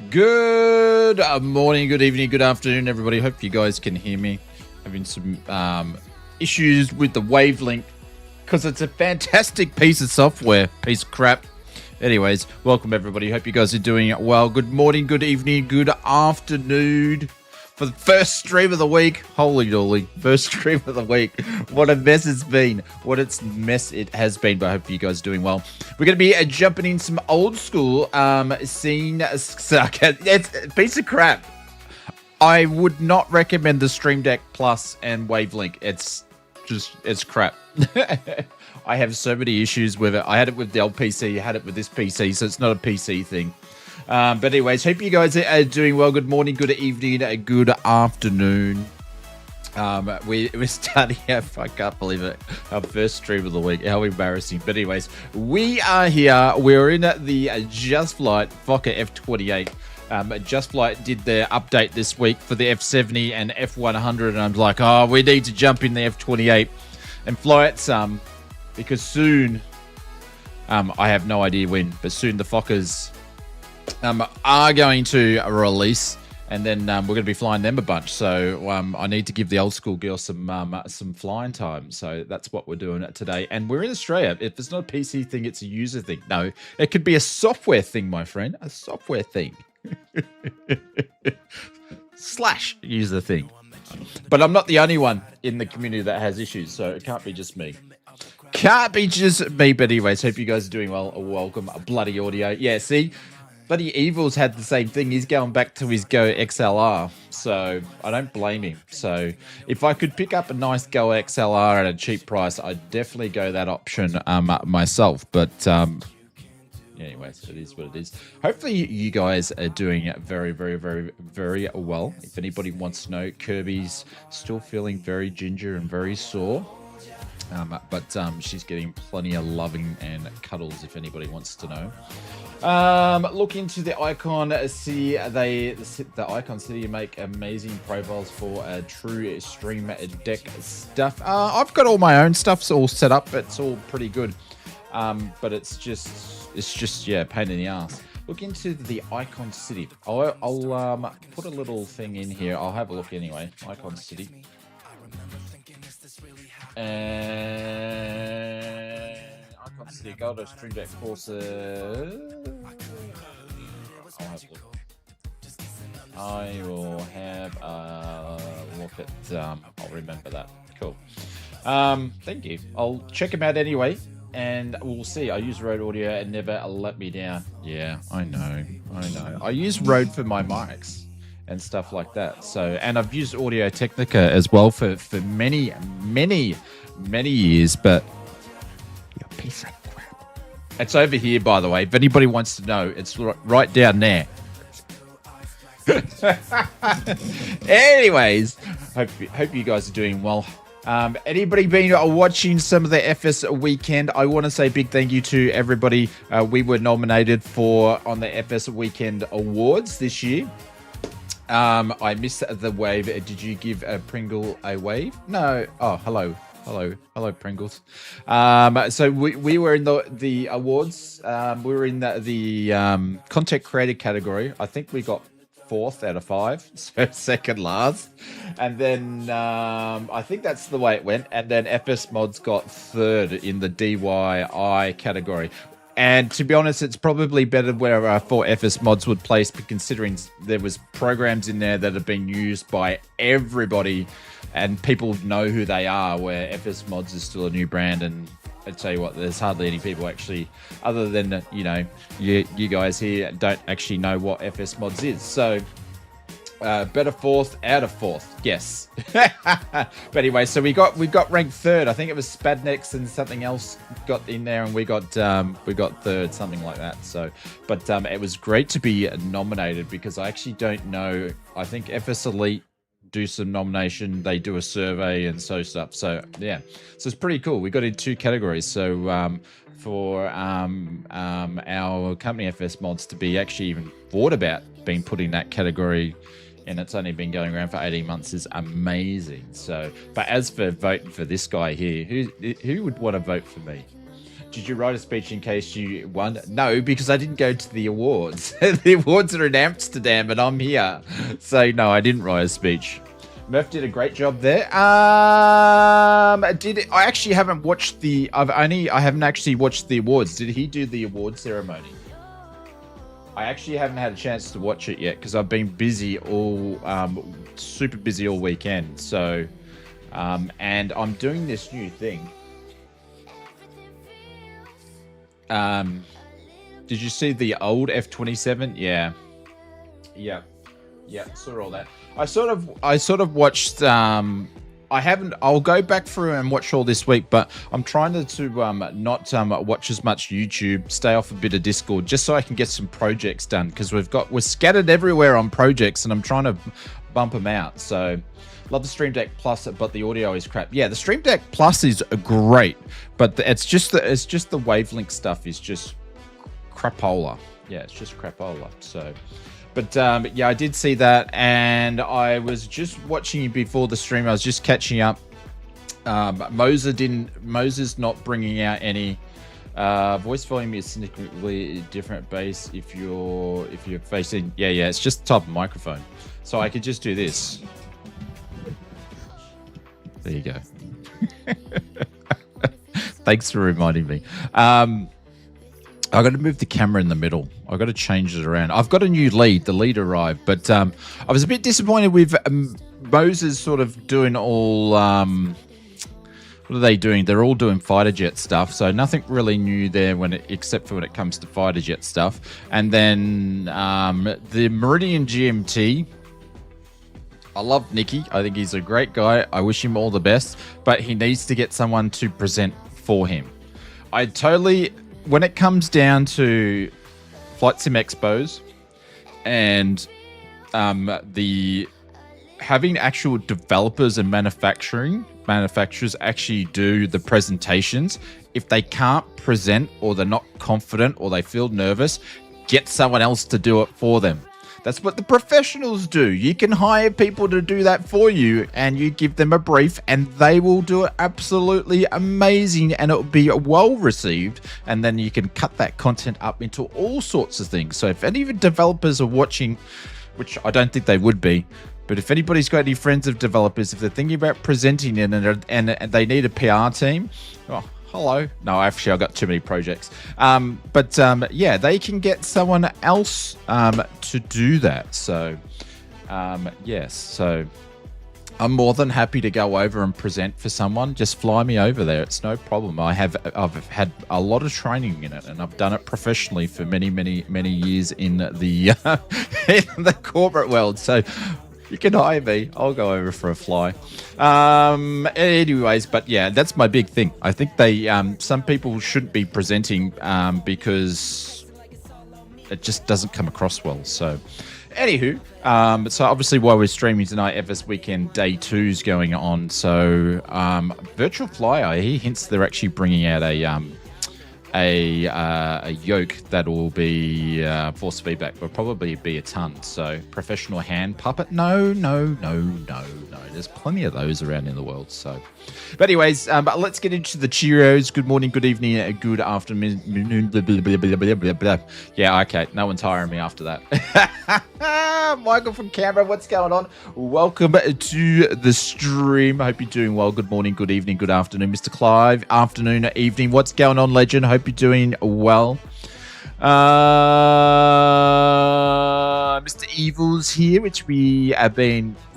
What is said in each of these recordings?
Good morning, good evening, good afternoon, everybody. Hope you guys can hear me. Having some issues with the wavelength because it's a fantastic piece of software, piece of crap. Anyways, welcome everybody. Hope you guys are doing well. Good morning, good evening, good afternoon. For the first stream of the week, holy dolly, first stream of the week. What a mess it's been. What a mess it has been, but I hope you guys are doing well. We're going to be jumping in some old school scene. It's a piece of crap. I would not recommend the Stream Deck Plus and Wavelink. It's crap. I have so many issues with it. I had it with the old PC, I had it with this PC, so it's not a PC thing. But anyways, hope you guys are doing well. Good morning, good evening, good afternoon. We're starting off, I can't believe it, our first stream of the week. How embarrassing. But anyways, we are here. We're in the Just Flight Fokker F28. Just Flight did their update this week for the F70 and F100, and I'm like, oh, we need to jump in the F28 and fly it some, because soon, I have no idea when, but soon the Fokkers are going to release, and then we're going to be flying them a bunch. So I need to give the old school girl some flying time. So that's what we're doing today. And we're in Australia. If it's not a PC thing, it's a user thing. No, it could be a software thing, my friend. A software thing. / user thing. But I'm not the only one in the community that has issues, so it can't be just me. Can't be just me. But anyways, hope you guys are doing well. Welcome. Bloody audio. Yeah, see? Bloody Evil's had the same thing. He's going back to his Go XLR, so I don't blame him. So if I could pick up a nice Go XLR at a cheap price, I'd definitely go that option myself. But anyways, it is what it is. Hopefully you guys are doing very, very, very, very well. If anybody wants to know, Kirby's still feeling very ginger and very sore. But she's getting plenty of loving and cuddles if anybody wants to know. Look into the Icon City. The Icon City make amazing profiles for true Stream Deck stuff. I've got all my own stuff all set up. It's all pretty good. But it's just yeah, pain in the ass. Look into the Icon City. I'll put a little thing in here. I'll have a look anyway. Icon City. And Icon City, go to Stream Deck courses. I'll have a look. I will have a look at. I'll remember that. Cool. Thank you. I'll check them out anyway, and we'll see. I use Rode Audio and never let me down. Yeah, I know. I use Rode for my mics and stuff like that. So, and I've used Audio Technica as well for many years, but you're a piece of crap. It's over here, by the way. If anybody wants to know, it's right down there. Anyways, hope you guys are doing well. Anybody been watching some of the FS weekend? I want to say big thank you to everybody. We were nominated on the FS weekend awards this year. I missed the wave. Did you give Pringle a wave? No. Oh, hello, Pringles. So we were in the awards. We were in the content creator category. I think we got 4th out of 5, so second last. And then I think that's the way it went. And then FS Mods got 3rd in the DIY category. And to be honest, it's probably better where 4 FS Mods would place, but considering there was programs in there that have been used by everybody and people know who they are, where FS Mods is still a new brand. And I tell you what, there's hardly any people actually, other than, you guys here, don't actually know what FS Mods is. So better 4th out of 4th, yes. But anyway, so we got ranked 3rd. I think it was Spadnex and something else got in there, and we got 3rd, something like that. So, but it was great to be nominated, because I actually don't know. I think FS Elite do some nomination, they do a survey and stuff. So yeah, so it's pretty cool. We got in 2 categories. So for our company FS Mods to be actually even thought about being put in that category, and it's only been going around for 18 months, is amazing. So, but as for voting for this guy here, who would want to vote for me? Did you write a speech in case you won? No, because I didn't go to the awards. The awards are in Amsterdam and I'm here. So no, I didn't write a speech. Murph did a great job there. I actually haven't watched I haven't actually watched the awards. Did he do the award ceremony? I actually haven't had a chance to watch it yet because I've been busy super busy all weekend. So, and I'm doing this new thing. Did you see the old F-27? Yeah. Saw all that. I sort of watched. I'll go back through and watch all this week, but I'm trying to not watch as much YouTube, stay off a bit of Discord, just so I can get some projects done because we're scattered everywhere on projects, and I'm trying to bump them out. So, love the Stream Deck Plus, but the audio is crap. Yeah, the Stream Deck Plus is great, but it's just the wavelength stuff is just crapola. Yeah, it's just crapola. So. But yeah, I did see that, and I was just watching it before the stream. I was just catching up. Moses not bringing out any voice volume is significantly different bass if you're facing. Yeah, it's just the type of microphone. So I could just do this. There you go. Thanks for reminding me. I got to move the camera in the middle. I got to change it around. I've got a new lead. The lead arrived, but I was a bit disappointed with Moses sort of doing all. What are they doing? They're all doing fighter jet stuff, so nothing really new there except for when it comes to fighter jet stuff. And then the Meridian GMT. I love Nicky. I think he's a great guy. I wish him all the best, but he needs to get someone to present for him. When it comes down to Flight Sim Expos and the having actual developers and manufacturers actually do the presentations, if they can't present or they're not confident or they feel nervous, get someone else to do it for them. That's what the professionals do. You can hire people to do that for you, and you give them a brief and they will do it absolutely amazing, and it will be well received, and then you can cut that content up into all sorts of things. So if any of the developers are watching, which I don't think they would be, but if anybody's got any friends of developers, if they're thinking about presenting it and they need a PR team, hello. No, actually, I've got too many projects. Yeah, they can get someone else to do that. So, yes. So, I'm more than happy to go over and present for someone. Just fly me over there. It's no problem. I've had a lot of training in it, and I've done it professionally for many, many, many years in the in the corporate world. So, you can hire me. I'll go over for a fly. Anyways, but yeah, that's my big thing. I think some people shouldn't be presenting because it just doesn't come across well. So, anywho, so obviously while we're streaming tonight, FS Weekend Day 2 is going on. So, Virtual Flyer, he hints they're actually bringing out a yoke that will be force feedback, but probably be a ton. So professional hand puppet, no. There's plenty of those around in the world. So, but anyways, but let's get into the Cheerios. Good morning, good evening, good afternoon. Blah, blah, blah, blah, blah, blah, blah. Yeah, okay. No one's hiring me after that. Michael from Canberra, what's going on? Welcome to the stream. Hope you're doing well. Good morning, good evening, good afternoon, Mr. Clive. Afternoon, evening. What's going on, legend? Hope you're doing well. Mr. Evil's here, which we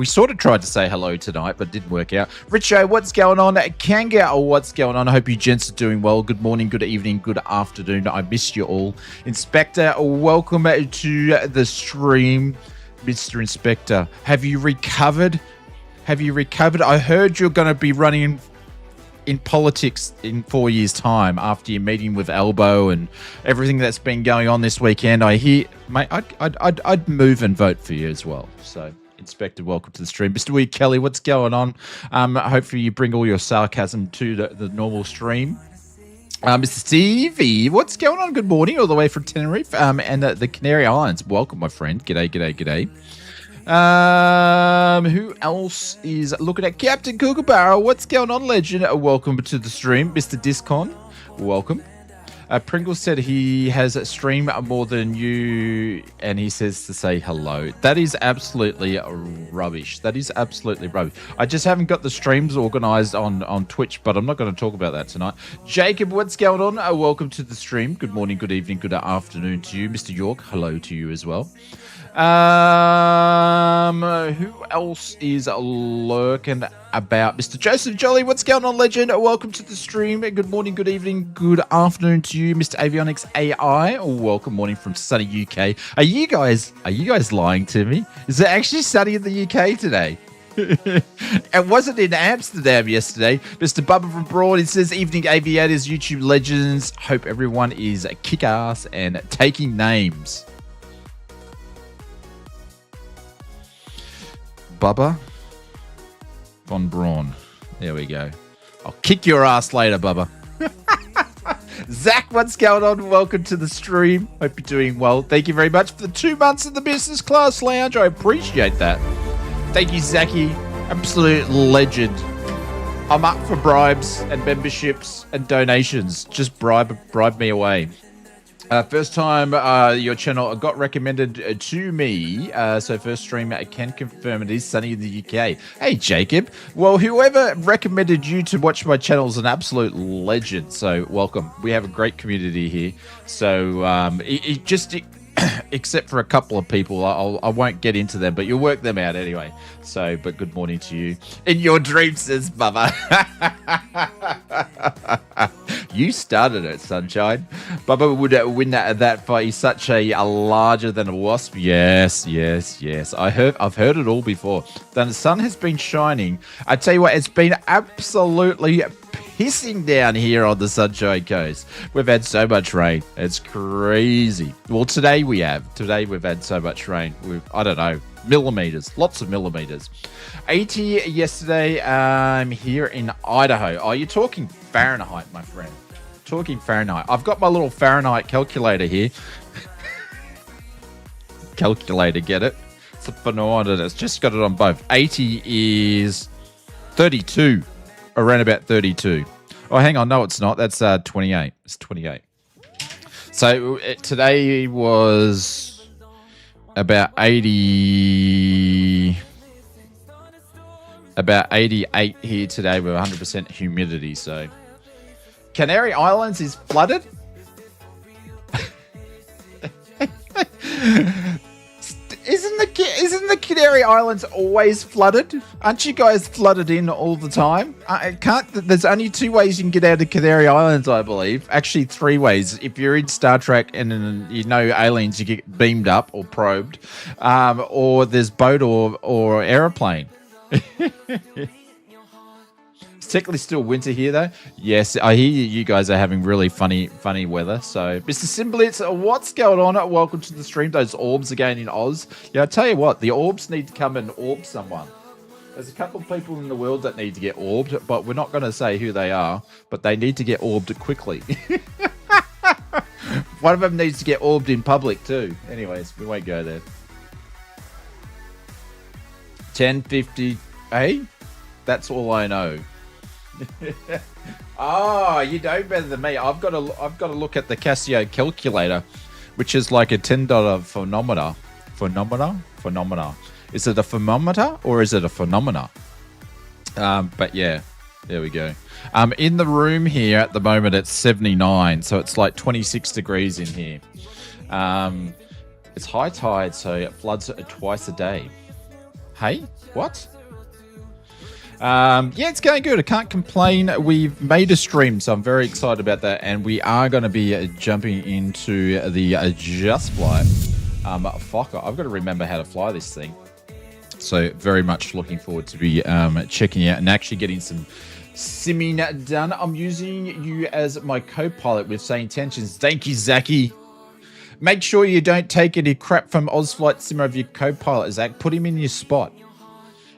sort of tried to say hello tonight, but didn't work out. Richo, what's going on? Kanga, what's going on? I hope you gents are doing well. Good morning, good evening, good afternoon. I missed you all. Inspector, welcome to the stream. Mr. Inspector, have you recovered? I heard you're going to be running in politics in 4 years' time after your meeting with Elbow and everything that's been going on this weekend. I hear, mate, I'd move and vote for you as well. So, Inspector, welcome to the stream. Mr. Weed Kelly, what's going on? Hopefully you bring all your sarcasm to the normal stream. Mr. Stevie, what's going on? Good morning, all the way from Tenerife and the Canary Islands. Welcome, my friend. G'day. Who else is looking at Captain Kookaburra? What's going on, legend? Welcome to the stream, Mr. Discon. Welcome. Pringle said he has streamed more than you, and he says to say hello. That is absolutely rubbish. That is absolutely rubbish. I just haven't got the streams organized on Twitch, but I'm not going to talk about that tonight. Jacob, what's going on? Welcome to the stream. Good morning, good evening, good afternoon to you. Mr. York, hello to you as well. Who else is lurking about? Mr. Joseph Jolly, what's going on, legend? Welcome to the stream. Good morning, good evening, good afternoon to you, Mr. Avionics.AI. Welcome morning from sunny UK. Are you guys lying to me? Is it actually sunny in the UK today? It wasn't in Amsterdam yesterday. Mr. Bubba from Broad, he says, evening aviators, YouTube legends. Hope everyone is kick-ass and taking names. Bubba von Braun. There we go. I'll kick your ass later, Bubba. Zach, what's going on? Welcome to the stream. Hope you're doing well. Thank you very much for the 2 months in the business class lounge. I appreciate that. Thank you, Zachy. Absolute legend. I'm up for bribes and memberships and donations. Just bribe me away. First time your channel got recommended to me, so first stream I can confirm it is sunny in the UK. Hey Jacob, well whoever recommended you to watch my channel is an absolute legend, so welcome. We have a great community here, so except for a couple of people, I won't get into them, but you'll work them out anyway. So, but good morning to you. In your dreams, says Bubba. You started it, Sunshine. Bubba would win that fight. He's such a larger than a wasp. Yes. I've heard it all before. The sun has been shining. I tell you what, it's been absolutely pissing down here on the Sunshine Coast. We've had so much rain. It's crazy. Well, today we've had so much rain. I don't know, millimeters, lots of millimeters. 80 yesterday. I'm here in Idaho. Oh, you're talking Fahrenheit, my friend. Talking Fahrenheit. I've got my little Fahrenheit calculator here. Calculator, get it? It's a phenomenon. It's just got it on both. 80 is 32. Around about 32. Oh, hang on. No, it's not. That's 28. It's 28. So today was about 80. About 88 here today with 100% humidity. So Canary Islands is flooded. Isn't the Canary Islands always flooded? Aren't you guys flooded in all the time? There's only 2 ways you can get out of Canary Islands, I believe. Actually, 3 ways. If you're in Star Trek and you know aliens, you get beamed up or probed, or there's boat or aeroplane. It's technically still winter here, though. Yes, I hear you guys are having really funny weather. So, Mr. Simblitz, what's going on? Welcome to the stream. Those orbs again in Oz. Yeah, I tell you what, the orbs need to come and orb someone. There's a couple of people in the world that need to get orbed, but we're not going to say who they are, but they need to get orbed quickly. One of them needs to get orbed in public, too. Anyways, we won't go there. 1050, hey? That's all I know. Oh, you know better than me. I've got to look at the Casio calculator, which is like a $10 phenomena. Is it a thermometer or is it a phenomena? But yeah, there we go. In the room here at the moment it's 79, so it's like 26 degrees in here. It's high tide, so it floods twice a day. Hey, what? Yeah, it's going good. I can't complain. We've made a stream, so I'm very excited about that. And we are going to be jumping into the Just Flight. Fuck, I've got to remember how to fly this thing. So very much looking forward to be checking out and actually getting some simming done. I'm using you as my co-pilot with SayIntentions. Thank you, Zachy. Make sure you don't take any crap from Ozflight Simmer of your co-pilot, Zach. Put him in your spot.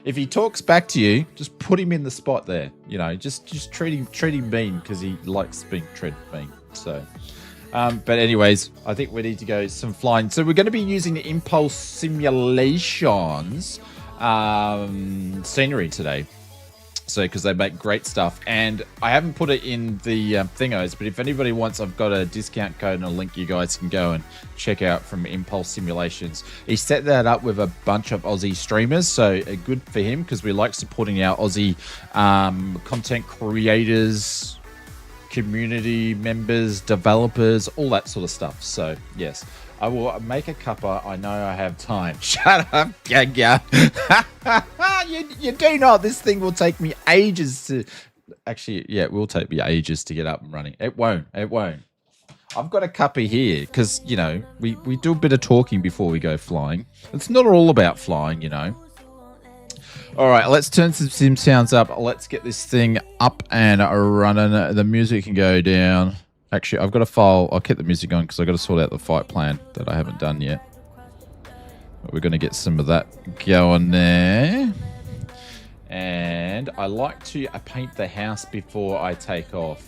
If he talks back to you, just put him in the spot there. You know, just treat him mean because he likes being treated mean. So, but anyways, I think we need to go some flying. So we're going to be using the Impulse Simulations scenery today. So, because they make great stuff. And I haven't put it in the thingos, but if anybody wants, I've got a discount code and a link you guys can go and check out from Impulse Simulations. He set that up with a bunch of Aussie streamers, so good for him, because we like supporting our Aussie content creators, community members, developers, all that sort of stuff. So, yes. I will make a cuppa. I know I have time. Shut up, Gaga. You do not. This thing will take me ages to... Actually, yeah, it will take me ages to get up and running. It won't. It won't. I've got a cuppa here because, you know, we do a bit of talking before we go flying. It's not all about flying, you know. All right, let's turn some sim sounds up. Let's get this thing up and running. The music can go down. Actually, I've got a file. I'll keep the music on because I've got to sort out the fight plan that I haven't done yet. But we're going to get some of that going there. And I like to paint the house before I take off.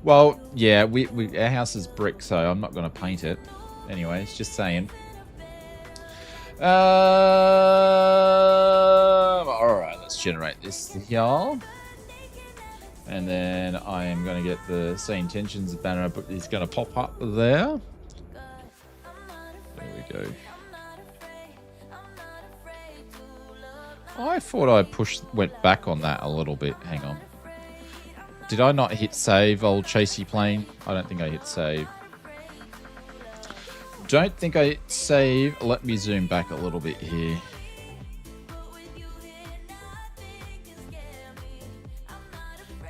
Well, yeah, our house is brick, so I'm not going to paint it. Anyways, just saying. All right, let's generate this, y'all. And then I am going to get the SayIntentions banner, but it's going to pop up there. There we go. I thought I went back on that a little bit. Hang on. Did I not hit save, old chasey plane? I don't think I hit save. Don't think I hit save. Let me zoom back a little bit here.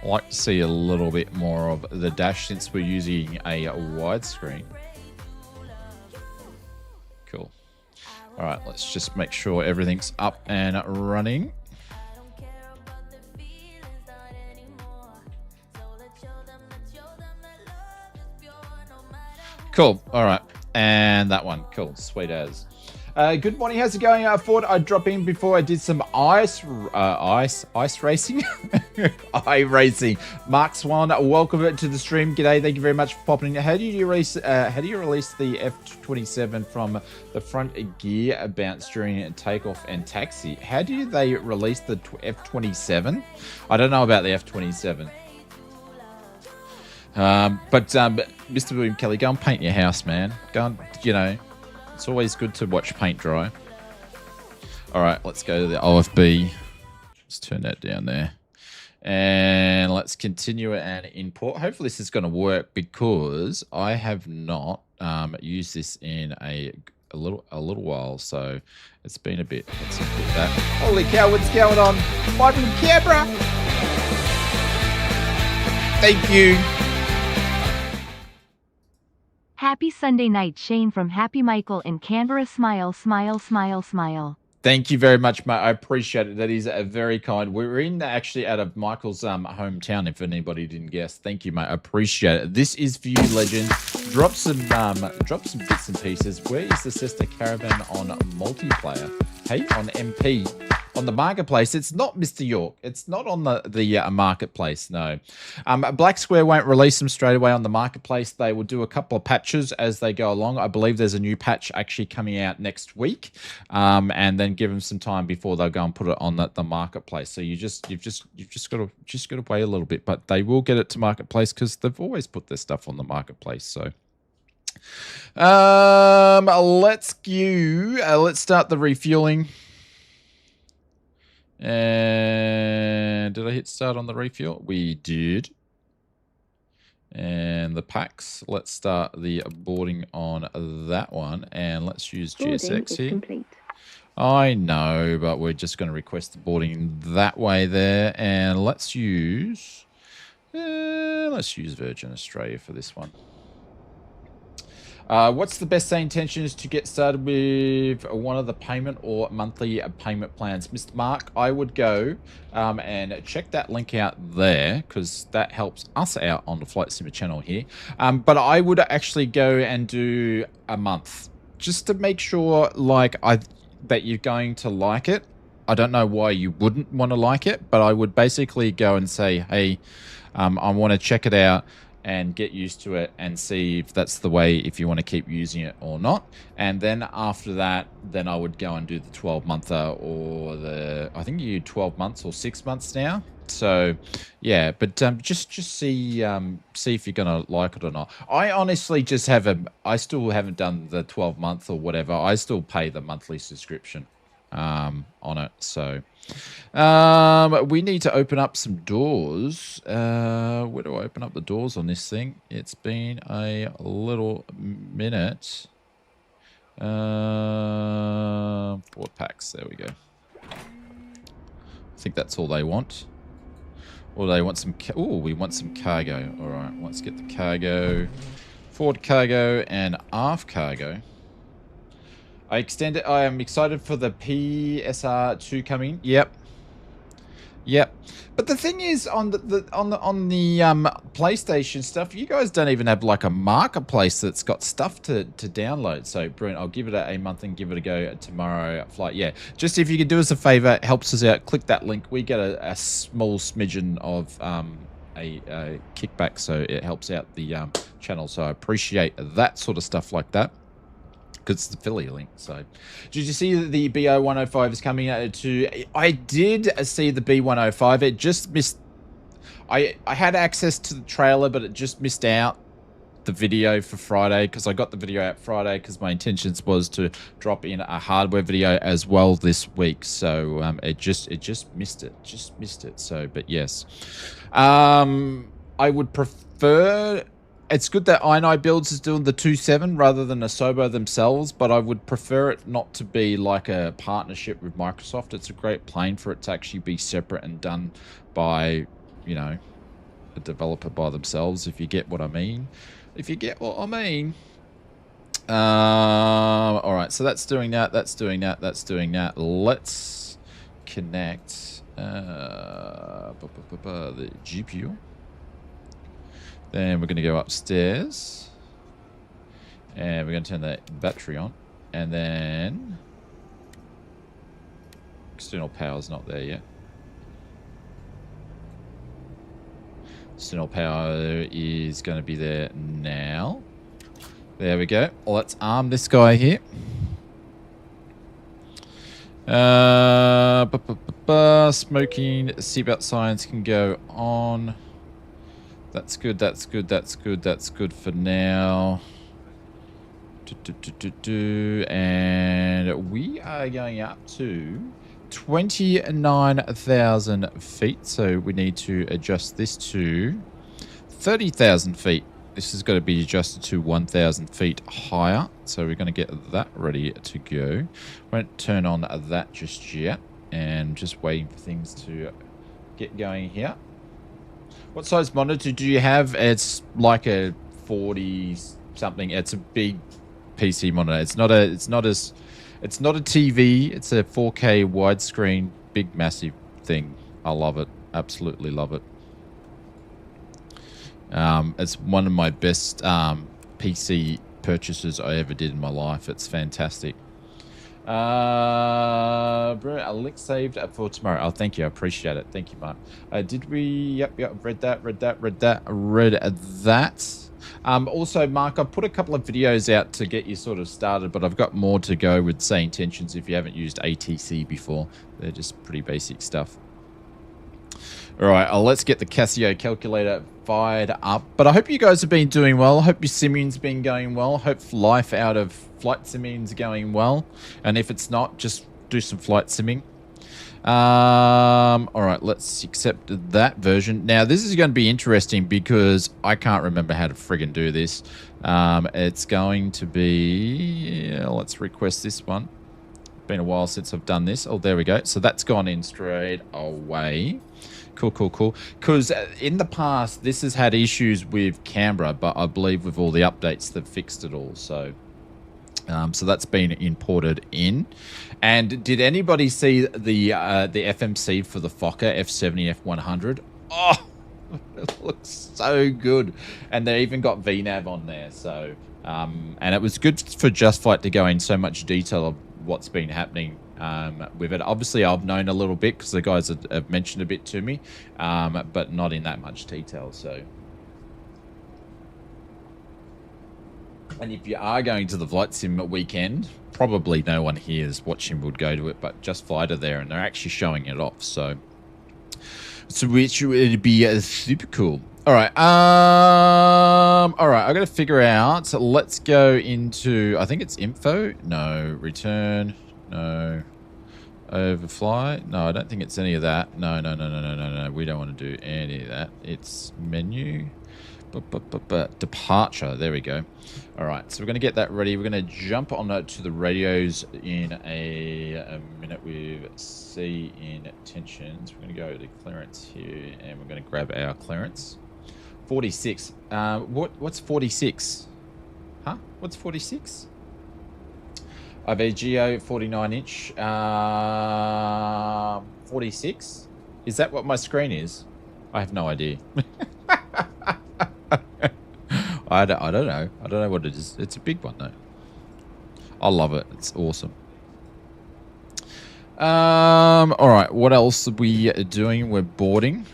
I like to see a little bit more of the dash since we're using a widescreen. Cool. All right, let's just make sure everything's up and running. Cool. All right. And that one. Cool. Sweet as. Good morning. How's it going? I thought I'd drop in before I did some ice racing. iRacing. Mark Swan, welcome to the stream. G'day. Thank you very much for popping in. How do you release the F27 from the front gear bounce during takeoff and taxi? How do they release the F27? I don't know about the F27. But Mr. William Kelly, go and paint your house, man. Go and, you know, it's always good to watch paint dry. All right, let's go to the OFB. Let's turn that down there. And let's continue it and import. Hopefully this is going to work because I have not used this in a little while, so it's been a bit. Let's input that. Holy cow, what's going on? Michael Cabra! Thank you. Happy Sunday night, Shane from Happy Michael in Canberra. Smile, smile, smile, smile. Thank you very much, mate. I appreciate it. That is a very kind. We're in actually out of Michael's hometown, if anybody didn't guess. Thank you, mate. I appreciate it. This is for you, legend. Drop some bits and pieces. Where is the sister caravan on multiplayer? Hey, on MP. On the marketplace, it's not Mr. York. It's not on the marketplace, no. Black Square won't release them straight away on the marketplace. They will do a couple of patches as they go along. I believe there's a new patch actually coming out next week, and then give them some time before they'll go and put it on the marketplace. So you've just got to wait a little bit, but they will get it to marketplace because they've always put their stuff on the marketplace. So. Let's start the refueling. And did I hit start on the refuel? We did. And the packs, let's start the boarding on that one. And let's use GSX here. Complete. I know, but we're just going to request the boarding that way there. And let's use Virgin Australia for this one. What's the best SayIntentions to get started with one of the payment or monthly payment plans? Mr. Mark, I would go and check that link out there because that helps us out on the Flight Simmer channel here. But I would actually go and do a month just to make sure that you're going to like it. I don't know why you wouldn't want to like it, but I would basically go and say, hey, I want to check it out. and get used to it and see if that's the way, if you want to keep using it or not. And then after that, then I would go and do the 12-monther or I think you do 12 months or 6 months now. So yeah, but just see if you're gonna like it or not. I honestly just I still haven't done the 12-month or whatever. I still pay the monthly subscription on it. So we need to open up some doors. Where do I open up the doors on this thing? It's been a little minute. 4 packs. There we go. I think that's all they want. Or they want some... Oh, we want some cargo. All right, let's get the cargo. Forward cargo and aft cargo. I am excited for the PSR2 coming. Yep. But the thing is, on the PlayStation stuff, you guys don't even have like a marketplace that's got stuff to download. So brilliant. I'll give it a month and give it a go tomorrow. Flight. Yeah. Just if you could do us a favor, it helps us out. Click that link. We get a small smidgen of a kickback, so it helps out the channel. So I appreciate that sort of stuff like that. Because it's the affiliate link. So, did you see that the BO105 is coming out to... I did see the B105. It just missed... I had access to the trailer, but it just missed out the video for Friday, because I got the video out Friday because my intentions was to drop in a hardware video as well this week. So, it just missed it. Just missed it. So, but yes. I would prefer... It's good that I9 Builds is doing the 2.7 rather than Asobo themselves, but I would prefer it not to be like a partnership with Microsoft. It's a great plane for it to actually be separate and done by, you know, a developer by themselves, if you get what I mean. If you get what I mean. All right, so that's doing that, that's doing that, that's doing that. Let's connect the GPU. Then we're going to go upstairs. And we're going to turn the battery on. And then... external power's not there yet. External power is going to be there now. There we go. Let's arm this guy here. Smoking seatbelt signs can go on. That's good, that's good, that's good, that's good for now. And we are going up to 29,000 feet. So we need to adjust this to 30,000 feet. This has got to be adjusted to 1,000 feet higher. So we're going to get that ready to go. Won't turn on that just yet. And just waiting for things to get going here. What size monitor do you have? It's like a 40 something. It's a big PC monitor. It's not a TV. It's a 4K widescreen, big massive thing. I love it. Absolutely love it. It's one of my best PC purchases I ever did in my life. It's fantastic. Bro, a link saved for tomorrow. Oh, thank you. I appreciate it. Thank you, Mark. Did we? Yep. Read that. Also, Mark, I've put a couple of videos out to get you sort of started, but I've got more to go with Say Intentions if you haven't used ATC before. They're just pretty basic stuff. All right, let's get the Casio calculator fired up. But I hope you guys have been doing well. I hope your simming's been going well. I hope life out of flight simming's going well. And if it's not, just do some flight simming. All right, let's accept that version. Now, this is going to be interesting because I can't remember how to friggin' do this. It's going to be... let's request this one. Been a while since I've done this. Oh, there we go. So that's gone in straight away. Cool. Because in the past, this has had issues with Canberra, but I believe with all the updates, they've fixed it all. So that's been imported in. And did anybody see the FMC for the Fokker F70 F100? Oh, it looks so good. And they even got VNAV on there. So and it was good for Just Flight to go in so much detail of what's been happening with it. Obviously, I've known a little bit because the guys have mentioned a bit to me, but not in that much detail. So And if you are going to the Flight Sim weekend, probably no one here is watching would go to it, but Just Flight are there, and they're actually showing it off. So which would be super cool. All right. All right. I got to figure out. So let's go into. I think it's info. No. Return. No. Overfly. No, I don't think it's any of that. No. We don't want to do any of that. It's menu. But departure. There we go. All right. So we're going to get that ready. We're going to jump on to the radios in a minute with SayIntentions. We're going to go to clearance here, and we're going to grab our clearance. 46. What's 46? Huh? What's 46? I have a Geo 49-inch. 46. Is that what my screen is? I have no idea. I don't know. I don't know what it is. It's a big one though. I love it. It's awesome. All right. What else are we doing? We're boarding.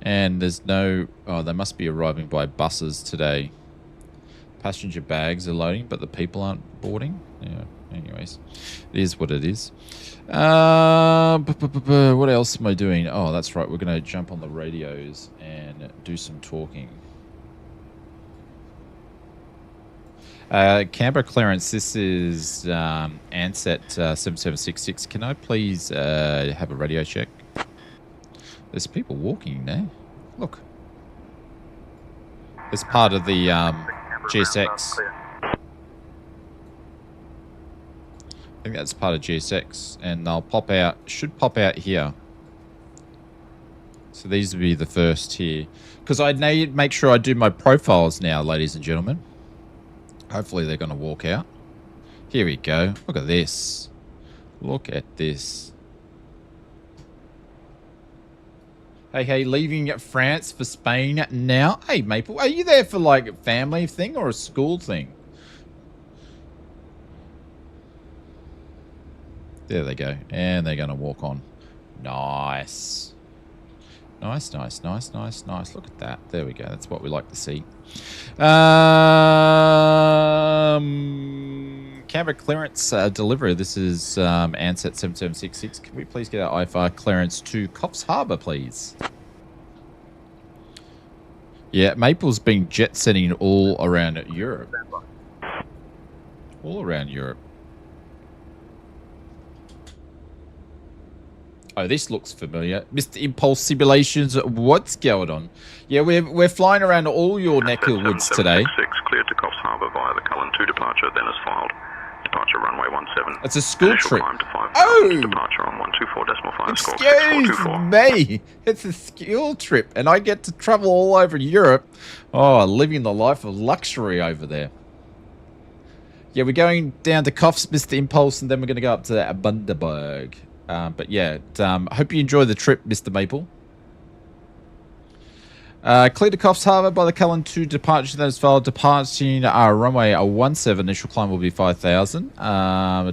And there's no... Oh, they must be arriving by buses today. Passenger bags are loading, but the people aren't boarding. Yeah. Anyways, it is what it is. What else am I doing? Oh, that's right. We're going to jump on the radios and do some talking. Canberra clearance. This is Ansett 7766. Can I please have a radio check? There's people walking there. Look. It's part of the GSX. I think that's part of GSX. And they'll pop out, should pop out here. So these will be the first here. Because I need to make sure I do my profiles now, ladies and gentlemen. Hopefully they're going to walk out. Here we go. Look at this. Look at this. Hey, leaving France for Spain now. Hey, Maple, are you there for like a family thing or a school thing? There they go. And they're going to walk on. Nice. Nice. Look at that. There we go. That's what we like to see. Canberra clearance delivery. This is Ansett 7766. Can we please get our IFR clearance to Coffs Harbour, please? Yeah, Maple's been jet setting all around Europe. All around Europe. Oh, this looks familiar. Mr. Impulse Simulations, what's going on? Yeah, we're flying around all your neck of woods today. Cleared to Coffs Harbour via the Cullen 2 departure, then is filed. Departure runway 17. It's a school trip. Oh! Departure on 124.5. Excuse me. It's a school trip, and I get to travel all over Europe. Oh, living the life of luxury over there. Yeah, we're going down to Coffs, Mr. Impulse, and then we're going to go up to Bundaberg. But yeah, hope you enjoy the trip, Mr. Maple. Clear to Coffs Harbour by the Cullen 2 departure. That is filed. Departing runway 17. Initial climb will be 5,000.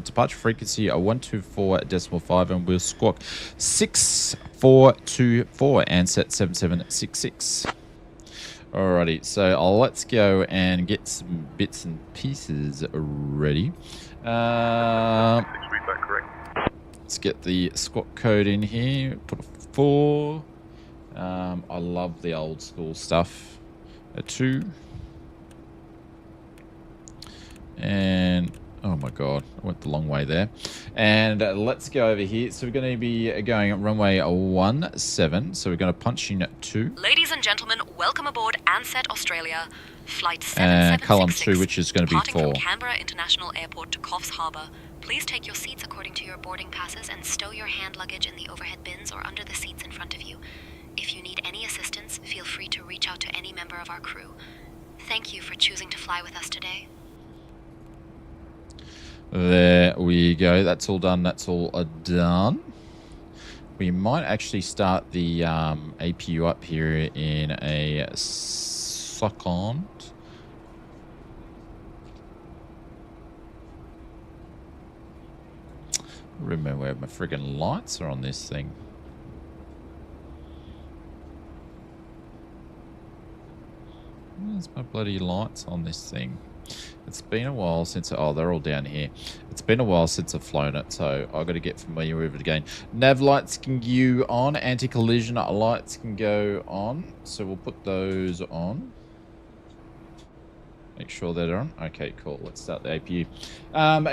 Departure frequency 124.5, and we'll squawk 6424 Ansett 7766. Alrighty, so let's go and get some bits and pieces ready. Let's get the squawk code in here. Put a 4. I love the old school stuff. A 2. And, oh my god, I went the long way there. And let's go over here. So we're going to be going runway 17. So we're going to punch in 2. Ladies and gentlemen, welcome aboard Ansett Australia. Flight 7766. Column 2, which is going to be 4. Departing from Canberra International Airport to Coffs Harbour. Please take your seats according to your boarding passes and stow your hand luggage in the overhead bins or under the seats in front of you. If you need any assistance, feel free to reach out to any member of our crew. Thank you for choosing to fly with us today. There we go. That's all done. That's all done. We might actually start the APU up here in a second. Remember where my friggin' lights are on this thing. Where's my bloody lights on this thing? It's been a while since... Oh, they're all down here. It's been a while since I've flown it, so I've got to get familiar with it again. Nav lights can go on. Anti-collision lights can go on. So we'll put those on. Make sure they're on. Okay, cool. Let's start the APU.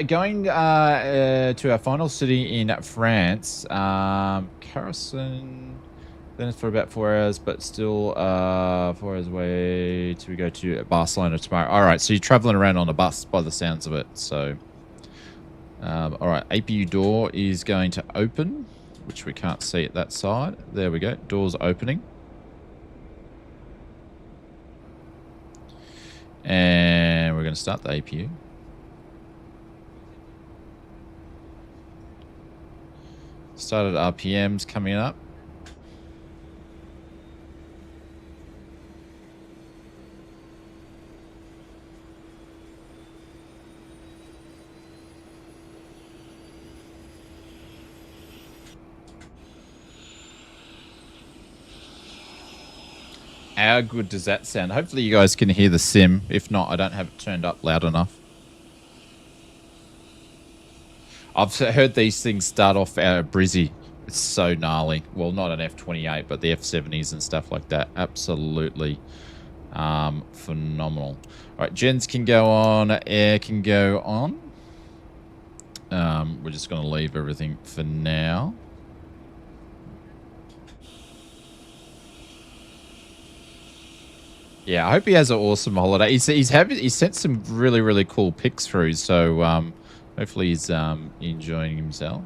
Going to our final city in France. Carson... Then it's for about 4 hours, but still 4 hours away till we go to Barcelona tomorrow. All right, so you're traveling around on a bus by the sounds of it. So, all right, APU door is going to open, which we can't see at that side. There we go. Door's opening. And we're going to start the APU. Started RPMs coming up. How good does that sound? Hopefully you guys can hear the sim. If not, I don't have it turned up loud enough. I've heard these things start off out of Brizzy. It's so gnarly. Well, not an F28, but the F70s and stuff like that. Absolutely phenomenal. All right, gens can go on. Air can go on. We're just going to leave everything for now. Yeah, I hope he has an awesome holiday. He's sent some really, really cool pics through, so hopefully he's enjoying himself.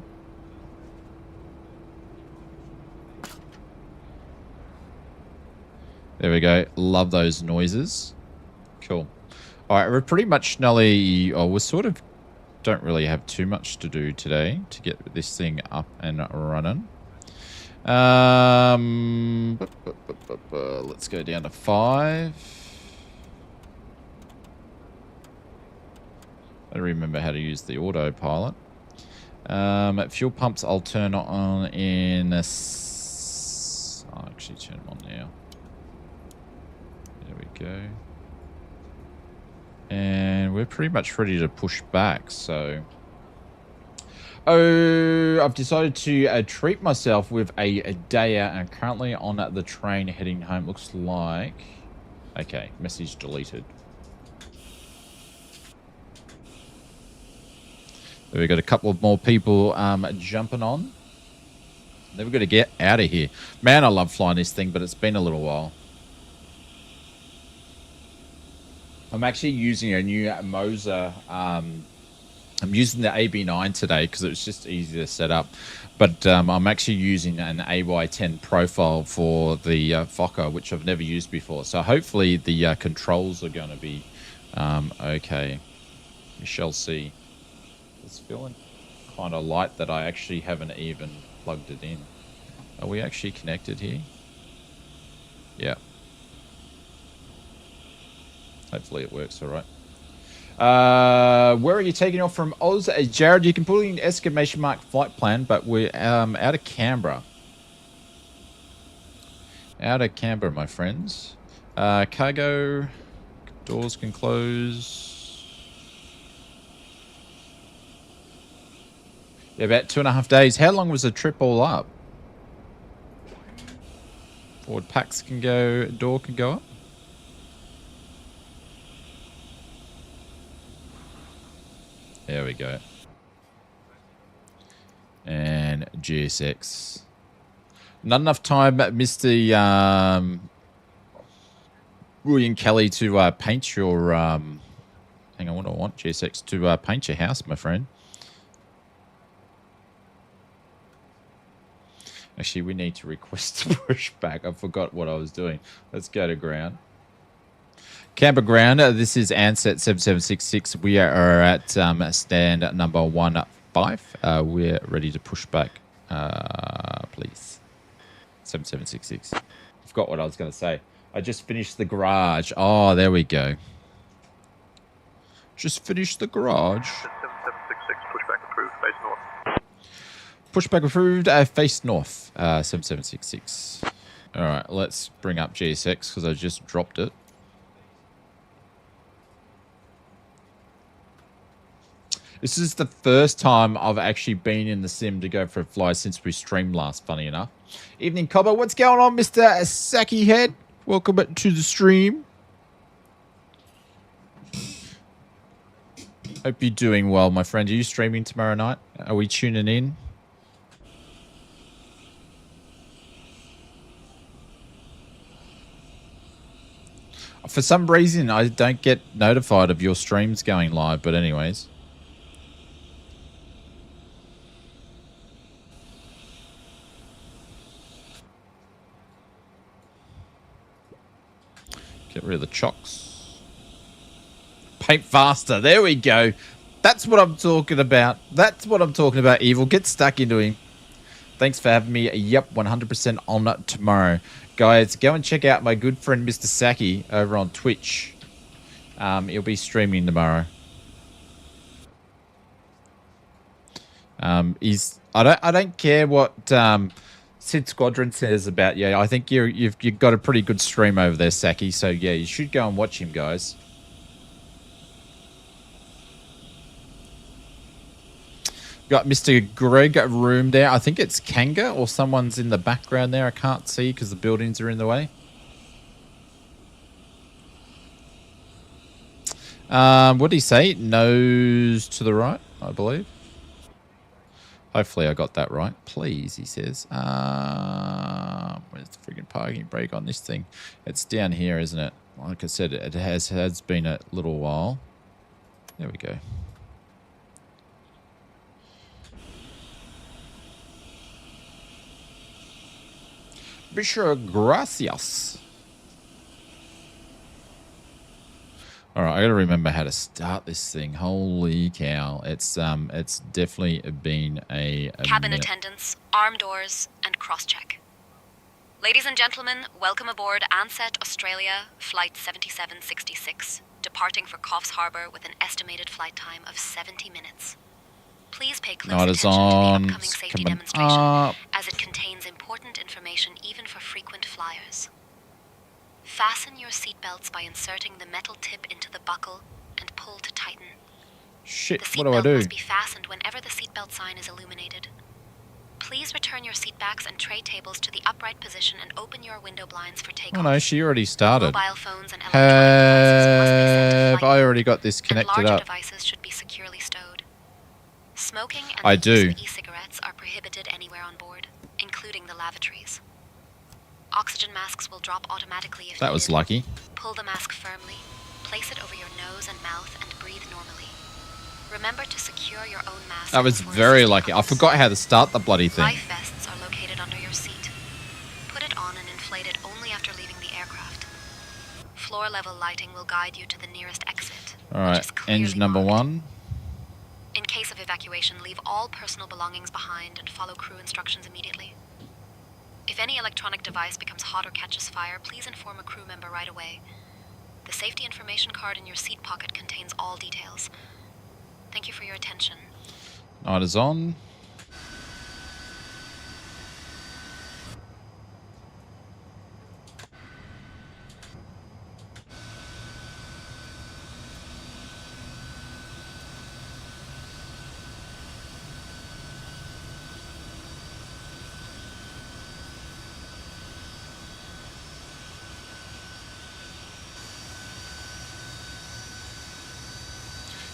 There we go. Love those noises. Cool. All right, we're pretty much nearly... Oh, we sort of don't really have too much to do today to get this thing up and running. Let's go down to 5. I don't remember how to use the autopilot. Fuel pumps I'll turn on in a... I'll actually turn them on now. There we go. And we're pretty much ready to push back, so... Oh, I've decided to treat myself with a day out. I'm currently on the train heading home. Looks like... Okay, message deleted. There we got a couple of more people jumping on. Then we've got to get out of here. Man, I love flying this thing, but it's been a little while. I'm actually using a new Moser... I'm using the AB9 today because it was just easy to set up. But I'm actually using an AY10 profile for the Fokker, which I've never used before. So hopefully the controls are going to be okay. We shall see. It's feeling kind of light that I actually haven't even plugged it in. Are we actually connected here? Yeah. Hopefully it works all right. Where are you taking off from? Oz? Jared, you can put in exclamation mark flight plan, but we're out of Canberra. Out of Canberra, my friends. Cargo doors can close. Yeah, about 2.5 days. How long was the trip all up? Forward packs can go, door can go up. There we go. And GSX. Not enough time, Mr. William Kelly, to paint your... hang on, what do I want? GSX to paint your house, my friend. Actually, we need to request a pushback. I forgot what I was doing. Let's go to ground. Canberra ground, this is Ansett 7766. We are at stand number 15. We're ready to push back, please. 7766. I forgot what I was going to say. I just finished the garage. Oh, there we go. Just finished the garage. 7766, pushback approved, face north. Pushback approved, face north, 7766. All right, let's bring up GSX because I just dropped it. This is the first time I've actually been in the sim to go for a fly since we streamed last, funny enough. Evening, Cobber. What's going on, Mr. Saki Head? Welcome to the stream. Hope you're doing well, my friend. Are you streaming tomorrow night? Are we tuning in? For some reason, I don't get notified of your streams going live, but anyways. Get rid of the chocks. Paint faster. There we go. That's what I'm talking about. That's what I'm talking about, Evil. Get stuck into him. Thanks for having me. Yep, 100% on tomorrow. Guys, go and check out my good friend Mr. Saki over on Twitch. He'll be streaming tomorrow. I don't care what Sid Squadron says about you. I think you've got a pretty good stream over there, Saki. So yeah, you should go and watch him, guys. Got Mr. Greg Room there. I think it's Kanga or someone's in the background there. I can't see because the buildings are in the way. What did he say? Nose to the right, I believe. Hopefully I got that right. Please, he says. Where's the freaking parking brake on this thing? It's down here, isn't it? Like I said, it has been a little while. There we go. Bishop Gracias. All right, I got to remember how to start this thing. Holy cow! It's definitely been a cabin minute. attendants, arm doors, and cross-check. Ladies and gentlemen, welcome aboard Ansett, Australia, Flight 7766, departing for Coffs Harbour with an estimated flight time of 70 minutes. Please pay close attention to the upcoming safety demonstration, as it contains important information even for frequent flyers. Fasten your seatbelts by inserting the metal tip into the buckle and pull to tighten. Shit, The what do I seatbelt do? must be fastened whenever the seatbelt sign is illuminated. Please return your seatbacks and tray tables to the upright position and open your window blinds for takeoff. Oh no, she already started. Mobile phones and electronic devices must be set to Have flight I mode, already got this and connected larger up? devices should be securely stowed. Smoking and I the use do. of e-cigarettes are prohibited anywhere on board, including the lavatories. Oxygen masks will drop automatically if That was needed. lucky. Pull the mask firmly, place it over your nose and mouth, and breathe normally. Remember to secure your own mask. That was before very assisting lucky. I others. forgot how to start the bloody thing. Life vests are located under your seat. Put it on and inflate it only after leaving the aircraft. Floor level lighting will guide you to the nearest exit. All which right, is clearly engine number marked. 1. In case of evacuation, leave all personal belongings behind and follow crew instructions immediately. If any electronic device becomes hot or catches fire, please inform a crew member right away. The safety information card in your seat pocket contains all details. Thank you for your attention. Night is on.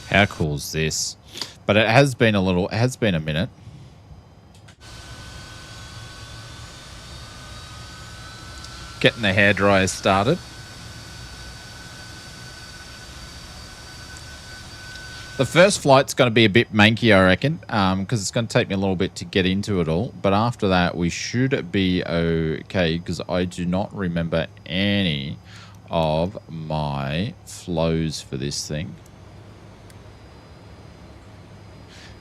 How cool is this? But it has been a minute. Getting the hairdryer started. The first flight's going to be a bit manky, I reckon, because it's going to take me a little bit to get into it all. But after that, we should be okay, because I do not remember any of my flows for this thing.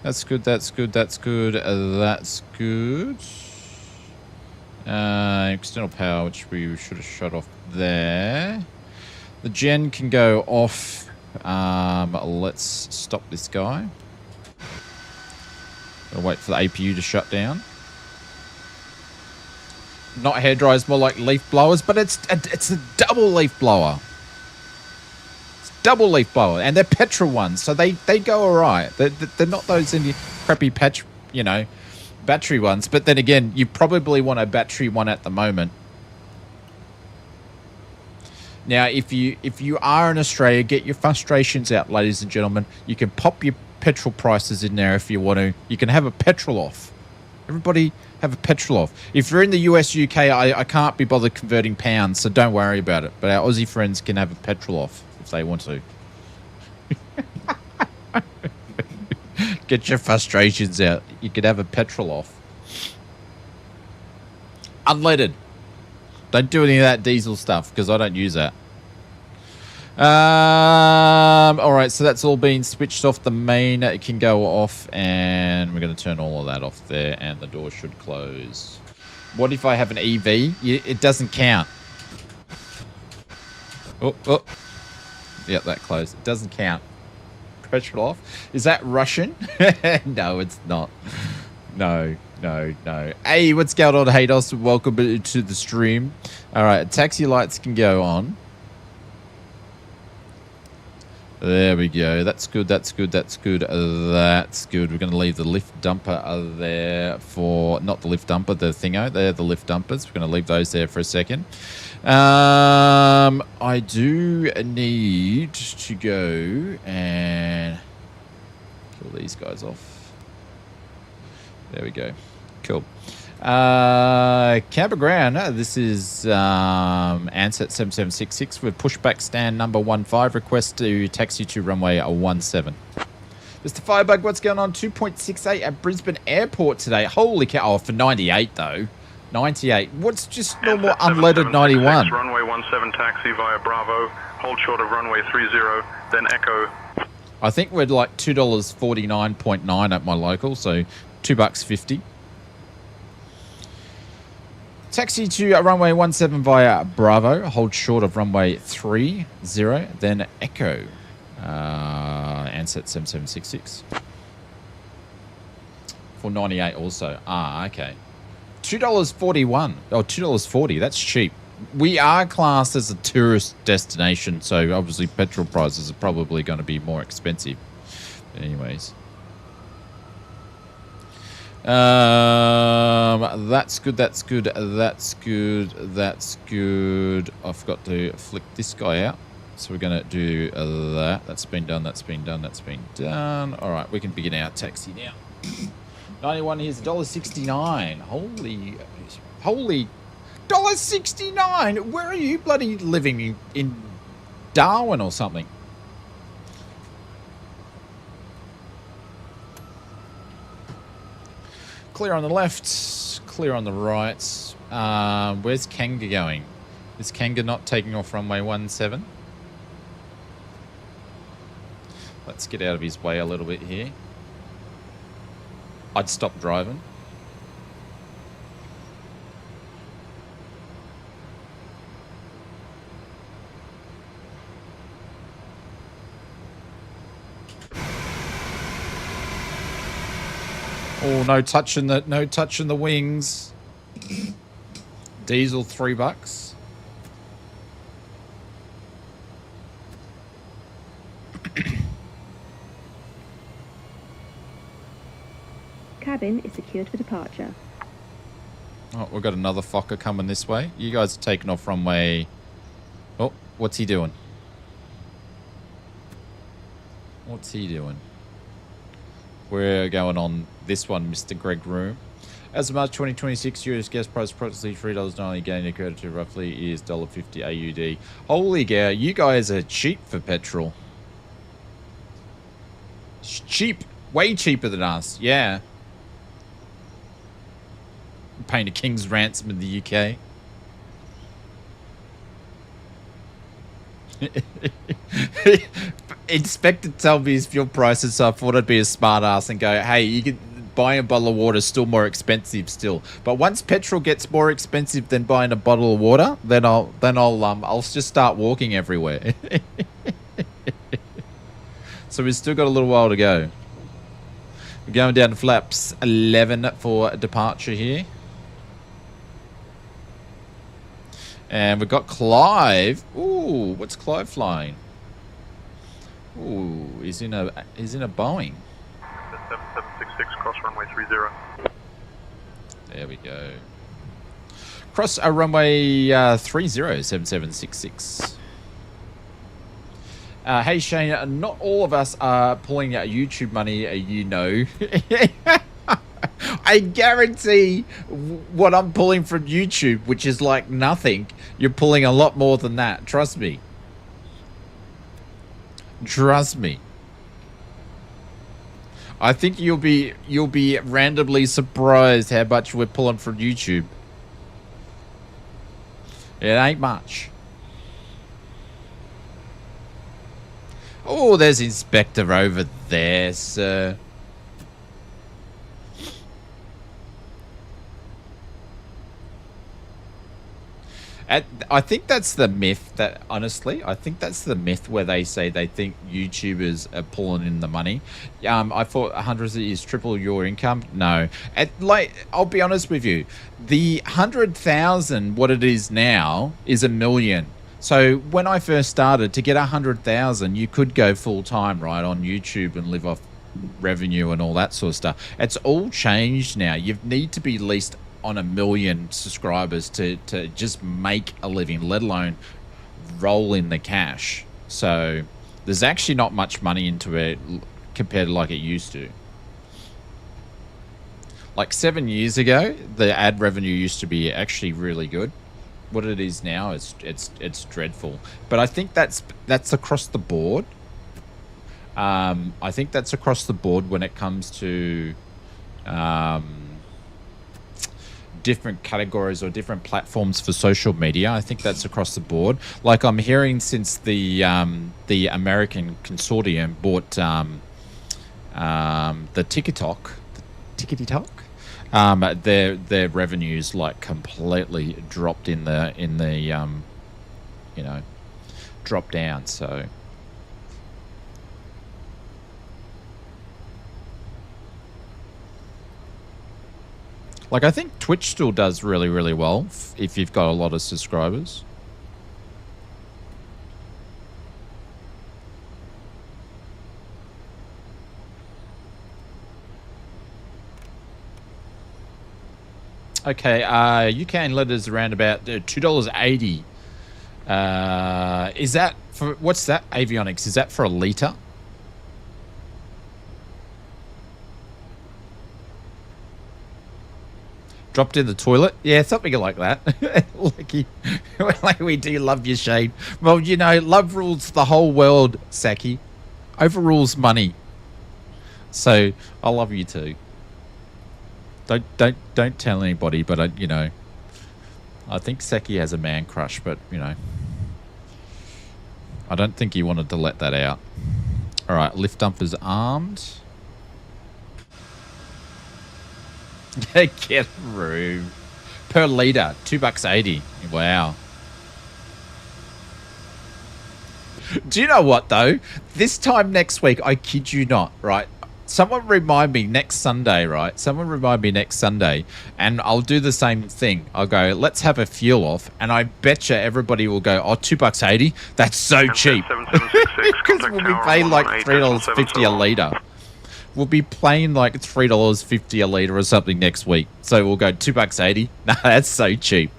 That's good, that's good, that's good, that's good. External power, which we should have shut off there. The gen can go off. Let's stop this guy. We'll wait for the APU to shut down. Not hair dryers, more like leaf blowers, but it's a double leaf blower. It's double leaf blower, and they're petrol ones, so they go all right. They're not those any crappy patch, battery ones. But then again, you probably want a battery one at the moment. Now, if you are in Australia, get your frustrations out, ladies and gentlemen. You can pop your petrol prices in there if you want to. You can have a petrol off. Everybody have a petrol off. If you're in the US, UK, I can't be bothered converting pounds, so don't worry about it. But our Aussie friends can have a petrol off if they want to. Get your frustrations out. You could have a petrol off. Unleaded. Don't do any of that diesel stuff because I don't use that. All right, so that's all been switched off. The main can go off, and we're going to turn all of that off there, and the door should close. What if I have an EV? It doesn't count. Oh. Yeah, that closed. It doesn't count. Petrol off. Is that Russian? No, it's not. No. Hey, what's going on, Haydos? Welcome to the stream. All right, taxi lights can go on. There we go. That's good. That's good. We're going to leave the lift dumper there for... Not the lift dumper, the thingo. They're the lift dumpers. We're going to leave those there for a second. I do need to go and kill these guys off. There we go. Cool. Camper Ground. This is Ansett 7766 with pushback stand number 15. Request to taxi to runway 17. Mr. Firebug, what's going on? 2.68 at Brisbane Airport today. Holy cow. Oh, for 98 though. 98. What's just normal unleaded 91? Runway 17 taxi via Bravo. Hold short of runway 30, then Echo. I think we're like $2.49.9 at my local, so $2.50. Taxi to runway 17 via Bravo. Hold short of runway 30, then Echo. Ansett 7766. For 98 also. Okay. $2.41. Oh, $2.40. That's cheap. We are classed as a tourist destination, so obviously petrol prices are probably going to be more expensive. But anyways. That's good. I forgot to flick this guy out. So we're going to do that. That's been done. All right, we can begin our taxi now. 91 here's $1.69. Holy $1.69. Where are you bloody living? In Darwin or something? Clear on the left, clear on the right. Where's Kanga going? Is Kanga not taking off runway 17? Let's get out of his way a little bit here. I'd stop driving. Oh, no touching the wings. Diesel $3. Cabin is secured for departure. Oh, we've got another Fokker coming this way. You guys are taking off runway... Oh, what's he doing? We're going on this one, Mr. Greg Room. As of March 2026, US gas price approximately $3.90, gain occurred to roughly is $1.50 AUD. Holy cow, you guys are cheap for petrol. Cheap. Way cheaper than us, yeah. Paying a king's ransom in the UK. Inspector told me his fuel prices, so I thought I'd be a smart ass and go, hey, you can buy a bottle of water is still more expensive still. But once petrol gets more expensive than buying a bottle of water, then I'll just start walking everywhere. So we've still got a little while to go. We're going down to flaps 11 for departure here. And we've got Clive. Ooh, what's Clive flying? Ooh, he's in a Boeing. 7766, cross runway 30. There we go. Cross a runway 30, 7766. Hey Shane, not all of us are pulling out YouTube money, you know. I guarantee what I'm pulling from YouTube, which is like nothing, you're pulling a lot more than that. Trust me. Trust me. I think you'll be randomly surprised how much we're pulling from YouTube. It ain't much. Oh, there's Inspector over there, sir. I think that's the myth that, honestly, I think that's the myth where they say they think YouTubers are pulling in the money. I thought 100 is triple your income. No. I'll be honest with you. The 100,000, what it is now, is $1 million. So when I first started, to get 100,000, you could go full time, right, on YouTube and live off revenue and all that sort of stuff. It's all changed now. You need to be at least on 1 million subscribers to just make a living, let alone roll in the cash. So there's actually not much money into it compared to like it used to. Like 7 years ago, the ad revenue used to be actually really good. What it is now, it's dreadful. But I think that's across the board. I think that's across the board when it comes to different categories or different platforms for social media. I think that's across the board. Like I'm hearing since the American consortium bought the TikTok, their revenues like completely dropped in the you know, dropped down. So like I think Twitch still does really, really well if you've got a lot of subscribers. Okay, UK letters around about $2.80. Is that for, what's that, avionics? Is that for a litre? Dropped in the toilet? Yeah, something like that. like we do love you, Shane. Well, you know, love rules the whole world, Saki. Overrules money. So, I love you too. Don't tell anybody, but you know, I think Seki has a man crush, but you know, I don't think he wanted to let that out. All right, lift dumper's armed. Get room per litre, $2.80. Wow. Do you know what though? This time next week, I kid you not, right? Someone remind me next Sunday, right? Someone remind me next Sunday, and I'll do the same thing. I'll go, let's have a fuel off, and I betcha everybody will go, oh, $2.80? That's so cheap. Because we'll be paying like $3.50 a litre. We'll be paying like $3.50 a litre or something next week. So we'll go $2.80. Nah, that's so cheap.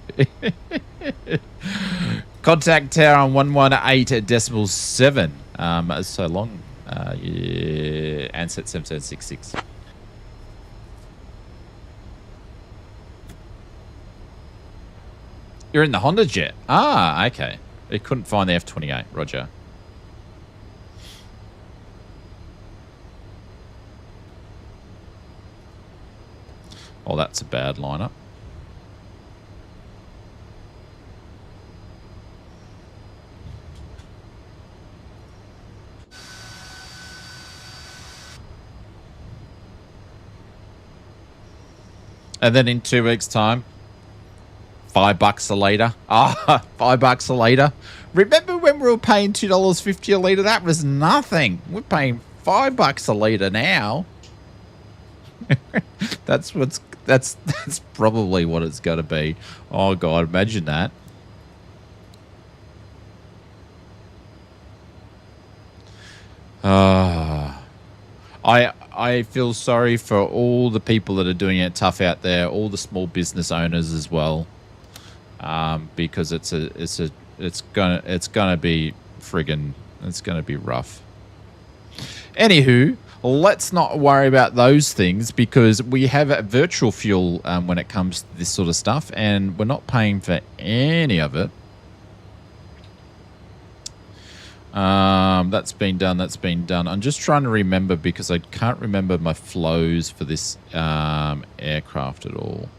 Contact tower on 118.7. So long. Yeah, Ansett 7766. You're in the Honda jet. Ah, okay. It couldn't find the F-28. Roger. Oh, that's a bad lineup. And then in 2 weeks' time, $5 a litre. Ah, $5 a litre. Remember when we were paying $2.50 a litre? That was nothing. We're paying $5 a litre now. that's probably what it's got to be. Oh God, imagine that. I feel sorry for all the people that are doing it tough out there, all the small business owners as well, because it's gonna be friggin' it's gonna be rough. Anywho, let's not worry about those things because we have a virtual fuel when it comes to this sort of stuff, and we're not paying for any of it. That's been done. That's been done. I'm just trying to remember because I can't remember my flows for this aircraft at all.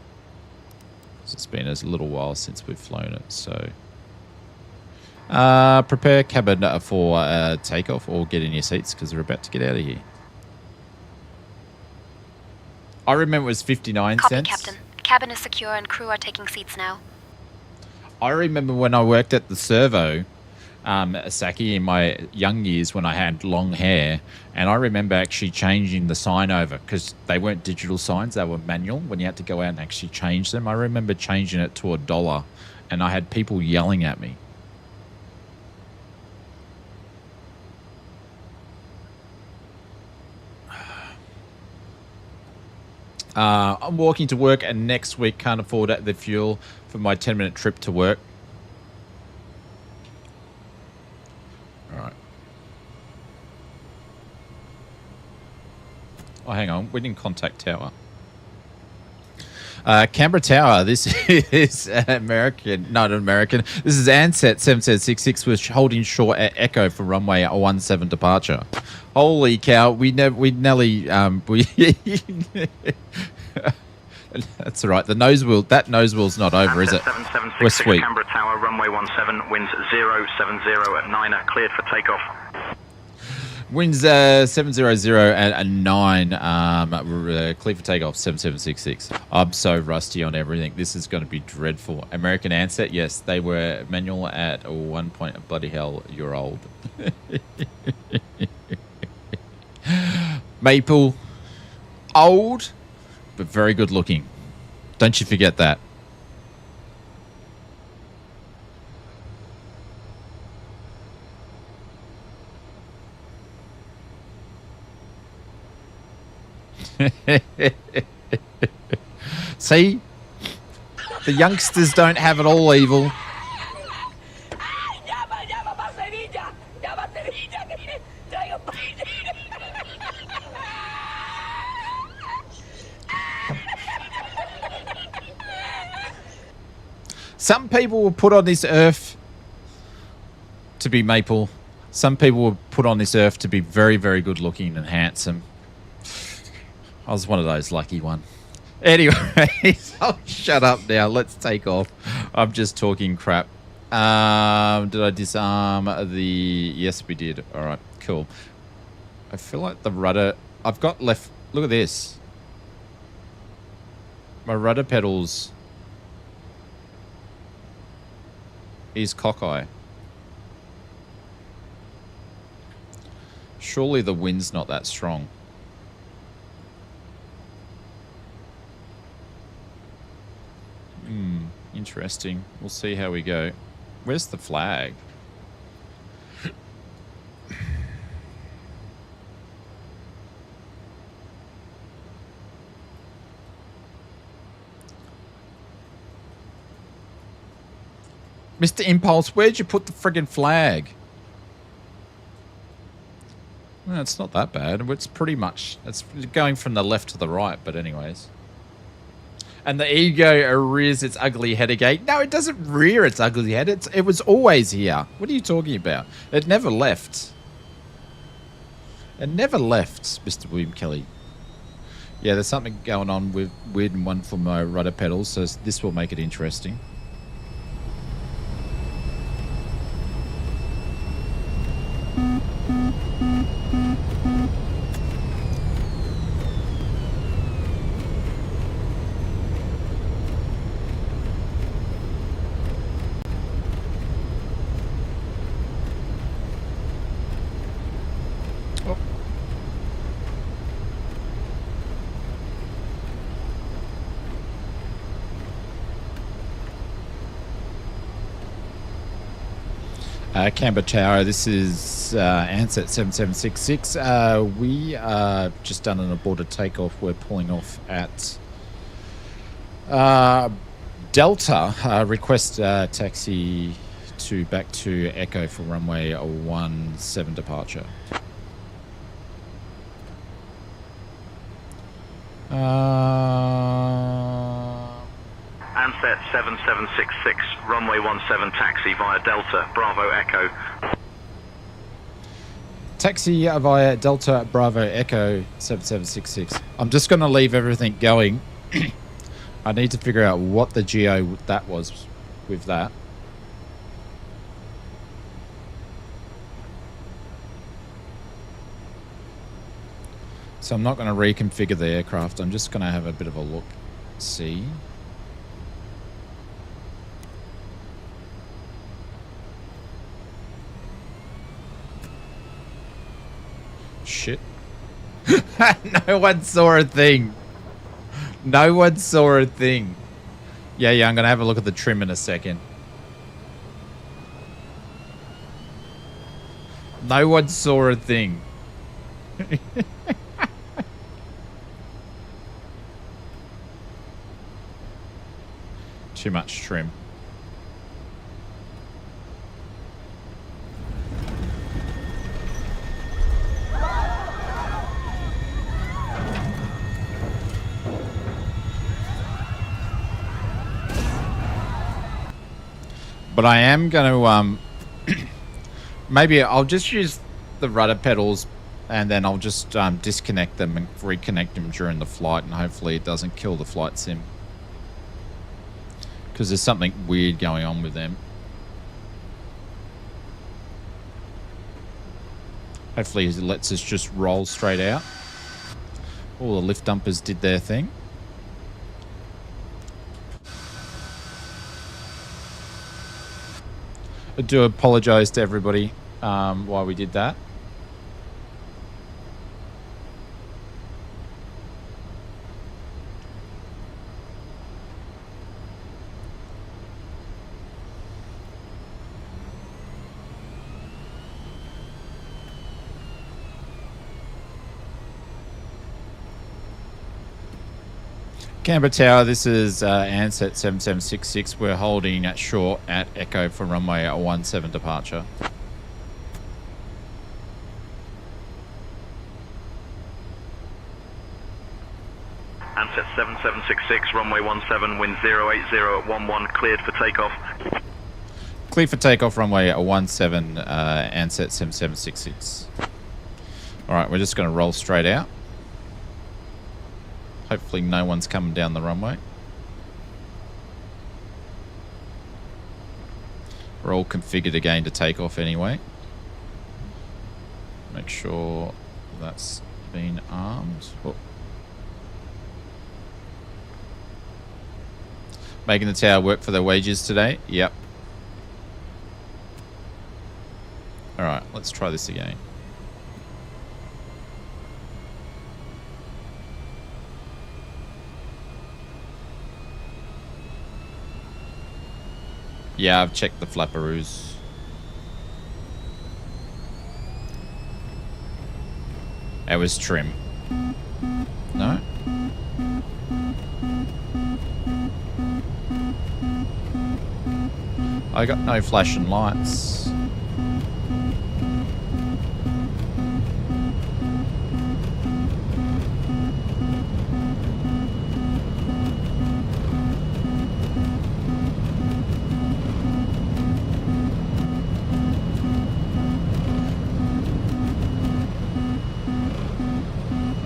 It's been a little while since we've flown it. So, prepare cabin for takeoff or get in your seats because we're about to get out of here. I remember it was 59 Copy, cents. Captain. Cabin is secure and crew are taking seats now. I remember when I worked at the servo. Saki in my young years when I had long hair, and I remember actually changing the sign over because they weren't digital signs, they were manual when you had to go out and actually change them. I remember changing it to $1 and I had people yelling at me. I'm walking to work and next week can't afford the fuel for my 10-minute trip to work. Oh, hang on. We didn't contact Tower. Canberra Tower. This is American. Not American. This is Ansett 7766. We're holding short at Echo for runway 17 departure. Holy cow. We nearly... That's all right. The nose wheel... That nose wheel's not over, is it? We're sweet. Canberra Tower, runway 17, winds 070 at 9, cleared for takeoff. Winds 700 and 9, clear for takeoff 7766. I'm so rusty on everything. This is going to be dreadful. American Ansett, yes, they were manual at one point. Bloody hell, you're old. Maple, old, but very good looking. Don't you forget that. See, the youngsters don't have it all evil. Some people were put on this earth to be maple. Some people were put on this earth to be very, very good looking and handsome. I was one of those lucky one. Anyway, I'll shut up now. Let's take off. I'm just talking crap. Did I disarm the... Yes, we did. All right, cool. I feel like the rudder... I've got left... Look at this. My rudder pedals is cockeye. Surely the wind's not that strong. Interesting. We'll see how we go. Where's the flag? Mr. Impulse, where'd you put the friggin' flag? Well, it's not that bad. It's pretty much... It's going from the left to the right, but anyways... And the ego rears its ugly head again. No, it doesn't rear its ugly head. It was always here. What are you talking about? It never left. It never left, Mr. William Kelly. Yeah, there's something going on with weird one for my rudder pedals, so this will make it interesting. Canberra Tower, this is Ansett 7766. We are just done an aborted takeoff. We're pulling off at Delta. Request taxi to back to Echo for runway 17 departure. Ansett 7766, runway 17 taxi via Delta, Bravo Echo. Taxi via Delta Bravo Echo 7766. I'm just going to leave everything going. I need to figure out what the geo that was with that. So I'm not going to reconfigure the aircraft. I'm just going to have a bit of a look, see. Shit. No one saw a thing. No one saw a thing. Yeah, I'm going to have a look at the trim in a second. No one saw a thing. Too much trim. But I am going to, maybe I'll just use the rudder pedals and then I'll just disconnect them and reconnect them during the flight, and hopefully it doesn't kill the flight sim. Because there's something weird going on with them. Hopefully it lets us just roll straight out. All the lift dumpers did their thing. I do apologise to everybody why we did that. Canberra Tower, this is Ansett 7766. We're holding at short at Echo for runway 17 departure. Ansett 7766, runway 17, wind 080 at 11, cleared for takeoff. Clear for takeoff, runway 17, Ansett 7766. Alright, we're just going to roll straight out. Hopefully no one's coming down the runway. We're all configured again to take off anyway. Make sure that's been armed. Oh. Making the tower work for their wages today? Yep. Alright, let's try this again. Yeah, I've checked the flapperoos. It was trim. No? I got no flashing lights.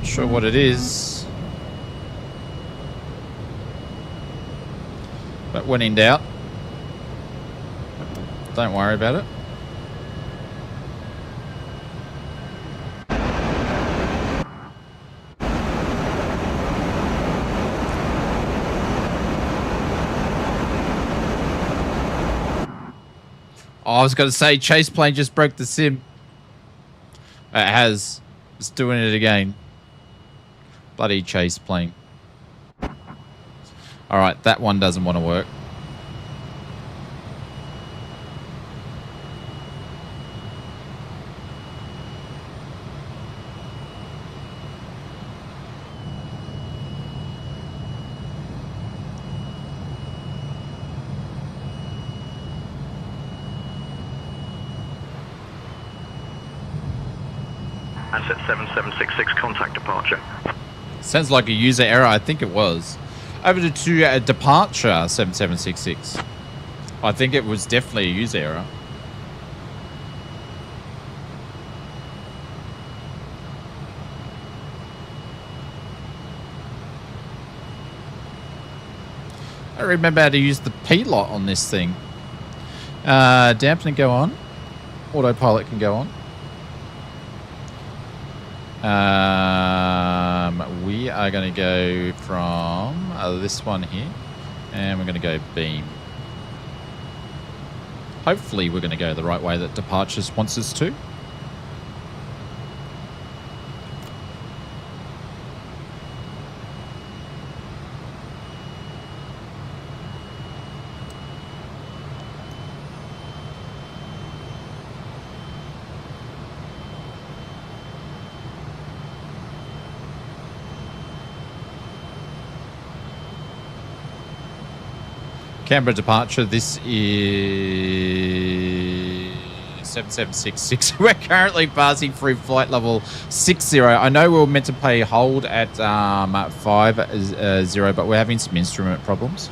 Sure what it is, but when in doubt, don't worry about it. Oh, I was going to say chase plane just broke the sim. It has. It's doing it again. Bloody chase plane. Alright, that one doesn't want to work. Ansett 7766, contact departure. Sounds like a user error. I think it was. Over to departure 7766. I think it was definitely a user error. I don't remember how to use the P-lot on this thing. Dampening go on. Autopilot can go on. We are going to go from this one here, and we're going to go beam. Hopefully we're going to go the right way that departures wants us to. Canberra departure, this is 7766. We're currently passing through flight level 60. I know we were meant to play hold at 50, but we're having some instrument problems.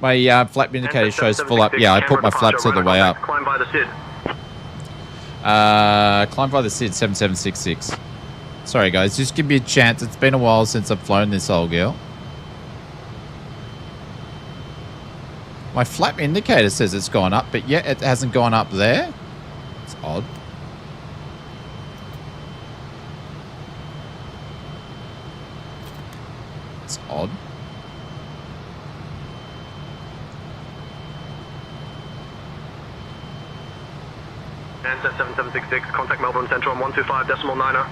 My flap indicator shows full up. Yeah, I put my flaps all the way up. Climb by the SID. Climb by the SID 7766. Sorry, guys. Just give me a chance. It's been a while since I've flown this old girl. My flap indicator says it's gone up, but yet it hasn't gone up there. It's odd. It's odd. Ansett 7766, contact Melbourne Central on 125.90.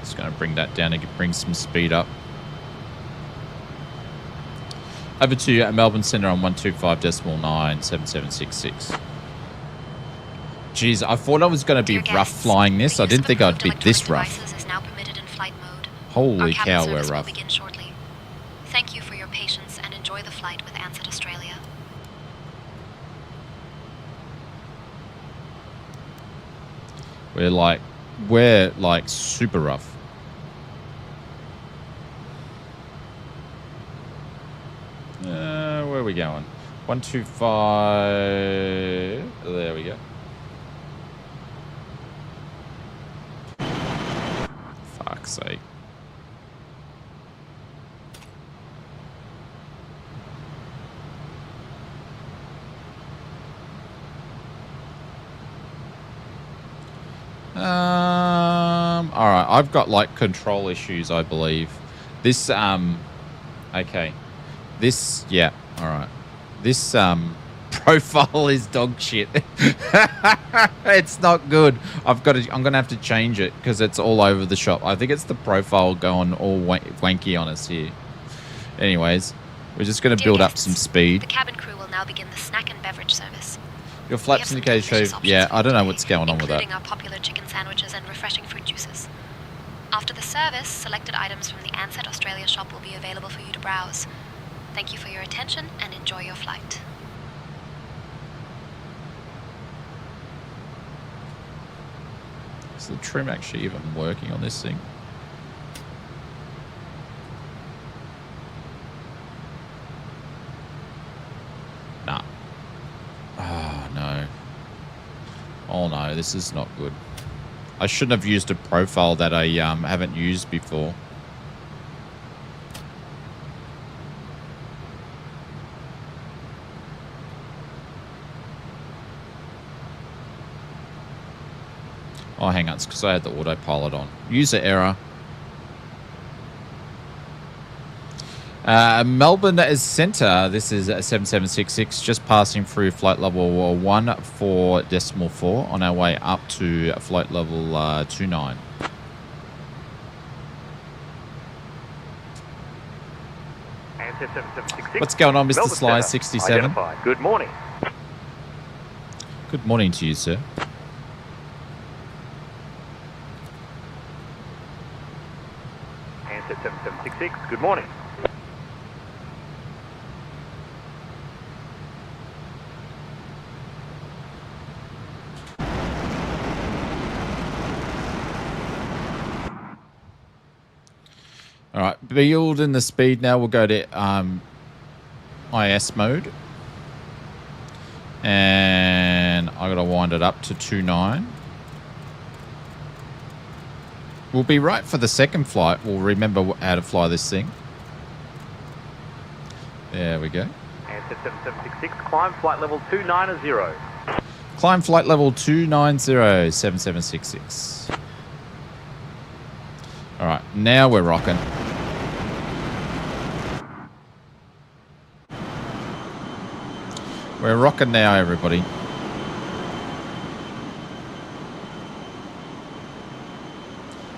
Just going to bring that down and bring some speed up. Over to Melbourne Centre on 125.9, 7766. Jeez, I thought I was going to be rough flying this. I didn't think I'd be this rough. Is now permitted in flight mode. Holy Our cow, cabin we're service will rough. begin shortly. Thank you for your patience and enjoy the flight with Ansett Australia. We're like super rough. Where are we going? 125. There we go. Fuck's sake. All right, I've got like control issues, I believe. This okay. This, yeah, all right. This profile is dog shit. It's not good. I'm gonna have to change it because it's all over the shop. I think it's the profile going all wanky on us here. Anyways, we're just gonna build up some speed. The cabin crew will now begin the snack and beverage service. Your flaps indicator show. Yeah, I don't know what's going on with that. Including our popular chicken sandwiches and refreshing fruit juices. After the service, selected items from the Ansett Australia shop will be available for you to browse. Thank you for your attention and enjoy your flight. Is the trim actually even working on this thing? Nah. Oh, no. Oh, no, this is not good. I shouldn't have used a profile that I haven't used before. Oh, hang on. It's because I had the autopilot on. User error. Melbourne is centre. This is 7766. Just passing through flight level 14.4 on our way up to flight level 29. What's going on, Mr. Sly 67? Good morning. Good morning to you, sir. 7766, good morning. All right, building the speed now. We'll go to IS mode. And I got to wind it up to 2.9. We'll be right for the second flight. We'll remember how to fly this thing. There we go. Ansett 7766, climb flight level 290. Climb flight level 290, 7766. All right, now we're rocking. We're rocking now, everybody.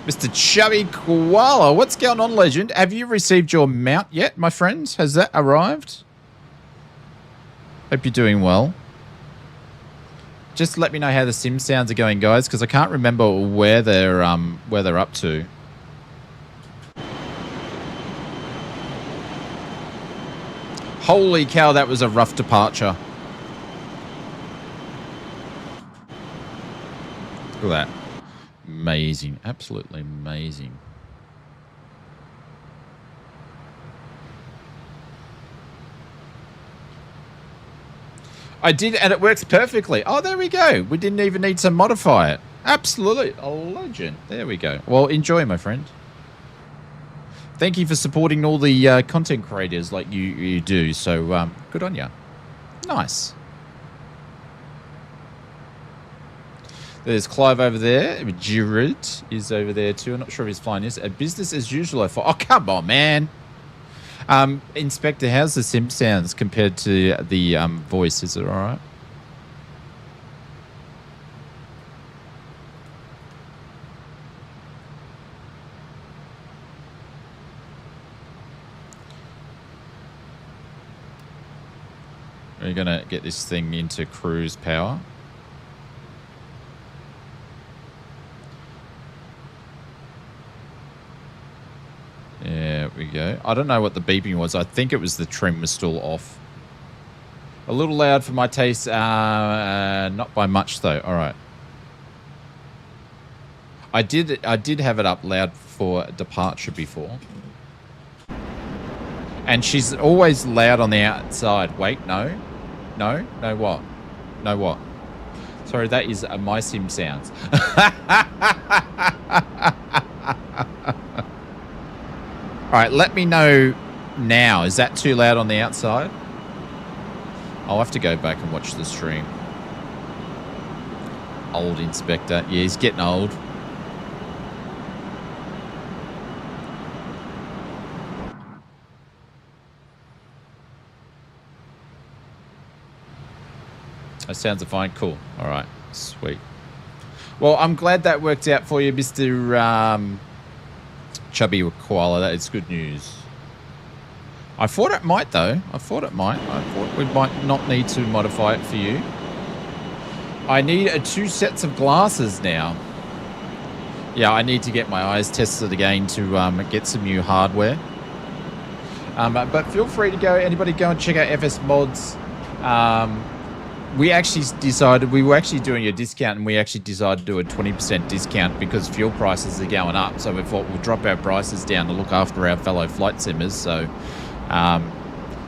Mr. Chubby Koala, what's going on, legend? Have you received your mount yet, my friends? Has that arrived? Hope you're doing well. Just let me know how the sim sounds are going, guys, because I can't remember where they're up to. Holy cow, that was a rough departure. Look at that. Amazing. Absolutely amazing. I did, and it works perfectly. Oh, there we go. We didn't even need to modify it. Absolutely. A legend. There we go. Well, enjoy, my friend. Thank you for supporting all the content creators like you do. So, good on you. Nice. There's Clive over there. Jared is over there too. I'm not sure if he's flying this. A business as usual. Oh, come on, man. Inspector, how's the sim sounds compared to the voice? Is it all right? We're going to get this thing into cruise power. There we go. I don't know what the beeping was. I think it was the trim was still off. A little loud for my taste. Not by much, though. All right. I did have it up loud for departure before. And she's always loud on the outside. Wait, no. No? No what? No what? Sorry, that is my sim sounds. All right, let me know now. Is that too loud on the outside? I'll have to go back and watch the stream. Old inspector. Yeah, he's getting old. That sounds fine. Cool. All right. Sweet. Well, I'm glad that worked out for you, Mr. Chubby Koala. That is good news. I thought it might, though. I thought we might not need to modify it for you. I need 2 sets of glasses now. Yeah, I need to get my eyes tested again to get some new hardware. But feel free to go. Anybody go and check out FS Mods. We actually decided, we were actually doing a discount, and we actually decided to do a 20% discount because fuel prices are going up. So we thought we'll drop our prices down to look after our fellow flight simmers. So,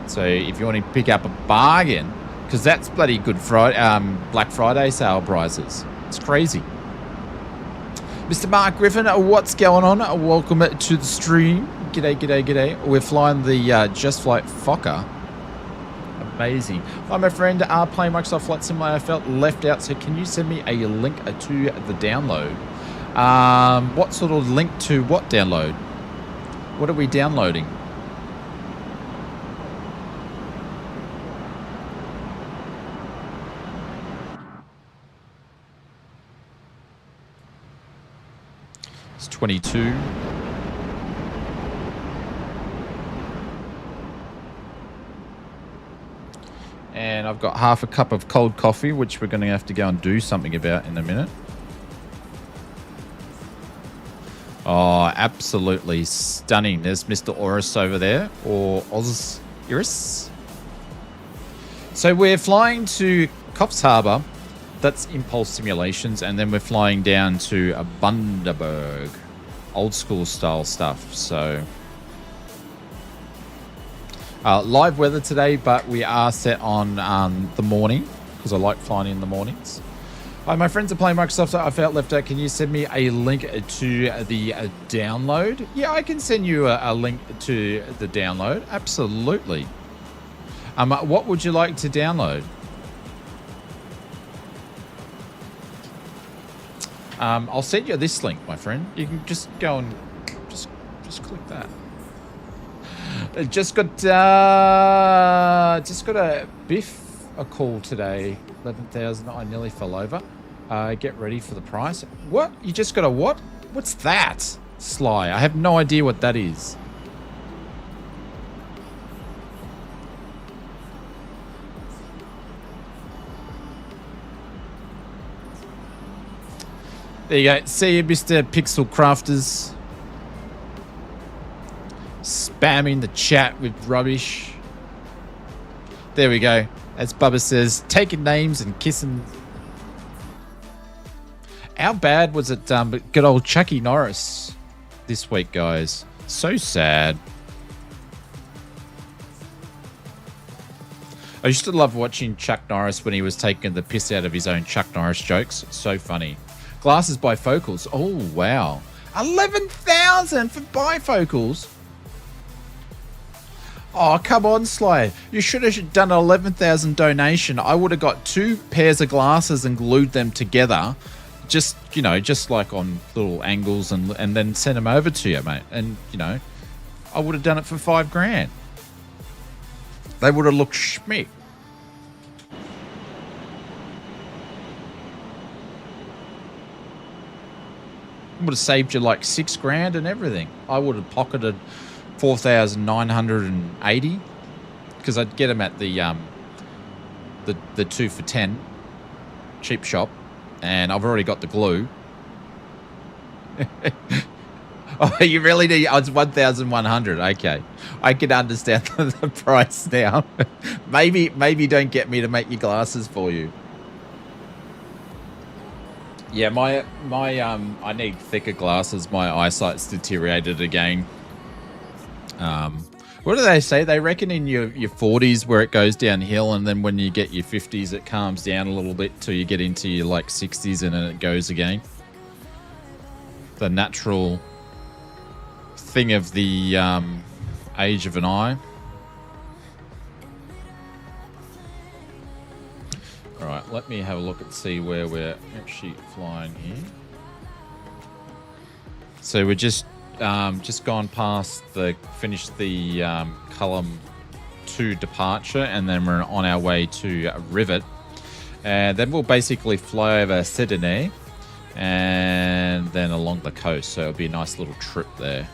so if you want to pick up a bargain, because that's bloody good Black Friday sale prices. It's crazy. Mr. Mark Griffin, what's going on? Welcome to the stream. G'day, g'day, g'day. We're flying the Just Flight Fokker. Amazing. Hi, my friend. Playing Microsoft Flight Simulator. I felt left out, so can you send me a link to the download? What sort of link to what download? What are we downloading? It's 22. And I've got half a cup of cold coffee, which we're going to have to go and do something about in a minute. Oh, absolutely stunning. There's Mr. Oris over there, or Osiris. So we're flying to Coffs Harbour. That's impulse simulations, and then we're flying down to Bundaberg. Old school style stuff. So live weather today, but we are set on the morning because I like flying in the mornings. Hi, my friends are playing Microsoft, so I felt left out. Can you send me a link to the download? Yeah, I can send you a link to the download. Absolutely. What would you like to download? I'll send you this link, my friend. You can just go and just click that. Just got a call today. 11,000. I nearly fell over. Get ready for the price. What? You just got a what? What's that? Sly. I have no idea what that is. There you go. See you, Mr. Pixel Crafters. Spamming the chat with rubbish. There we go. As Bubba says, taking names and kissing. How bad was it, good old Chucky Norris this week, guys? So sad. I used to love watching Chuck Norris when he was taking the piss out of his own Chuck Norris jokes. So funny. Glasses bifocals. Oh, wow. 11,000 for bifocals. Oh, come on, Sly. You should have done an 11,000 donation. I would have got 2 pairs of glasses and glued them together. Just, you know, just like on little angles and then send them over to you, mate. And, you know, I would have done it for $5,000. They would have looked schmick. Would have saved you like $6,000 and everything. I would have pocketed 4,980 because I'd get them at the 2 for 10 cheap shop, and I've already got the glue. Oh, you really need? Oh, it's 1,100. Okay, I can understand the price now. maybe don't get me to make your glasses for you. Yeah, my I need thicker glasses. My eyesight's deteriorated again. What do they say? They reckon in your 40s where it goes downhill, and then when you get your 50s, it calms down a little bit till you get into your like 60s, and then it goes again. The natural thing of the age of an eye. All right, let me have a look and see where we're actually flying here. So we're just gone past finished the column 2 departure, and then we're on our way to Rivet, and then we'll basically fly over Sydney and then along the coast. So it'll be a nice little trip there.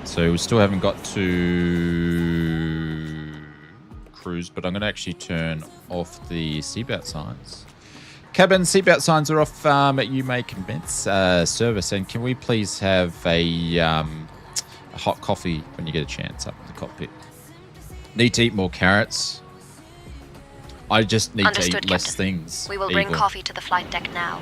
So we still haven't got to cruise, but I'm going to actually turn off the seatbelt signs. Cabin seatbelt signs are off. You may commence service, and can we please have a hot coffee when you get a chance up in the cockpit? Need to eat more carrots. I just need to eat less things. We will bring coffee to the flight deck now.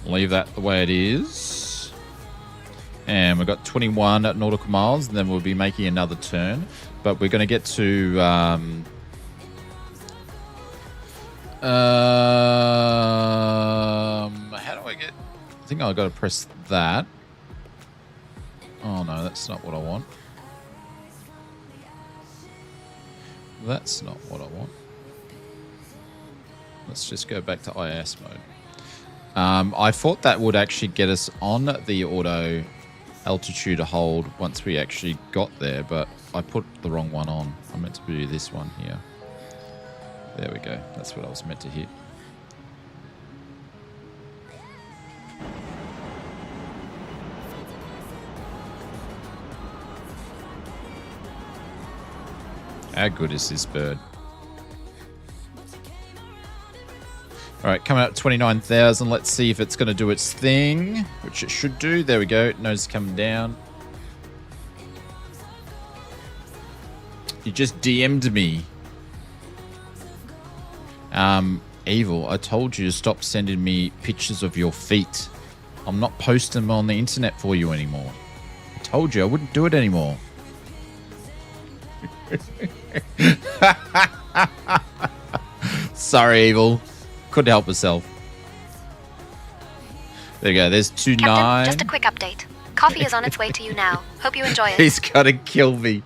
Leave that the way it is. And we've got 21 nautical miles, and then we'll be making another turn. But we're going to get to... how do I get... I think I've got to press that. Oh, no, that's not what I want. That's not what I want. Let's just go back to IS mode. I thought that would actually get us on the auto altitude hold once we actually got there, but I put the wrong one on. I meant to do this one here. There we go. That's what I was meant to hit. How good is this bird? All right, coming up 29,000. Let's see if it's going to do its thing, which it should do. There we go. Nose coming down. You just DM'd me. Evil, I told you to stop sending me pictures of your feet. I'm not posting them on the internet for you anymore. I told you I wouldn't do it anymore. Sorry, Evil. Couldn't help myself. There you go. There's 2-9. Captain, just a quick update. Coffee is on its way to you now. Hope you enjoy it. He's gonna kill me.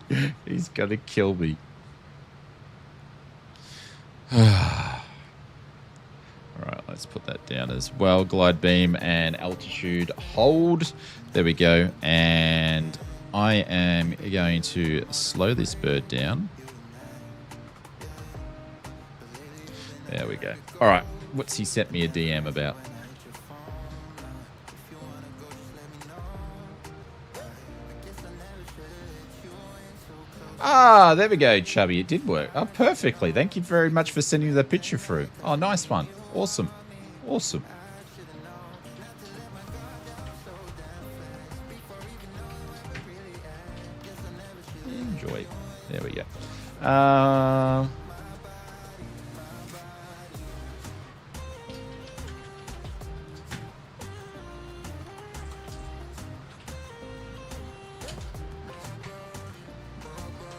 He's gonna kill me. Alright, let's put that down as well. Glide beam and altitude hold. There we go. And I am going to slow this bird down. There we go. Alright, what's he sent me a DM about? Ah, there we go, Chubby. It did work. Oh, perfectly. Thank you very much for sending the picture through. Oh, nice one. Awesome. Awesome. Enjoy. There we go.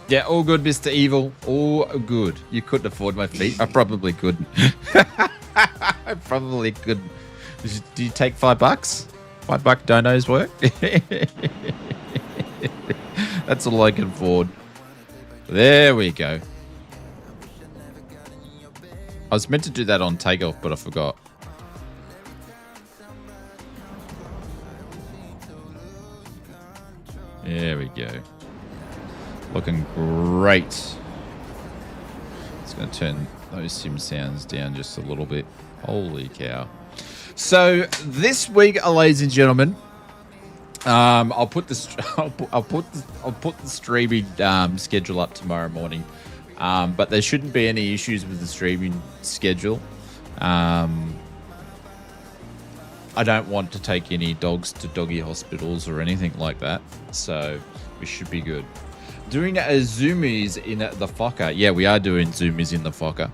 Yeah, all good, Mr. Evil. All good. You couldn't afford my feet. I probably couldn't. I probably couldn't. Do you take $5? $5 donos work? That's all I can afford. There we go. I was meant to do that on Takeoff, but I forgot. There we go. Looking great. It's going to turn those sim sounds down just a little bit. Holy cow. So this week, ladies and gentlemen, I'll put the streaming schedule up tomorrow morning. But there shouldn't be any issues with the streaming schedule. I don't want to take any dogs to doggy hospitals or anything like that. So we should be good. Doing zoomies in the Fokker. Yeah, we are doing zoomies in the Fokker.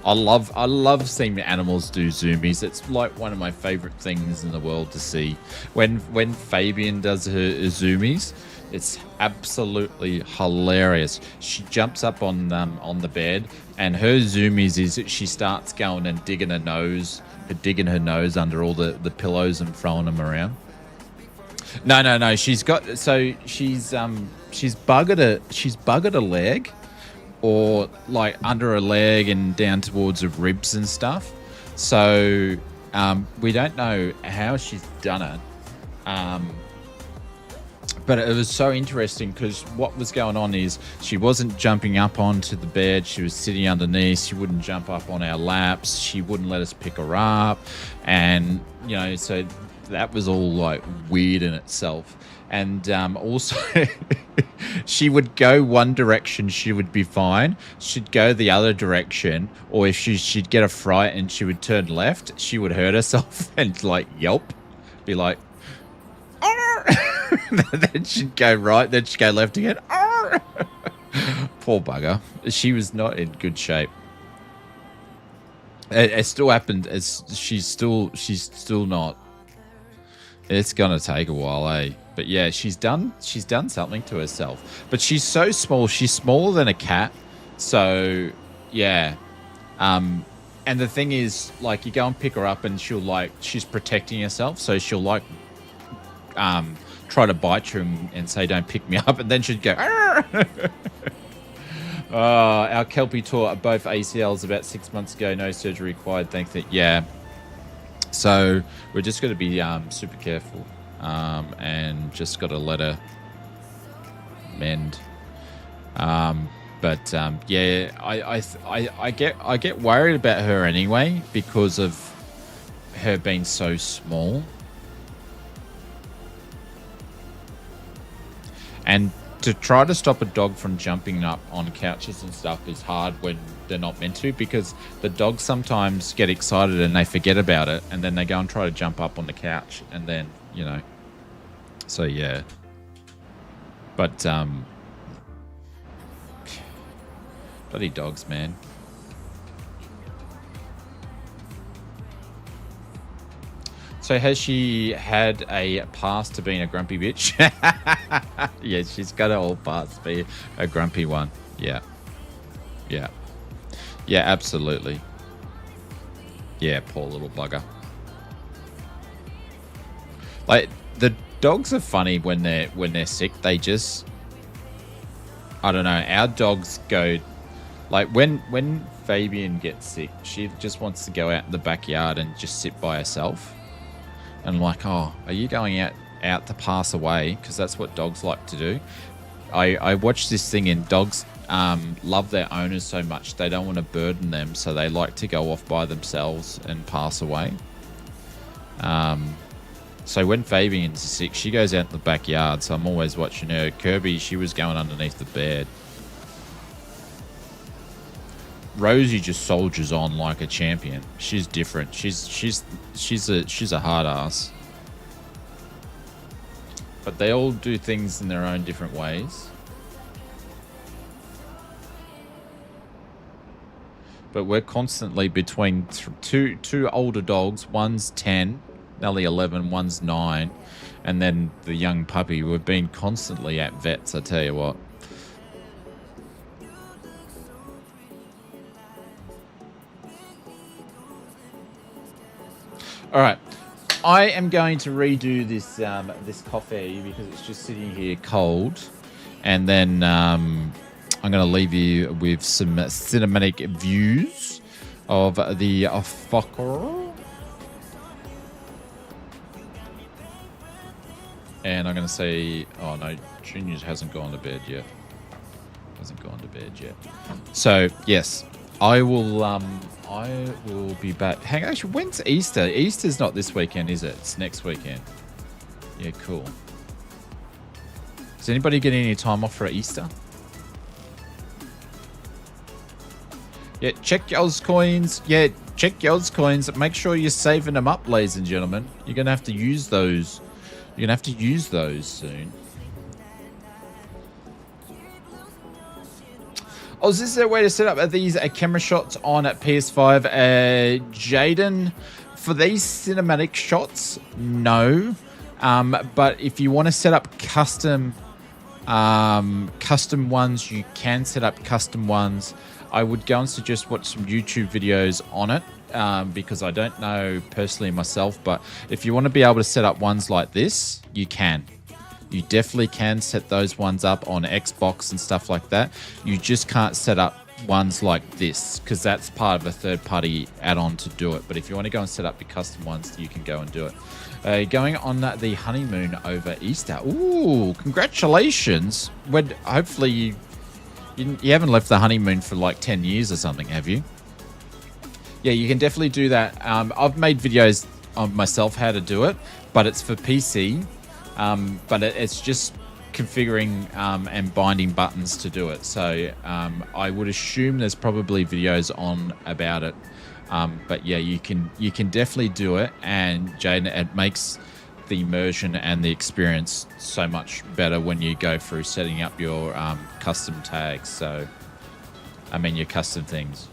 I love seeing animals do zoomies. It's like one of my favorite things in the world to see. When Fabian does her zoomies, it's absolutely hilarious. She jumps up on the bed, and her zoomies is she starts going and digging her nose under all the pillows and throwing them around. No. She's buggered a leg, or like under her leg and down towards her ribs and stuff. So we don't know how she's done it. But it was so interesting because what was going on is she wasn't jumping up onto the bed. She was sitting underneath. She wouldn't jump up on our laps. She wouldn't let us pick her up. And, so that was all like weird in itself. And also she would go one direction, she would be fine. She'd go the other direction, or if she'd get a fright and she would turn left, she would hurt herself and like yelp, be like, then she'd go right, then she'd go left again. Poor bugger. She was not in good shape. It still happened. She's still not. It's gonna take a while, eh? But yeah, she's done something to herself. But she's so small. She's smaller than a cat. So yeah. And the thing is, like, you go and pick her up, and she's protecting herself. So she'll like try to bite you and say, "Don't pick me up," and then she'd go. Our Kelpie tore both ACLs about 6 months ago. No surgery required. Thank that. Yeah. So we're just got to be super careful, and just got to let her mend. But yeah, I get worried about her anyway because of her being so small, and to try to stop a dog from jumping up on couches and stuff is hard when they're not meant to, because the dogs sometimes get excited and they forget about it, and then they go and try to jump up on the couch, and then, you know, so yeah. But bloody dogs, man. So has she had a pass to being a grumpy bitch? Yeah, she's got an all pass to be a grumpy one. Yeah. Yeah. Yeah, absolutely. Yeah, poor little bugger. Like, the dogs are funny when they're sick. They just, I don't know, our dogs go, like, when Fabian gets sick, she just wants to go out in the backyard and just sit by herself. And I'm like, oh, are you going out to pass away? Because that's what dogs like to do. I watched this thing, and dogs love their owners so much they don't want to burden them, so they like to go off by themselves and pass away. So when Fabian's sick, she goes out in the backyard, so I'm always watching her. Kirby, she was going underneath the bed. Rosie just soldiers on like a champion. She's different. She's a hard ass. But they all do things in their own different ways. But we're constantly between two older dogs. One's 10, nearly 11. One's 9, and then the young puppy. We've been constantly at vets, I tell you what. All right, I am going to redo this this coffee because it's just sitting here cold, and then I'm going to leave you with some cinematic views of the fucker, and I'm going to say, oh no, Junior hasn't gone to bed yet. So yes, I will be back. Hang on, actually, when's Easter? Easter's not this weekend, is it? It's next weekend. Yeah, cool. Is anybody getting any time off for Easter? Yeah, check your Oz coins. Yeah, check your Oz coins. Make sure you're saving them up, ladies and gentlemen. You're going to have to use those. You're going to have to use those soon. Oh, is this a way to set up these camera shots on PS5? Jaden, for these cinematic shots, no. But if you want to set up custom ones, you can set up custom ones. I would go and suggest watch some YouTube videos on it, because I don't know personally myself. But if you want to be able to set up ones like this, you can. You definitely can set those ones up on Xbox and stuff like that. You just can't set up ones like this because that's part of a third-party add-on to do it. But if you want to go and set up your custom ones, you can go and do it. Going on the honeymoon over Easter. Ooh, congratulations. Hopefully you haven't left the honeymoon for like 10 years or something, have you? Yeah, you can definitely do that. I've made videos on myself how to do it, but it's for PC. But it's just configuring and binding buttons to do it. So I would assume there's probably videos on about it. But yeah, you can definitely do it. And Jaden, it makes the immersion and the experience so much better when you go through setting up your custom tags. So, I mean, your custom things.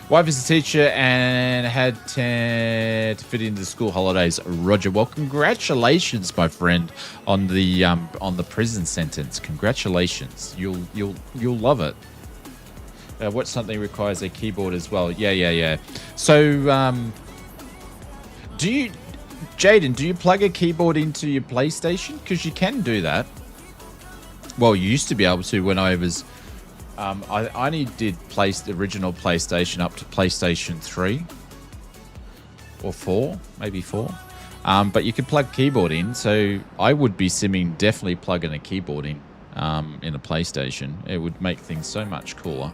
Wife is a teacher and had to fit into the school holidays. Roger, well, congratulations, my friend, on the prison sentence. Congratulations, you'll love it. What something requires a keyboard as well? Yeah. So, Jaden, do you plug a keyboard into your PlayStation? Because you can do that. Well, you used to be able to when I was I only did the original PlayStation up to PlayStation 3 or 4, maybe 4. But you could plug keyboard in, so I would be simming definitely plugging a keyboard in a PlayStation. It would make things so much cooler.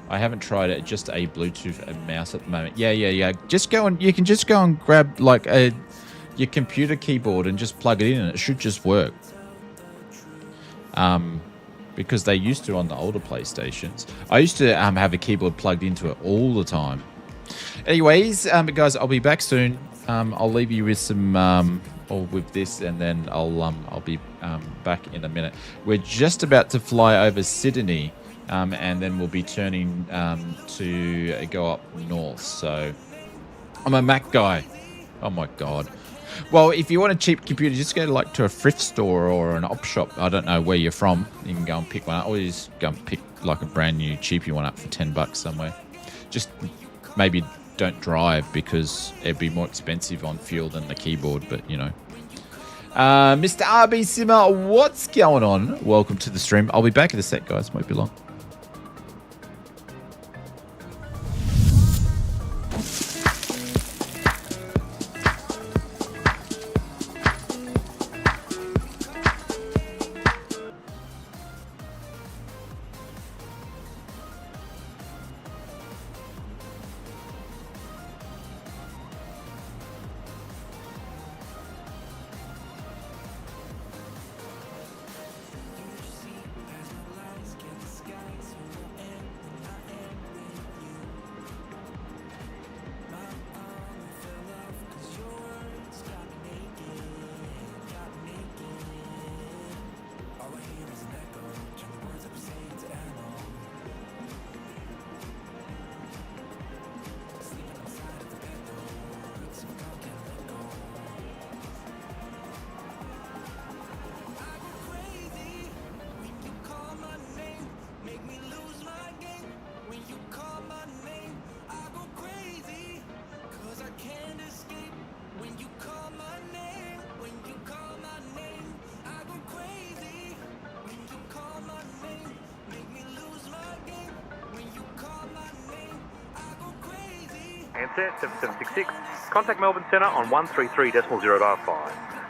I haven't tried it, just a Bluetooth mouse at the moment. Yeah. Just go and you can just go and grab like your computer keyboard and just plug it in, and it should just work. Because they used to on the older PlayStations. I used to have a keyboard plugged into it all the time. Anyways, guys, I'll be back soon. I'll leave you with some, or with this, and then I'll be back in a minute. We're just about to fly over Sydney, and then we'll be turning to go up north. So I'm a Mac guy. Oh my god. Well, if you want a cheap computer, just go to a thrift store or an op shop. I don't know where you're from. You can go and pick one up. Or just go and pick like a brand new cheapy one up for $10 somewhere. Just maybe don't drive, because it'd be more expensive on fuel than the keyboard, but you know. Mr. RB Simmer, what's going on? Welcome to the stream. I'll be back in a sec, guys. Won't be long. Ansett 7766. Contact Melbourne Centre on 133.0.5.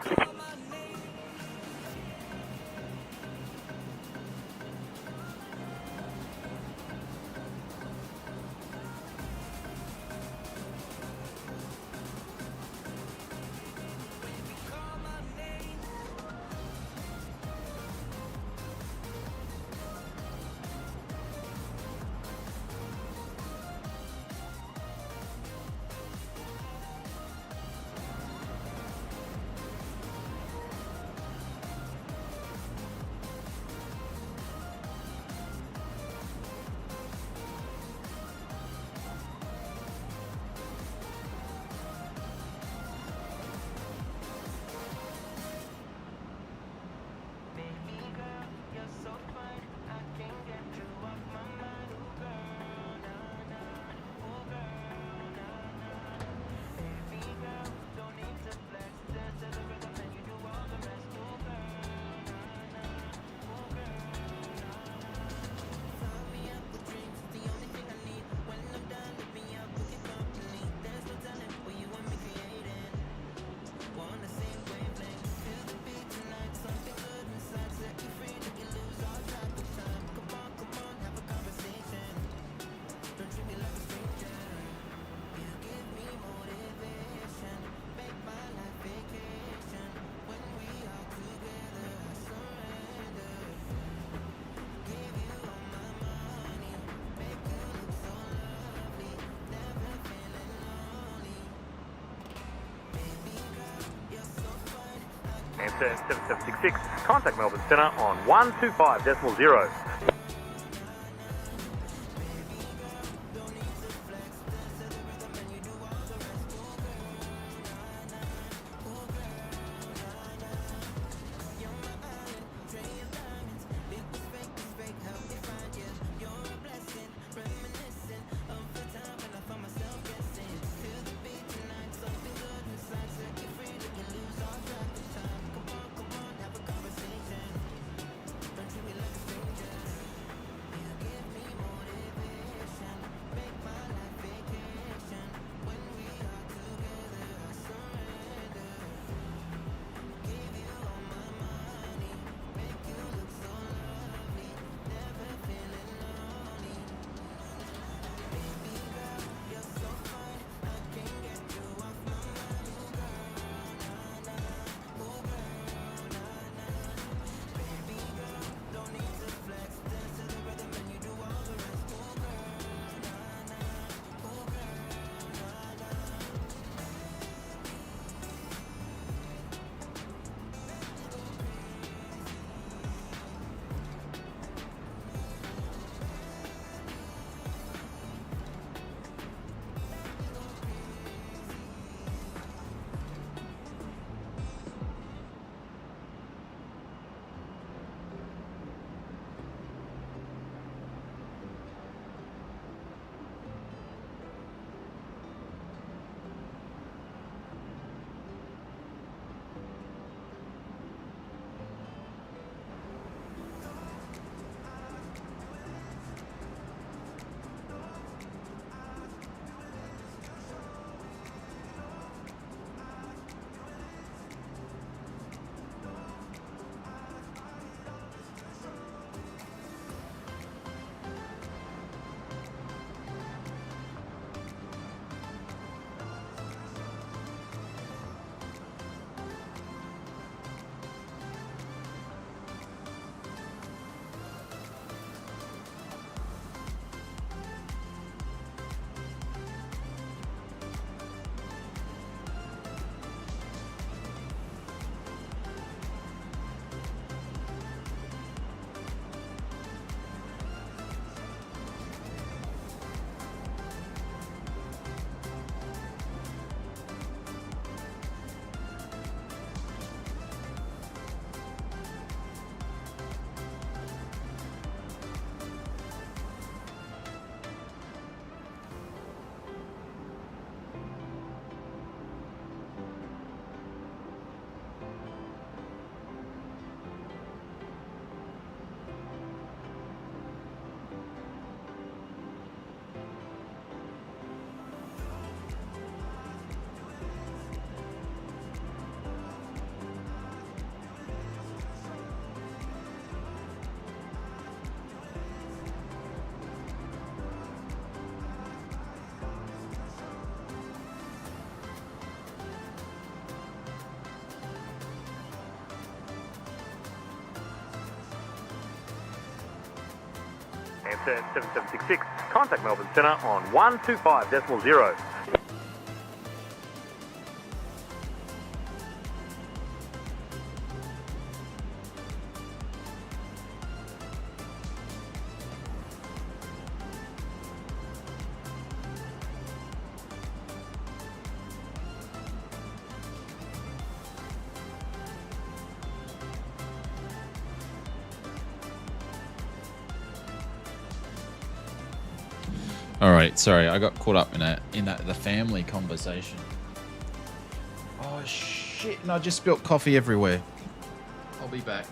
Ansett 7766. Contact Melbourne Centre on 125.0. Ansett 7766, contact Melbourne Centre on 125.0. All right, sorry, I got caught up in the family conversation. Oh shit! And I just spilled coffee everywhere. I'll be back.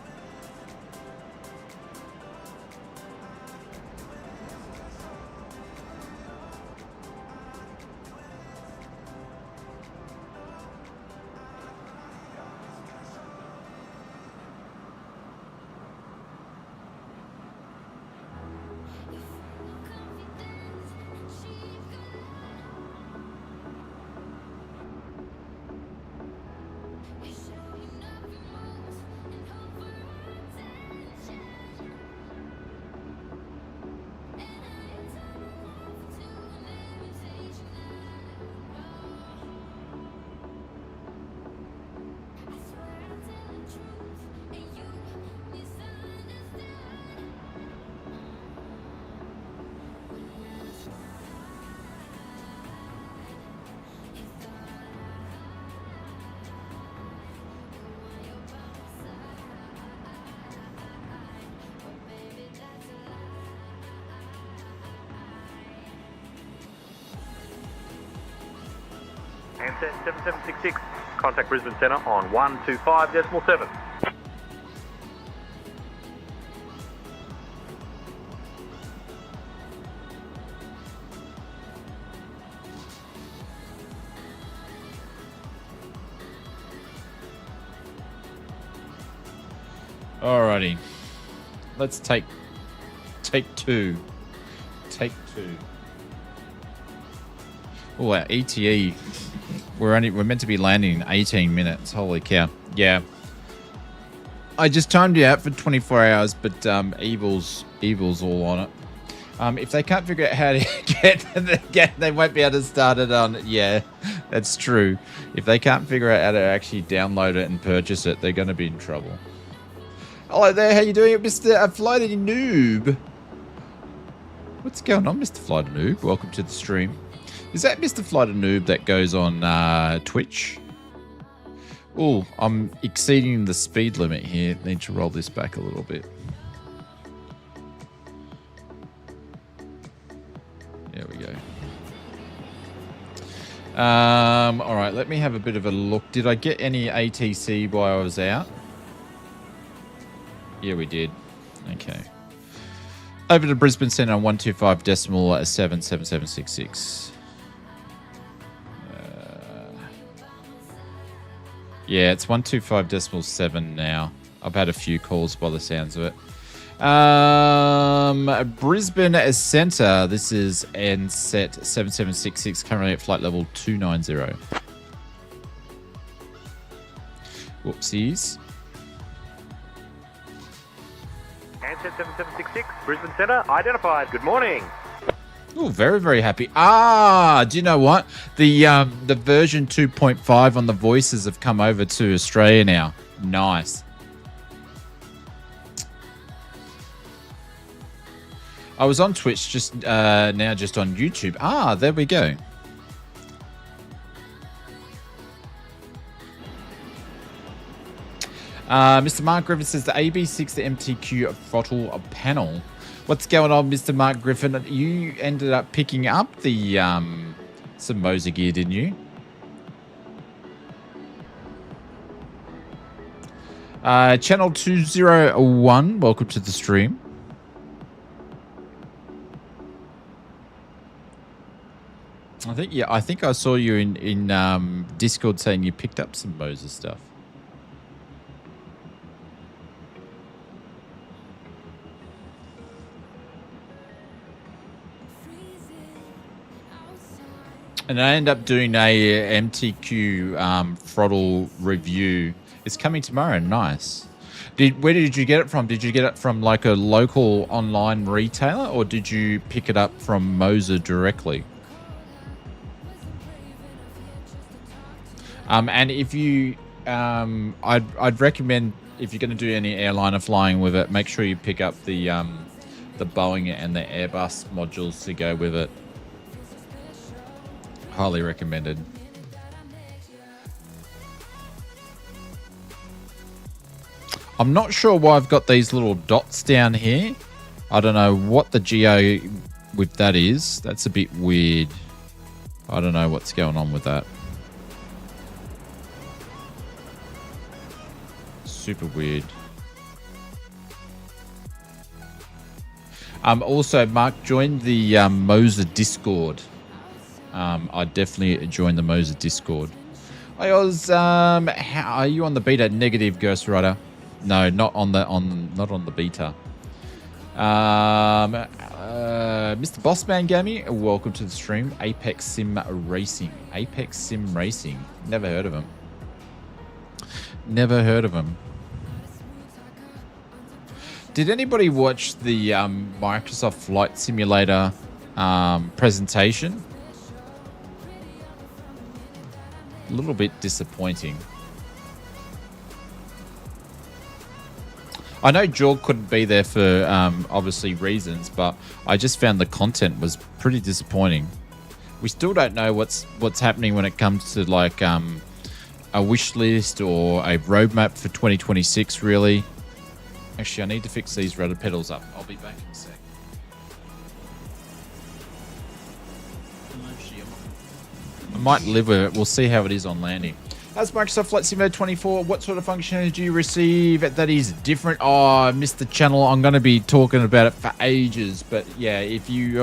Ansett 7766, contact Brisbane Centre on 125.7. Alrighty, let's take two. Take two. Oh, our ETE. We're meant to be landing in 18 minutes. Holy cow! Yeah, I just timed you out for 24 hours, but Evil's all on it. If they can't figure out how to get, they won't be able to start it on. Yeah, that's true. If they can't figure out how to actually download it and purchase it, they're going to be in trouble. Hello there, how you doing, Mr. Flighty Noob? What's going on, Mr. Flighty Noob? Welcome to the stream. Is that Mr. Flighty Noob that goes on Twitch? Oh, I'm exceeding the speed limit here. Need to roll this back a little bit. There we go. All right, let me have a bit of a look. Did I get any ATC while I was out? Yeah, we did. Okay. Over to Brisbane Centre on 125.77766. Yeah, it's 125.7 now. I've had a few calls by the sounds of it. Brisbane Centre. This is Ansett 7766, currently at flight level 290. Whoopsies. Ansett 7766, Brisbane Centre, identified. Good morning. Oh, very, very happy. Do you know what? The version 2.5 on the voices have come over to Australia now. Nice. I was on Twitch just now, just on YouTube. There we go. Mr. Mark Griffin says the AB6, the MTQ throttle panel. What's going on, Mr. Mark Griffin? You ended up picking up the some Moser gear, didn't you? Channel 201, welcome to the stream. I think I saw you in Discord saying you picked up some Moser stuff. And I end up doing a MTQ throttle review. It's coming tomorrow. Nice. Where did you get it from? Did you get it from like a local online retailer, or did you pick it up from Moser directly? And if you, I'd recommend, if you're going to do any airliner flying with it, make sure you pick up the Boeing and the Airbus modules to go with it. Highly recommended. I'm not sure why I've got these little dots down here. I don't know what the geo with that is. That's a bit weird. I don't know what's going on with that. Super weird. Also, Mark, joined the Moser Discord. I definitely joined the Moser Discord. I was. How are you on the beta? Negative, Ghost Rider. No, not on the beta. Mr. Bossman Gammy, welcome to the stream. Apex Sim Racing. Apex Sim Racing. Never heard of him. Never heard of him. Did anybody watch the Microsoft Flight Simulator presentation? A little bit disappointing. I know Jorg couldn't be there for obviously reasons, but I just found the content was pretty disappointing. We still don't know what's happening when it comes to like a wish list or a roadmap for 2026. Really, actually, I need to fix these rudder pedals up. I'll be back in a sec. I might live with it. We'll see how it is on landing. As Microsoft Flight Simulator 24, what sort of functionality do you receive that is different? Oh, I missed the channel. I'm going to be talking about it for ages. But yeah, if you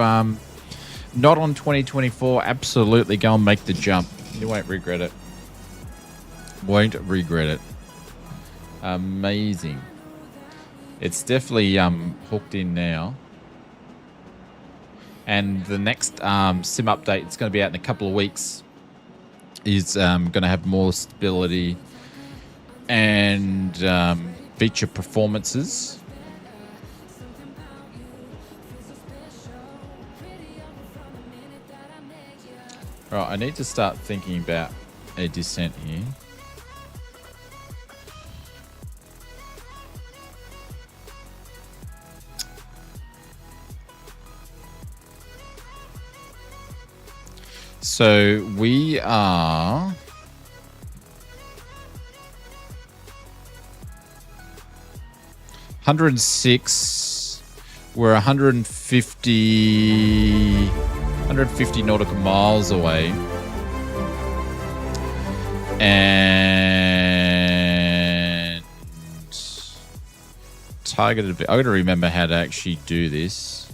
not on 2024, absolutely go and make the jump. You won't regret it. Won't regret it. Amazing. It's definitely hooked in now. And the next sim update, it's going to be out in a couple of weeks, is going to have more stability and feature performances. Right, I need to start thinking about a descent here. So we are 106. We're 150 nautical miles away, and targeted. I got to remember how to actually do this.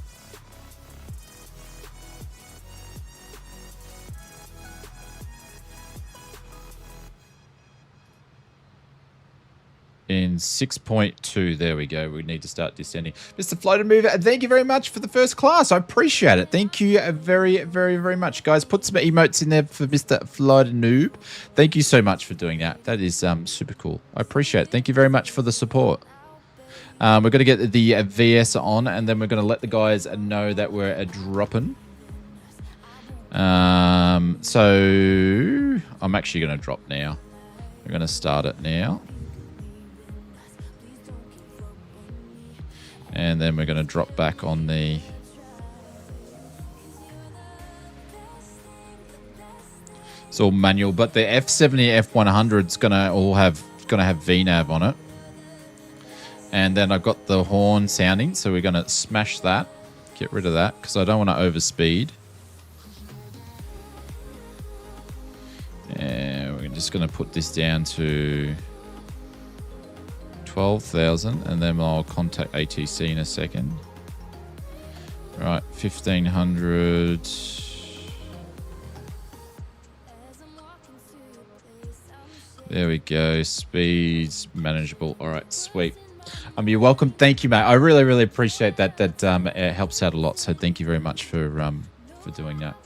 In 6.2, there we go. We need to start descending. Mr. Floater Mover, thank you very much for the first class. I appreciate it. Thank you very, very, very much. Guys, put some emotes in there for Mr. Floater Noob. Thank you so much for doing that. That is super cool. I appreciate it. Thank you very much for the support. We're going to get the VS on, and then we're going to let the guys know that we're dropping. So I'm actually going to drop now. We're going to start it now. And then we're going to drop back on the... It's all manual, but the F70, F100 is going to have VNAV on it. And then I've got the horn sounding, so we're going to smash that. Get rid of that, because I don't want to overspeed. And we're just going to put this down to 12,000, and then I'll contact ATC in a second. Right, 1,500. There we go. Speed's manageable. All right, sweet. You're welcome. Thank you, mate. I really, really appreciate that. That it helps out a lot. So thank you very much for doing that.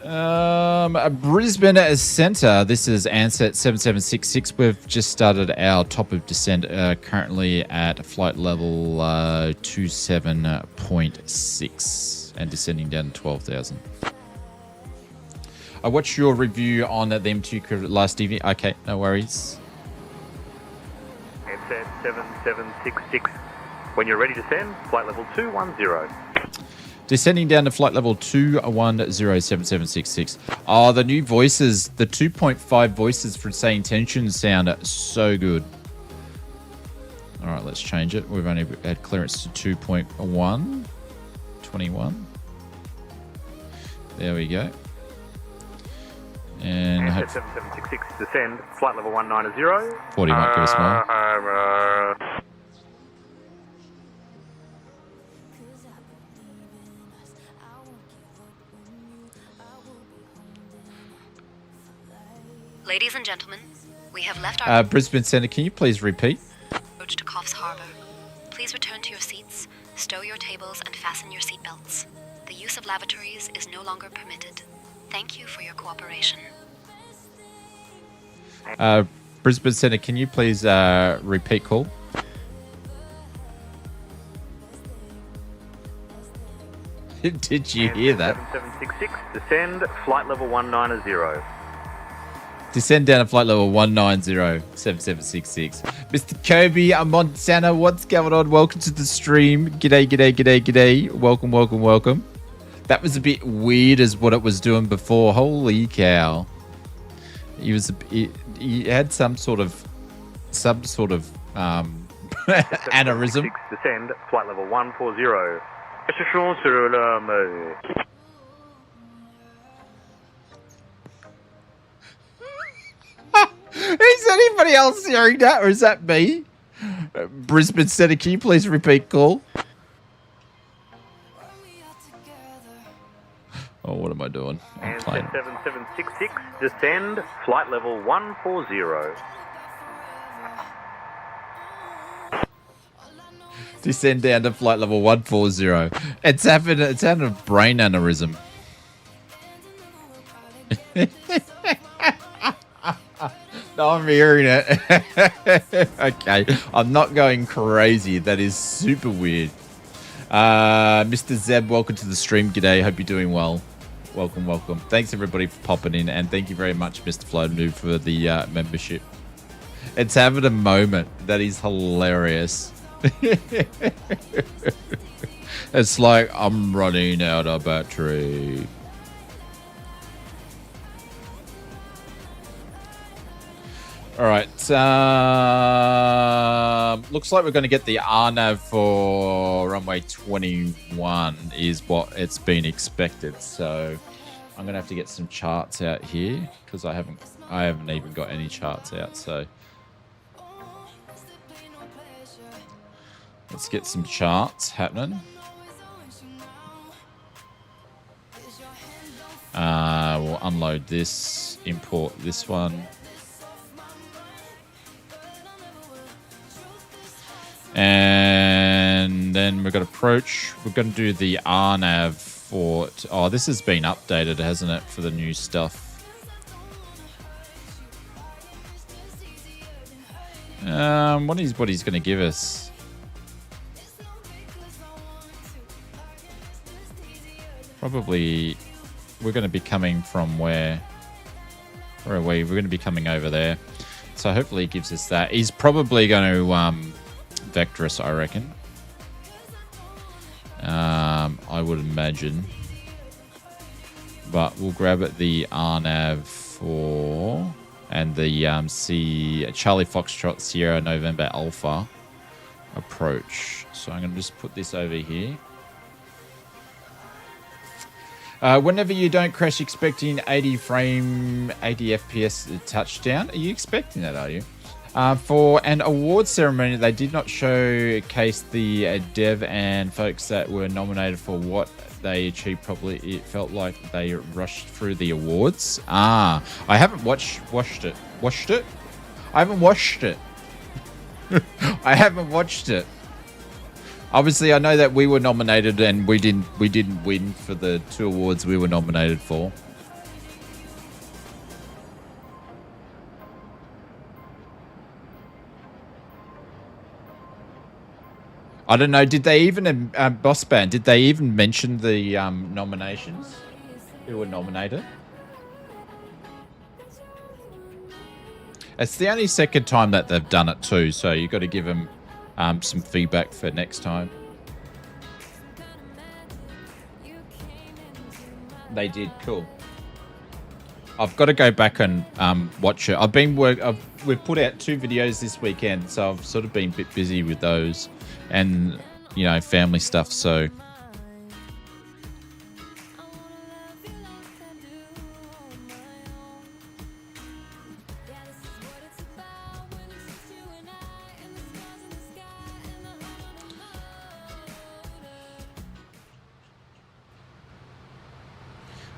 Brisbane Centre. This is Ansett 7766. We've just started our top of descent, currently at flight level 27.6 and descending down to 12,000. I watched your review on the M2 last evening. Okay, no worries. Ansett 7766. When you're ready to send, flight level 210. Descending down to flight level 2107766. Oh, the new voices, the 2.5 voices for SayIntentions sound so good. All right, let's change it. We've only had clearance to 2.1. 21. There we go. And Ansett 7766, descend, flight level 190. 40 might give us more. Ladies and gentlemen, we have left our Brisbane Centre, can you please repeat? approach to Coffs Harbour. Please return to your seats, stow your tables, and fasten your seatbelts. The use of lavatories is no longer permitted. Thank you for your cooperation. Brisbane Centre, can you please repeat call? Did you hear that? 7766, descend, flight level 190. Descend down to flight level 1907766. Mr. Kobe Montana, what's going on? Welcome to the stream. G'day, g'day, g'day, g'day. Welcome, welcome, welcome. That was a bit weird as what it was doing before. Holy cow. He had some sort of aneurysm. Descend, flight level 140. Is anybody else hearing that, or is that me? Brisbane Centre, can you please repeat call? Oh, what am I doing? I'm playing. Ansett 7766, descend, flight level 140. Descend down to flight level 140. It's having a brain aneurysm. No, I'm hearing it. Okay, I'm not going crazy. That is super weird. Mr. Zeb, welcome to the stream. G'day, hope you're doing well. Welcome, welcome. Thanks everybody for popping in, and thank you very much, Mr. Floater, for the membership. It's having a moment. That is hilarious. It's like I'm running out of battery. All right. Looks like we're going to get the RNAV for runway 21 is what it's been expected. So I'm going to have to get some charts out here because I haven't even got any charts out. So let's get some charts happening. We'll unload this, import this one. And then we've got approach. We're going to do the RNAV for... Oh, this has been updated, hasn't it, for the new stuff? What he's going to give us? Probably we're going to be coming from where are we? We're going to be coming over there. So hopefully he gives us that. He's probably going to... vector us, I reckon. I would imagine. But we'll grab it the RNAV for and the C Charlie Foxtrot Sierra November Alpha approach. So I'm going to just put this over here. Whenever you don't crash expecting 80 FPS touchdown, are you expecting that, are you? For an award ceremony, they did not showcase the dev and folks that were nominated for what they achieved properly. It felt like they rushed through the awards. I haven't watched it. Watched it? I haven't watched it. I haven't watched it. Obviously, I know that we were nominated and we didn't win for the 2 awards we were nominated for. I don't know. Did they even Boss Band? Did they even mention the nominations? Who were nominated? It's the only second time that they've done it too, so you got to give them some feedback for next time. They did. Cool. I've got to go back and watch it. We've put out 2 videos this weekend, so I've sort of been a bit busy with those, and you know, family stuff. So.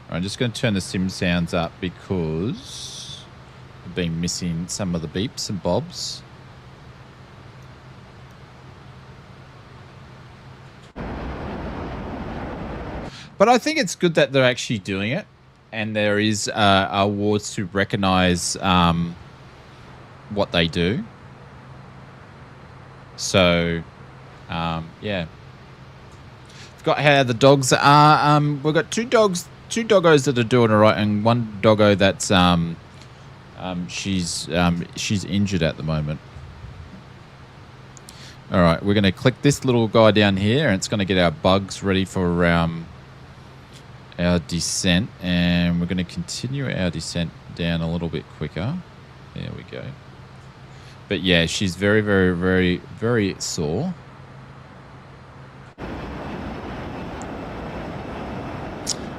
I'm just going to turn the sim sounds up because I've been missing some of the beeps and bobs. But I think it's good that they're actually doing it, and there is awards to recognise what they do. So, yeah. Forgot how the dogs are. We've got 2 doggos that are doing all right, and 1 doggo that's she's injured at the moment. All right, we're going to click this little guy down here, and it's going to get our bugs ready for our descent, and we're going to continue our descent down a little bit quicker. There we go. But yeah, she's very, very, very, very sore.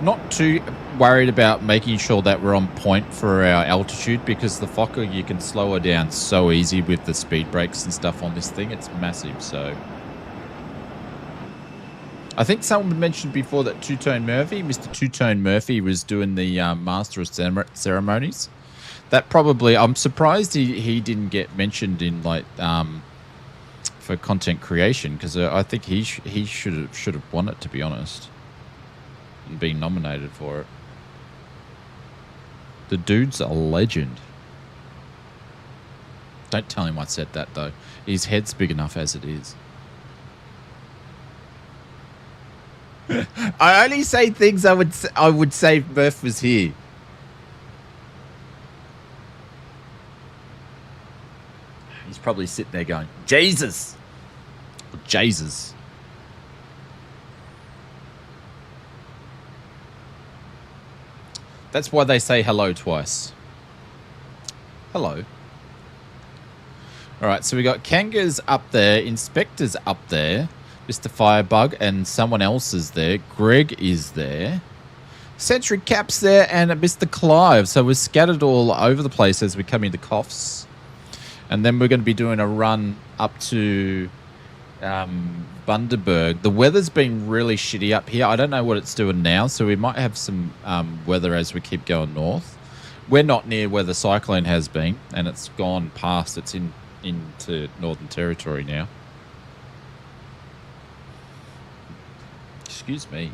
Not too worried about making sure that we're on point for our altitude, because the Fokker, you can slow her down so easy with the speed brakes and stuff on this thing. It's massive. So I think someone mentioned before that Two-Tone Murphy, Mr. Two-Tone Murphy, was doing the Master of Ceremonies. That probably, I'm surprised he didn't get mentioned in like for content creation, because I think he should have won it, to be honest, and been nominated for it. The dude's a legend. Don't tell him I said that though. His head's big enough as it is. I only say things I would say if Murph was here. He's probably sitting there going, Jesus! Or Jesus. That's why they say hello twice. Hello. All right, so we got Kanga's up there, Inspector's up there, Mr. Firebug, and someone else is there. Greg is there. Sentry Cap's there, and Mr. Clive. So we're scattered all over the place as we come into Coughs. And then we're going to be doing a run up to Bundaberg. The weather's been really shitty up here. I don't know what it's doing now, so we might have some weather as we keep going north. We're not near where the cyclone has been, and it's gone past. It's into Northern Territory now. Excuse me.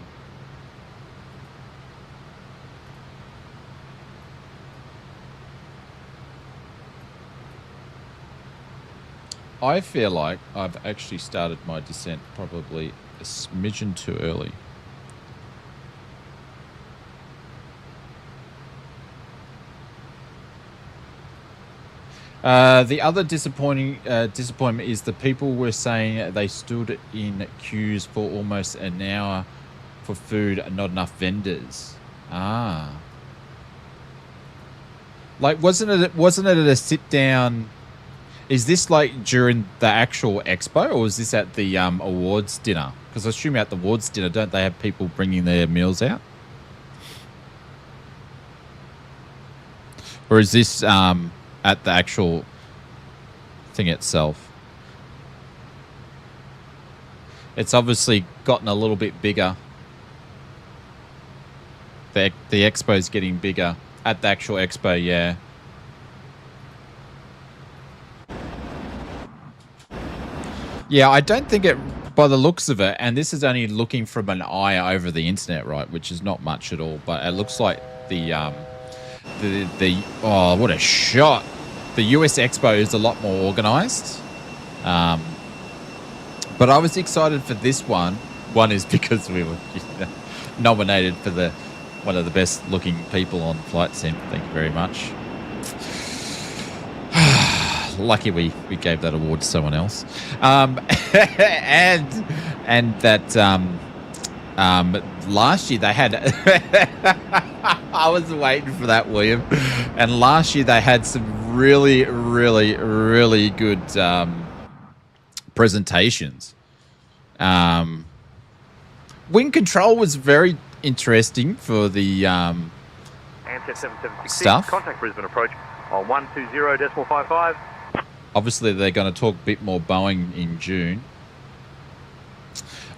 I feel like I've actually started my descent probably a smidgen too early. The other disappointment is the people were saying they stood in queues for almost an hour for food and not enough vendors. Ah. Like, wasn't it a sit down? Is this like during the actual expo, or is this at the awards dinner? Because I assume at the awards dinner, don't they have people bringing their meals out? Or is this at the actual thing itself? It's obviously gotten a little bit bigger. The expo's getting bigger at the actual expo, yeah. Yeah, I don't think it, by the looks of it, and this is only looking from an eye over the internet, right, which is not much at all, but it looks like the oh, what a shot. The US Expo is a lot more organized. But I was excited for this one. One is because we were nominated for one of the best looking people on Flight Sim. Thank you very much. Lucky we gave that award to someone else. And that last year they had I was waiting for that, William. And last year they had some really, really, really good presentations. Wing control was very interesting for the Ansett 7766, stuff. contact Brisbane approach on 120.55. Obviously, they're going to talk a bit more Boeing in June.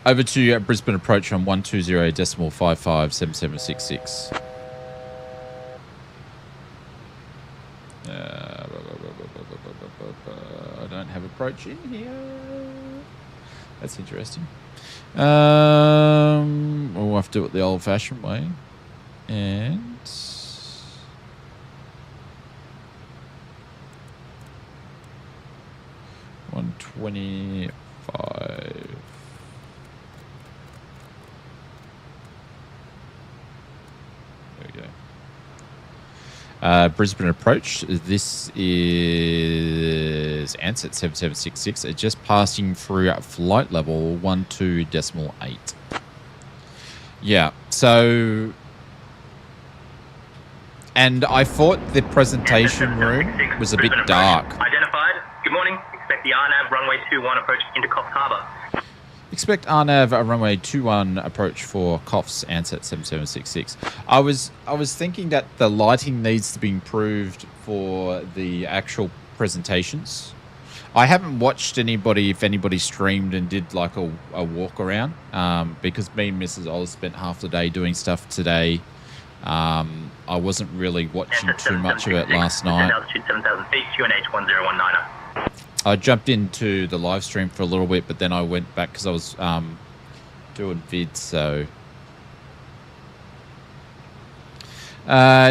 Over to Brisbane approach on 120.557766. I don't have approach in here. That's interesting. We'll have to do it the old-fashioned way. And 125. There we go. Brisbane approach. This is Ansett 7766. It's just passing through flight level 12.8. Yeah. So, and I thought the presentation room was a bit dark. Identified. Good morning. Expect the RNAV runway 21 approach into Coffs Harbour. Expect RNAV runway 21 approach for Coffs Ansett 7766. I was thinking that the lighting needs to be improved for the actual presentations. I haven't watched if anybody streamed and did like a walk around because me and Mrs. Oz spent half the day doing stuff today. I wasn't really watching too much of it last night. Altitude 7,000 feet, QNH 1019. I jumped into the live stream for a little bit, but then I went back because I was doing vids. So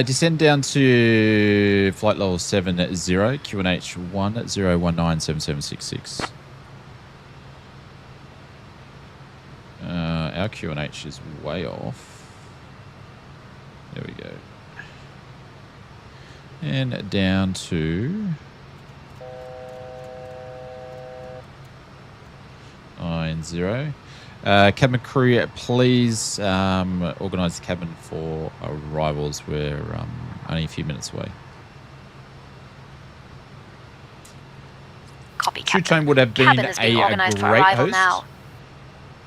descend down to flight level 70, QNH 10197766. Our QNH is way off. There we go. And down to 90. Cabin crew, please organise the cabin for arrivals. We're only a few minutes away. Copy, True Captain. Tone would have been Cabin is being a organised for great arrival host. now.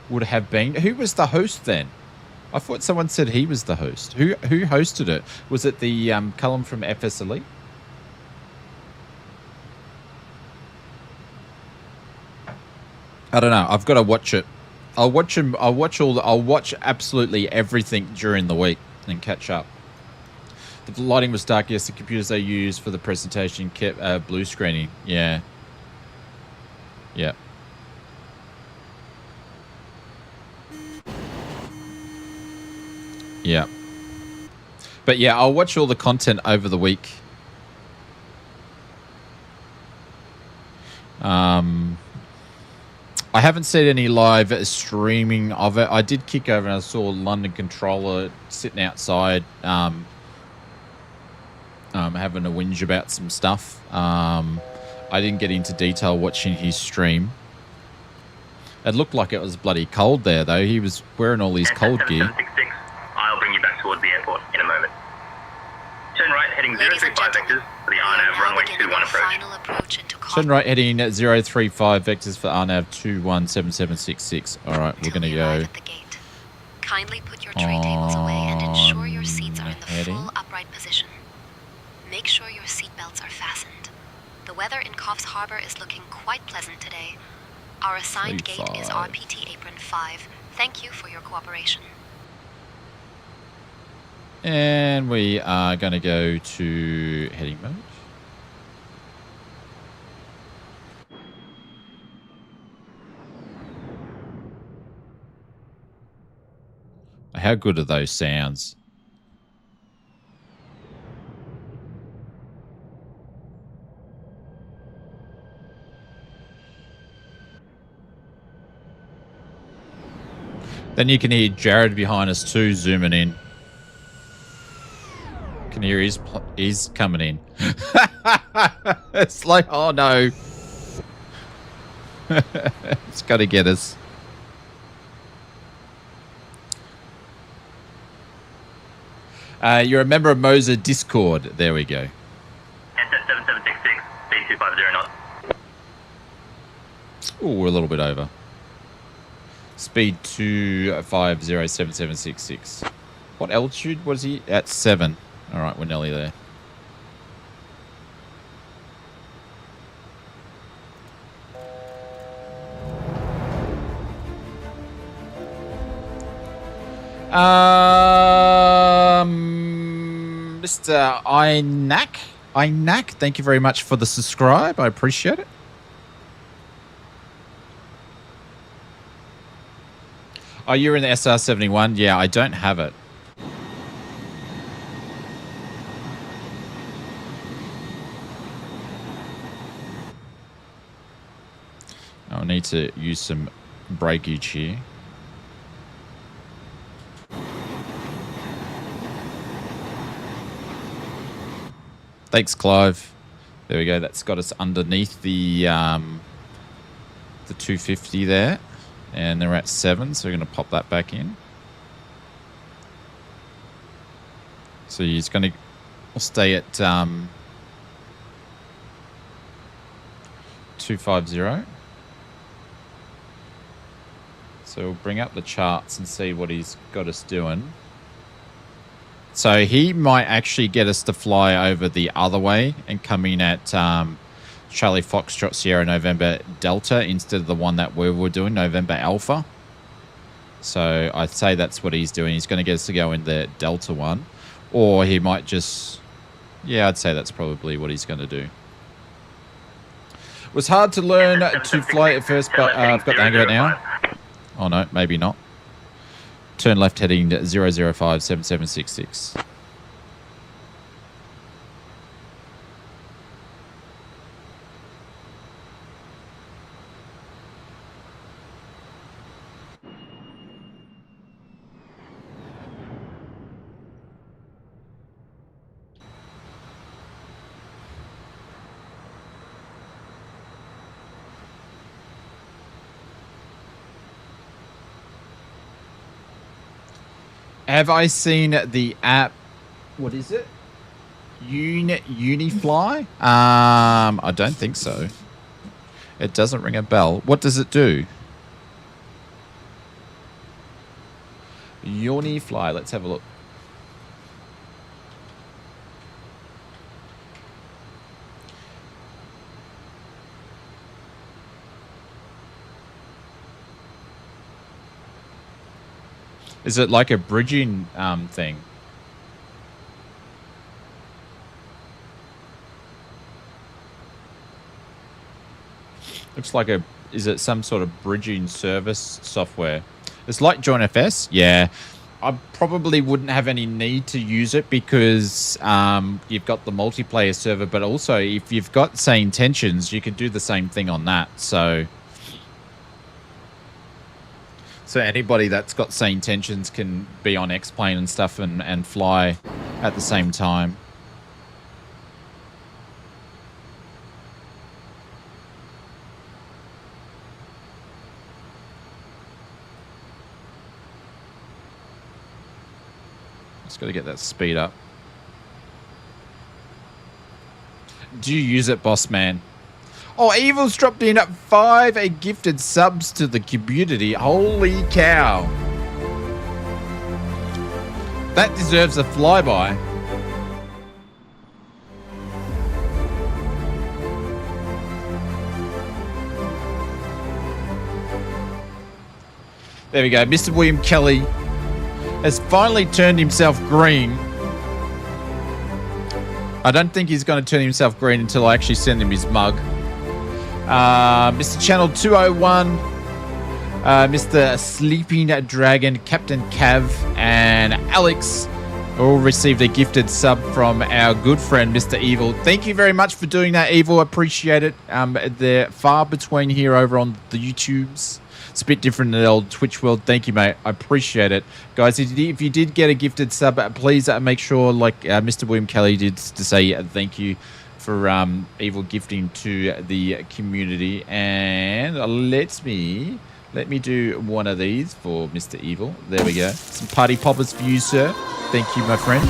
Would have been. Who was the host then? I thought someone said he was the host. Who hosted it? Was it the Cullum from FS Elite? I don't know. I've got to watch it. I'll watch him. I'll watch absolutely everything during the week and catch up. The lighting was dark. Yes, the computers they used for the presentation kept blue screening. Yeah. Yeah. Yeah. But yeah, I'll watch all the content over the week. I haven't seen any live streaming of it. I did kick over and I saw London Controller sitting outside having a whinge about some stuff. I didn't get into detail watching his stream. It looked like it was bloody cold there, though. He was wearing all his cold gear. I'll bring you back towards the airport in a moment. Turn right, heading Ladies and 035 gentlemen, vectors for the we are RNAV now runway beginning 21 our approach. final approach into Turn right heading 035 vectors for RNAV 217766. All right, we're going to go. At the gate. Kindly put your tray tables away and ensure your seats are in the heading. full upright position. Make sure your seatbelts are fastened. The weather in Coffs Harbour is looking quite pleasant today. Our assigned gate is 35. RPT Apron 5. Thank you for your cooperation. And we are going to go to heading mode. How good are those sounds? Then you can hear Jared behind us too, zooming in. Can hear he's coming in. It's like, oh no. It's got to get us. You're a member of Moser Discord. There we go. Ansett 7766, speed 250 knots. Oh, we're a little bit over. Speed 2507766. What altitude was he at? 7. All right, we're nearly there. Mr. Inac, thank you very much for the subscribe. I appreciate it. Oh, you're in the SR71? Yeah, I don't have it. I'll need to use some breakage here. Thanks, Clive. There we go. That's got us underneath the 250 there. And they're at 7, so we're going to pop that back in. So he's going to stay at 250. So we'll bring up the charts and see what he's got us doing. So he might actually get us to fly over the other way and come in at Charlie Foxtrot Sierra November Delta instead of the one that we were doing, November Alpha. So I'd say that's what he's doing. He's going to get us to go in the Delta one. Or he might just... Yeah, I'd say that's probably what he's going to do. It was hard to learn to fly at first, but I've got the hang of it now. Oh no, maybe not. Turn left heading 0057766. Have I seen the app? What is it? Unifly? I don't think so. It doesn't ring a bell. What does it do? Unifly. Let's have a look. Is it like a bridging thing? Looks like a... Is it some sort of bridging service software? It's like JoinFS? Yeah. I probably wouldn't have any need to use it because you've got the multiplayer server, but also if you've got SayIntentions, you can do the same thing on that. So anybody that's got SayIntentions can be on X-Plane and stuff and fly at the same time. Just got to get that speed up. Do you use it, boss man? Oh, Evil's dropped in at 5 gifted subs to the community. Holy cow. That deserves a flyby. There we go. Mr. William Kelly has finally turned himself green. I don't think he's going to turn himself green until I actually send him his mug. Mr. Channel 201, Mr. Sleeping Dragon, Captain Cav, and Alex All received a gifted sub from our good friend, Mr. Evil. Thank you very much for doing that, Evil. Appreciate it. They're far between here over on the YouTubes. It's a bit different than the old Twitch world. Thank you, mate. I appreciate it. Guys, if you did get a gifted sub, please make sure, like Mr. William Kelly did, to say thank you for Evil gifting to the community. And let me do one of these for Mr. Evil. There we go. Some party poppers for you, sir. Thank you, my friend.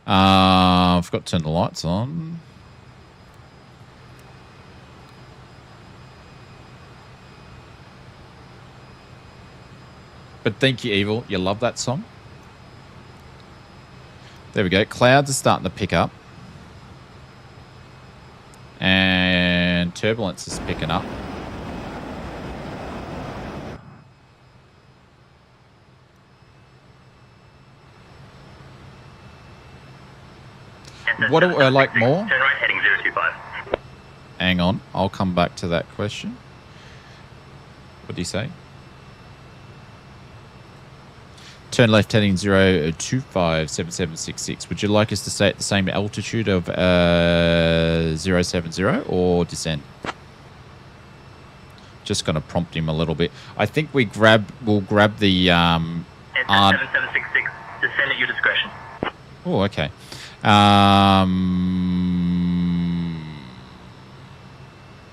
I forgot to turn the lights on. But thank you, Evil. You love that song. There we go. Clouds are starting to pick up. And turbulence is picking up. What do I like more? Turn right, heading 025. Hang on. I'll come back to that question. What do you say? Turn left heading 0257766. Would you like us to stay at the same altitude of 070 or descend? Just going to prompt him a little bit. I think we'll grab the Ansett 7766. Descend at your discretion. Oh, okay.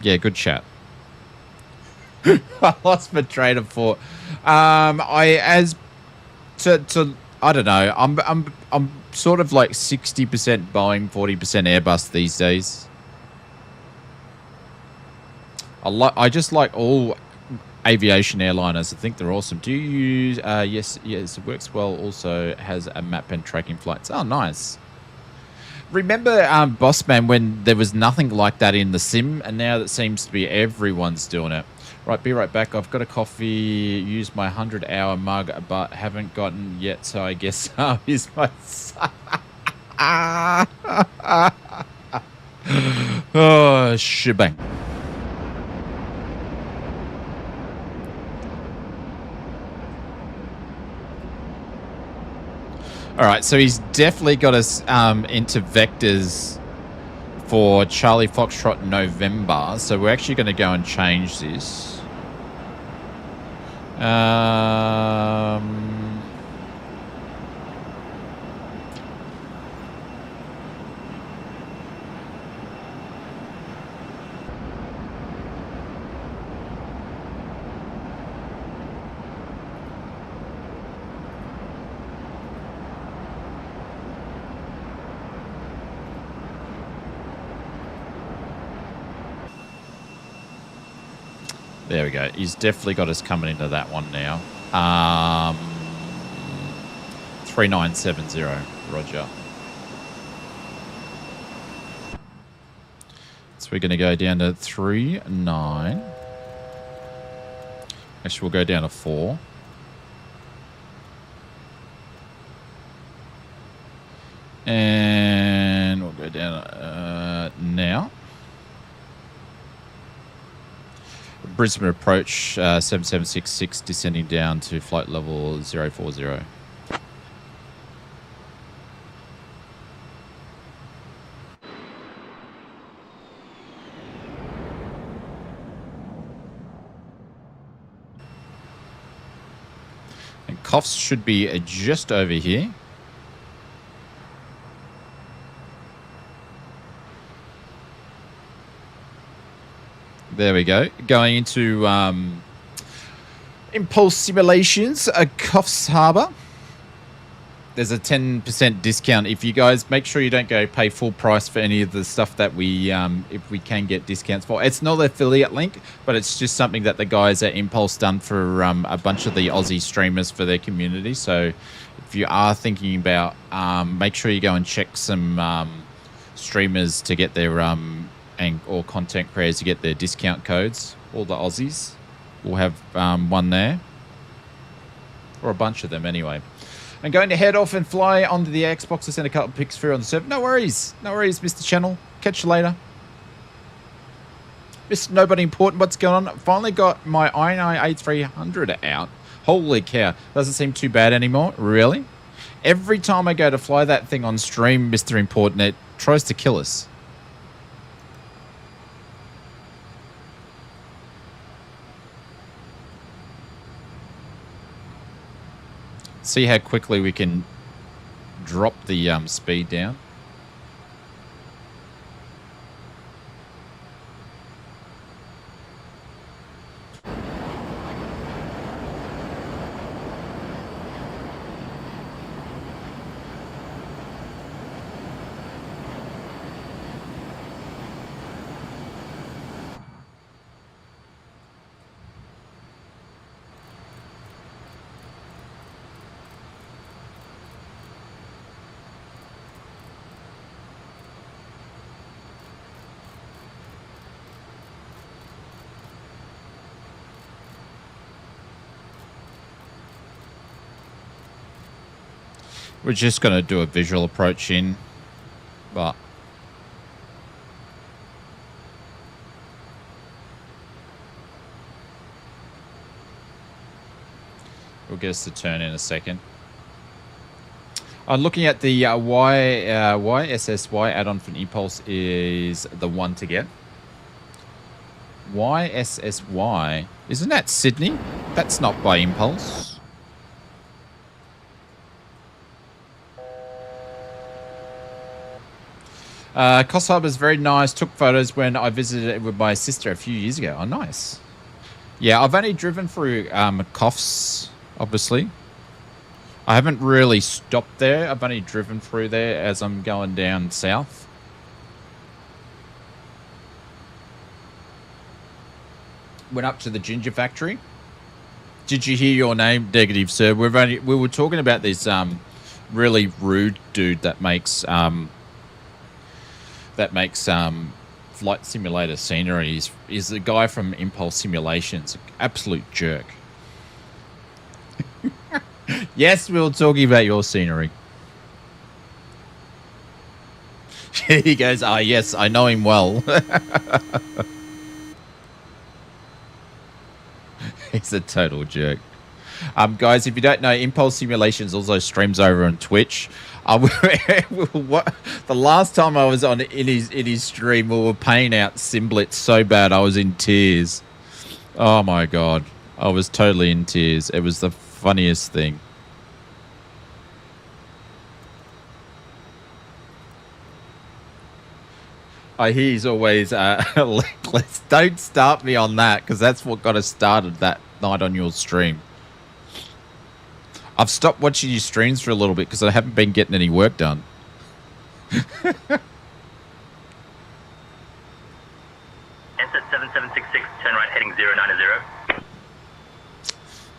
Yeah, good chat. I lost my train of thought. I don't know. I'm sort of like 60% Boeing, 40% Airbus these days. I just like all aviation airliners. I think they're awesome. Do you use? Yes, it works well. Also has a map and tracking flights. Oh, nice. Remember, Bossman, when there was nothing like that in the sim, and now it seems to be everyone's doing it. Right, be right back. I've got a coffee, used my 100-hour mug, but haven't gotten yet, so I guess I'll use my... Oh, shebang. All right, so he's definitely got us into vectors for Charlie Foxtrot November. So we're actually going to go and change this. There we go. He's definitely got us coming into that one now. 3970. Roger. So we're going to go down to 39. Actually, we'll go down to 4. And we'll go down now. Brisbane approach 7766, descending down to flight level 040. And COFs should be just over here. There we go. Going into Impulse Simulations, Coffs Harbour. There's a 10% discount. If you guys make sure you don't go pay full price for any of the stuff that we, if we can get discounts for. It's not an affiliate link, but it's just something that the guys at Impulse done for a bunch of the Aussie streamers for their community. So if you are thinking about, make sure you go and check some streamers to get their or content creators to get their discount codes. All the Aussies will have one there, or a bunch of them anyway. I'm going to head off and fly onto the Xbox to send a couple of pics through on the server. No worries, Mr. Channel. Catch you later. Mr. Nobody Important, what's going on? Finally got my i9-8300 out. Holy cow. Doesn't seem too bad anymore. Really? Every time I go to fly that thing on stream, Mr. Important, it tries to kill us. See how quickly we can drop the speed down. We're just going to do a visual approach in, but we'll get us to turn in a second. Looking at the YSSY add-on for an Impulse is the one to get. YSSY, isn't that Sydney? That's not by Impulse. Coffs Harbour is very nice. Took photos when I visited it with my sister a few years ago. Oh, nice. Yeah, I've only driven through Coffs, obviously. I haven't really stopped there. I've only driven through there as I'm going down south. Went up to the ginger factory. Did you hear your name? Negative, sir. We were talking about this really rude dude that makes flight simulator scenery. He's the guy from Impulse Simulations. Absolute jerk. Yes, we were talking about your scenery. He goes, ah, yes, I know him well. He's a total jerk. Guys, if you don't know, Impulse Simulations also streams over on Twitch. The last time I was on in his stream, we were paying out Simblets so bad I was in tears. Oh my god, I was totally in tears. It was the funniest thing. I hear he's always let's don't start me on that, because that's what got us started that night on your stream. I've stopped watching your streams for a little bit because I haven't been getting any work done. Ansett 7766, turn right heading 090. There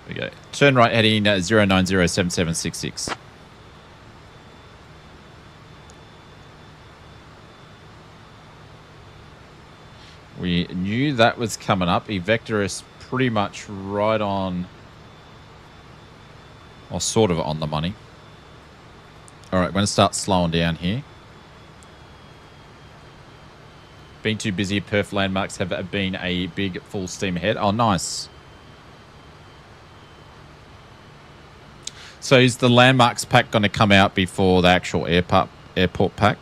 we go. Turn right heading 0907766. We knew that was coming up. He vectored us pretty much right on, or sort of on the money. All right, we're going to start slowing down here. Been too busy. Perth landmarks have been a big full steam ahead. Oh, nice. So is the landmarks pack going to come out before the actual airport pack?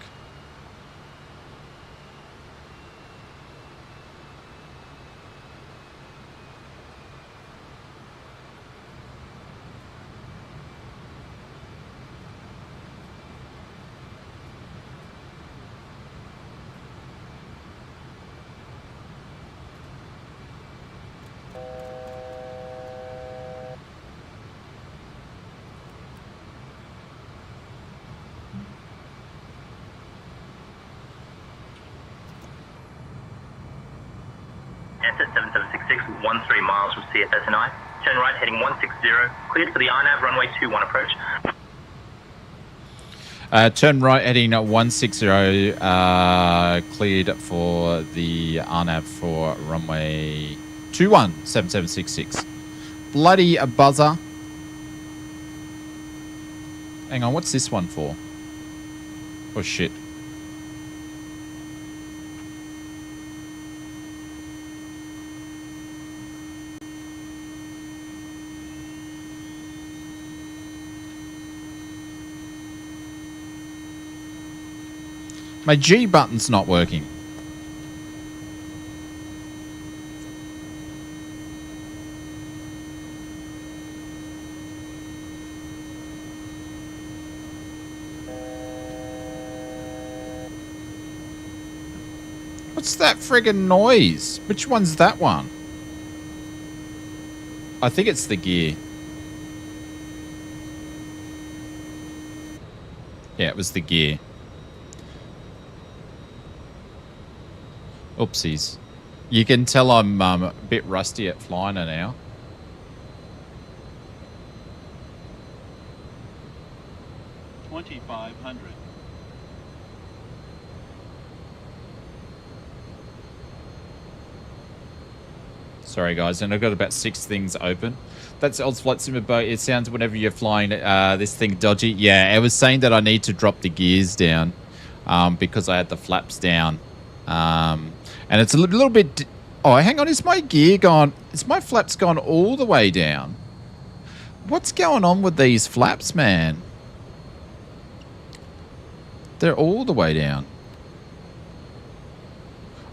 Ansett 7766, 13 miles from CFS&I. Turn right heading 160, cleared for the RNAV runway 21 approach. Turn right heading 160, cleared for the RNAV for runway 21, 7766. Bloody a buzzer. Hang on, what's this one for? Oh shit. My G button's not working. What's that friggin' noise? Which one's that one? I think it's the gear. Yeah, it was the gear. Oopsies. You can tell I'm a bit rusty at flying her now. $2,500. Sorry, guys, and I've got about 6 things open. That's Oz Flight Simmer boat. It sounds whenever you're flying this thing dodgy. Yeah, it was saying that I need to drop the gears down because I had the flaps down. And it's a little bit... Oh, hang on. Is my gear gone? Is my flaps gone all the way down? What's going on with these flaps, man? They're all the way down.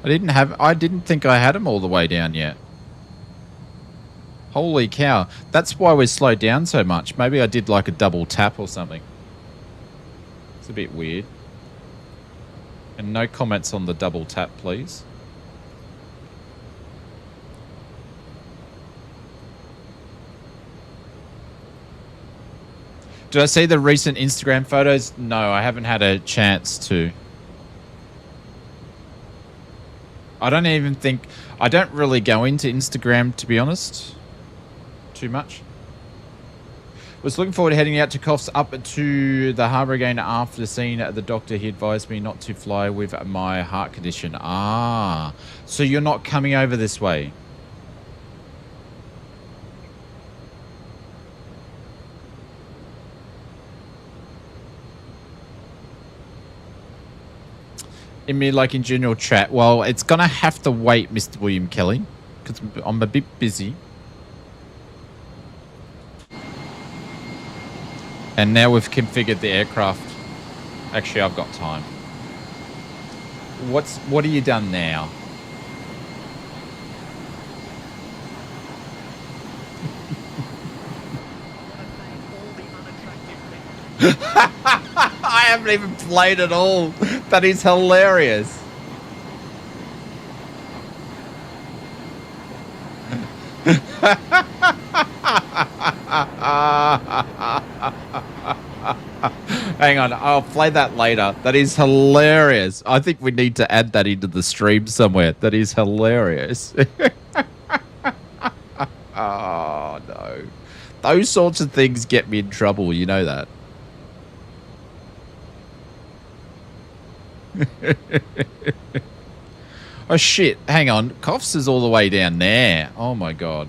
I didn't think I had them all the way down yet. Holy cow. That's why we're slowed down so much. Maybe I did like a double tap or something. It's a bit weird. And no comments on the double tap, please. Did I see the recent Instagram photos? No, I haven't had a chance to. I don't really go into Instagram, to be honest. Too much. Was looking forward to heading out to Coffs up to the harbour again after seeing the doctor. He advised me not to fly with my heart condition. Ah, so you're not coming over this way? In me, like in general chat. Well, it's gonna have to wait, Mr. William Kelly, because I'm a bit busy. And now we've configured the aircraft. Actually, I've got time. What have you done now? I haven't even played at all. That is hilarious. Hang on, I'll play that later. That is hilarious. I think we need to add that into the stream somewhere. That is hilarious. Oh, no. Those sorts of things get me in trouble. You know that. Oh, shit. Hang on. Coffs is all the way down there. Oh, my God.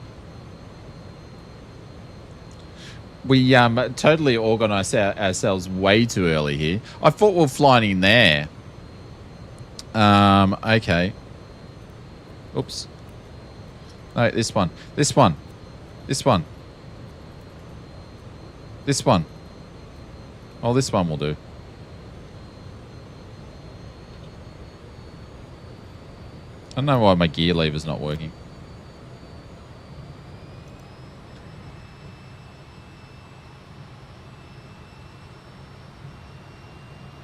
We totally organised ourselves way too early here. I thought we were flying in there. Okay. Oops. No, this one. This one. This one. This one. Oh, this one will do. I don't know why my gear lever's not working.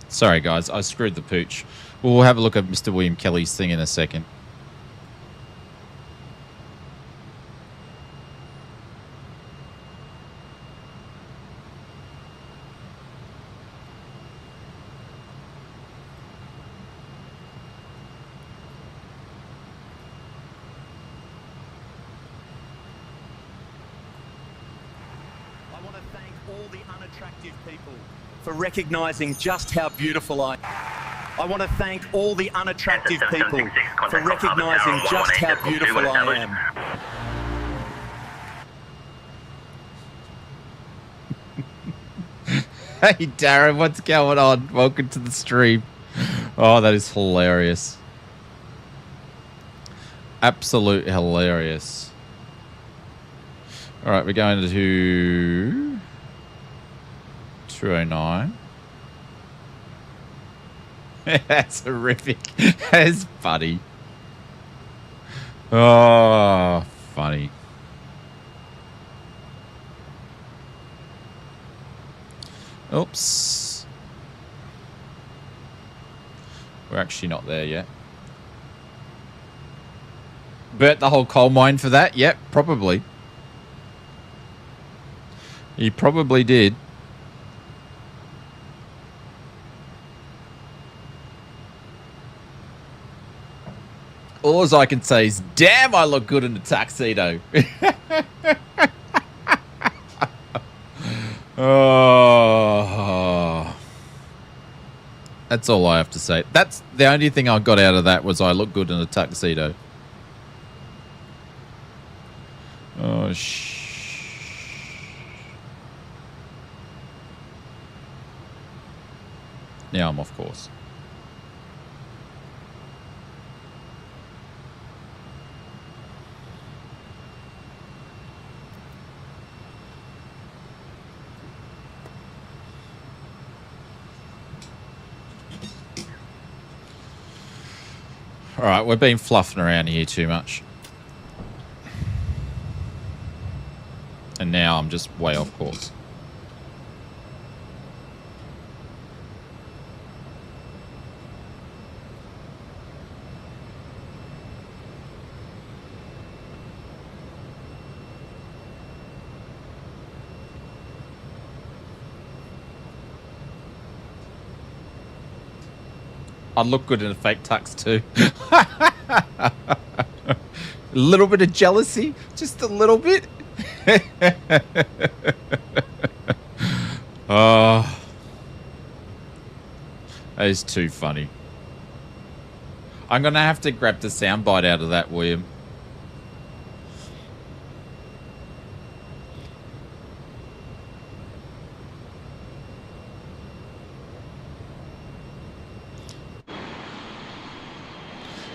Sorry, guys. I screwed the pooch. We'll have a look at Mr. William Kelly's thing in a second. For recognising just how beautiful I want to thank all the unattractive people for recognising just how beautiful I am. Hey, Darren, what's going on? Welcome to the stream. Oh, that is hilarious. Absolute hilarious. All right, we're going to 209. That's horrific. That's funny. Oh, funny. Oops. We're actually not there yet. Burnt the whole coal mine for that? Yep, probably. He probably did. All I can say is, damn, I look good in a tuxedo. Oh. That's all I have to say. That's the only thing I got out of that was I look good in a tuxedo. Oh, Now I'm off course. All right, we're being fluffing around here too much. And now I'm just way off course. I'd look good in a fake tux too. A little bit of jealousy, just a little bit. Oh, that is too funny. I'm gonna have to grab the soundbite out of that, William.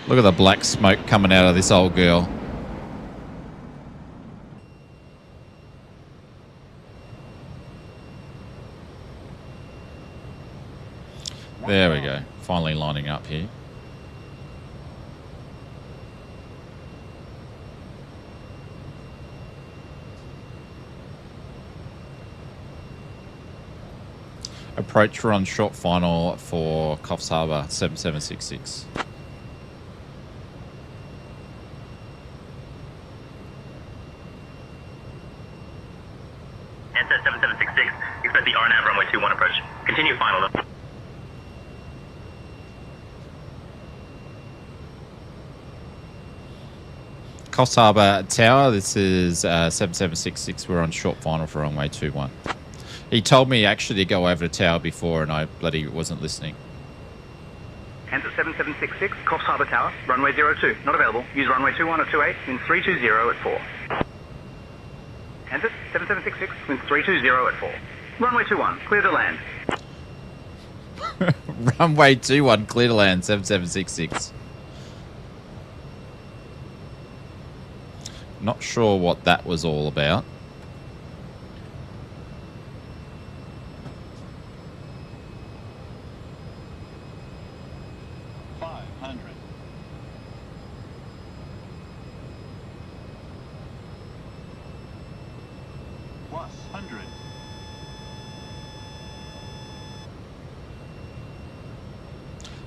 Look at the black smoke coming out of this old girl. There we go. Finally lining up here. Approach run short final for Coffs Harbour 7766. Ansett 7766, expect the RNAV runway 21 approach. Continue final though. Coffs Harbour Tower, this is 7766. We're on short final for runway 21. He told me actually to go over to Tower before and I bloody wasn't listening. Ansett 7766, Coffs Harbour Tower, runway 02, not available. Use runway 21 or 28, wind 320 at 4. Ansett 7766, wind 320 at 4. Runway 21, clear to land. Runway 21, clear to land, 7766. Not sure what that was all about.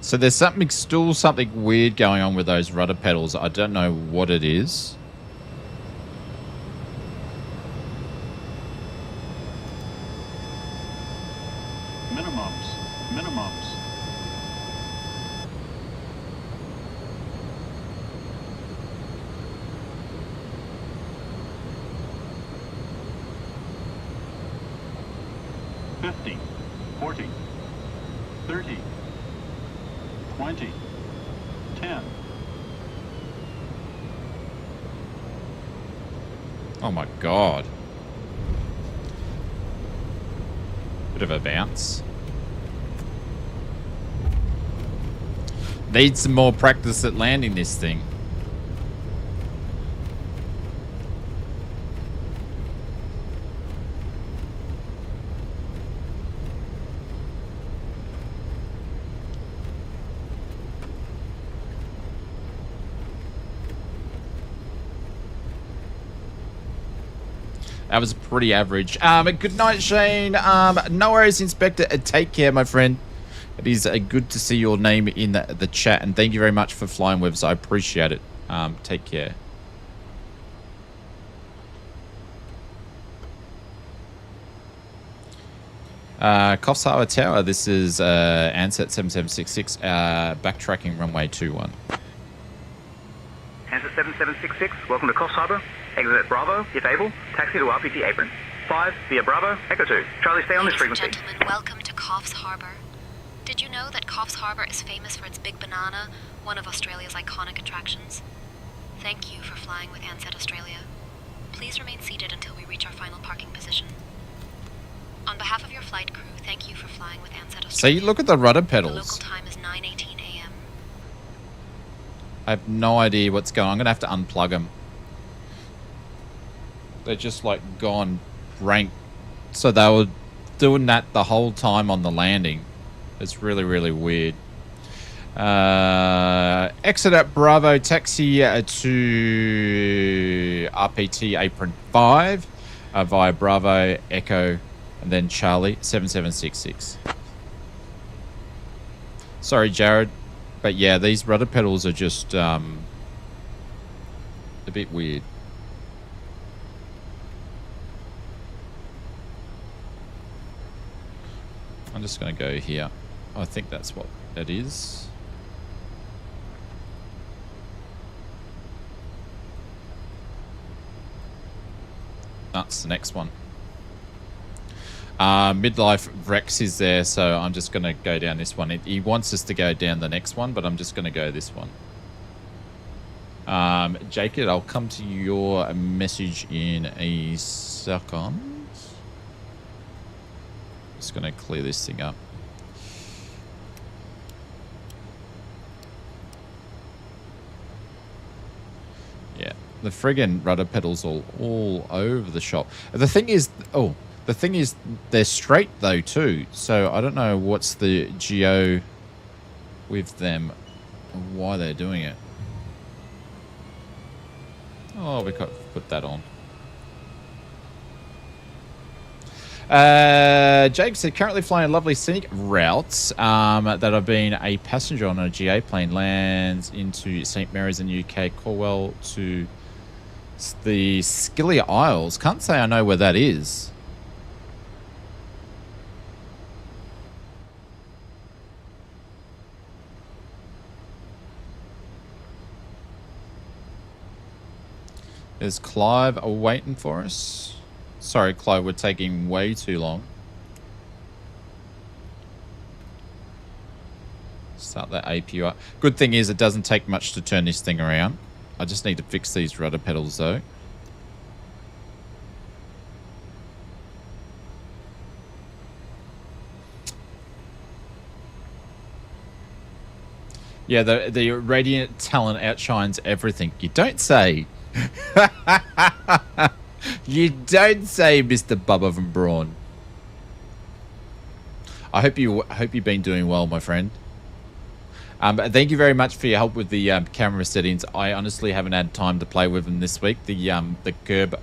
So there's still something weird going on with those rudder pedals. I don't know what it is. Minimums. $50, $40, $30, $20, $10. Oh my god. Bit of a bounce. Need some more practice at landing this thing. That was pretty average. Good night, Shane. No worries, Inspector. Take care, my friend. It is good to see your name in the chat, and thank you very much for flying with us. I appreciate it. Take care. Coffs Harbour Tower, this is Ansett 7766, backtracking runway 21. Ansett 7766, welcome to Coffs Harbour. Exit at Bravo, if able. Taxi to RPT apron. 5 via Bravo, Echo 2. Charlie, stay on this frequency. Ladies and gentlemen, welcome to Coffs Harbour. Did you know that Coffs Harbour is famous for its big banana, one of Australia's iconic attractions? Thank you for flying with Ansett Australia. Please remain seated until we reach our final parking position. On behalf of your flight crew, thank you for flying with Ansett Australia. See, look at the rudder The pedals. local time is 9:18 a.m. I have no idea what's going on. I'm going to have to unplug them. They're just like gone rank. So they were doing that the whole time on the landing. It's really, really weird. Exit at Bravo, taxi to RPT apron 5 via Bravo, Echo, and then Charlie 7766. Sorry, Jared, but yeah, these rudder pedals are just a bit weird. I'm just going to go here. I think that's what that is. That's the next one. Midlife Rex is there, so I'm just going to go down this one. He wants us to go down the next one, but I'm just going to go this one. Jacob, I'll come to your message in a second. Just going to clear this thing up. Yeah, the friggin' rudder pedals all over the shop. The thing is, they're straight though too. So I don't know what's the geo with them, and why they're doing it. Oh, we got to put that on. Jake said, currently flying lovely scenic routes that I've been a passenger on a GA plane, lands into St. Mary's in UK, Cornwall to the Scilly Isles. Can't say I know where that is. Is Clive waiting for us? Sorry, Clive, we're taking way too long. Start that APU up. Good thing is it doesn't take much to turn this thing around. I just need to fix these rudder pedals though. Yeah, the radiant talent outshines everything. You don't say. You don't say, Mr. Bubba from Braun. I hope you've been doing well, my friend. Thank you very much for your help with the camera settings. I honestly haven't had time to play with them this week. The Curb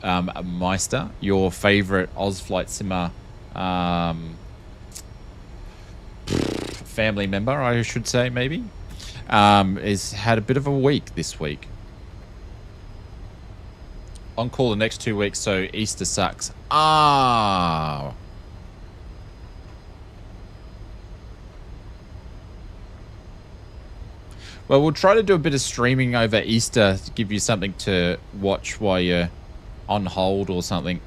Meister, your favorite Ozflight Simmer family member, I should say, maybe, has had a bit of a week this week. On call the next 2 weeks, so Easter sucks. Ah. Well, we'll try to do a bit of streaming over Easter to give you something to watch while you're on hold or something.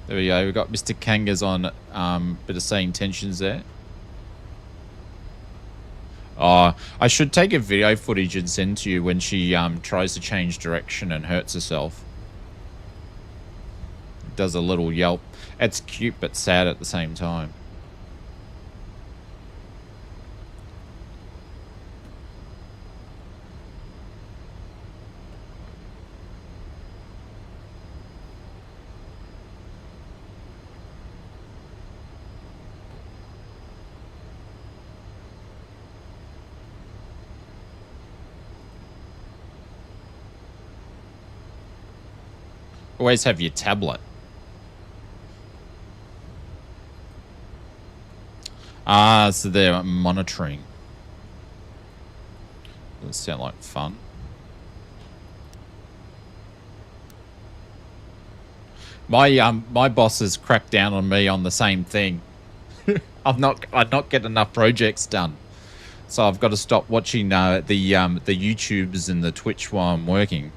There we go. We've got Mr. Kangas on bit of SayIntentions there. Oh, I should take a video footage and send to you when she tries to change direction and hurts herself. Does a little yelp. It's cute but sad at the same time. Always have your tablet. Ah, so they're monitoring. Does sound like fun. My boss has cracked down on me on the same thing. I not get enough projects done, so I've got to stop watching the YouTubes and the Twitch while I'm working.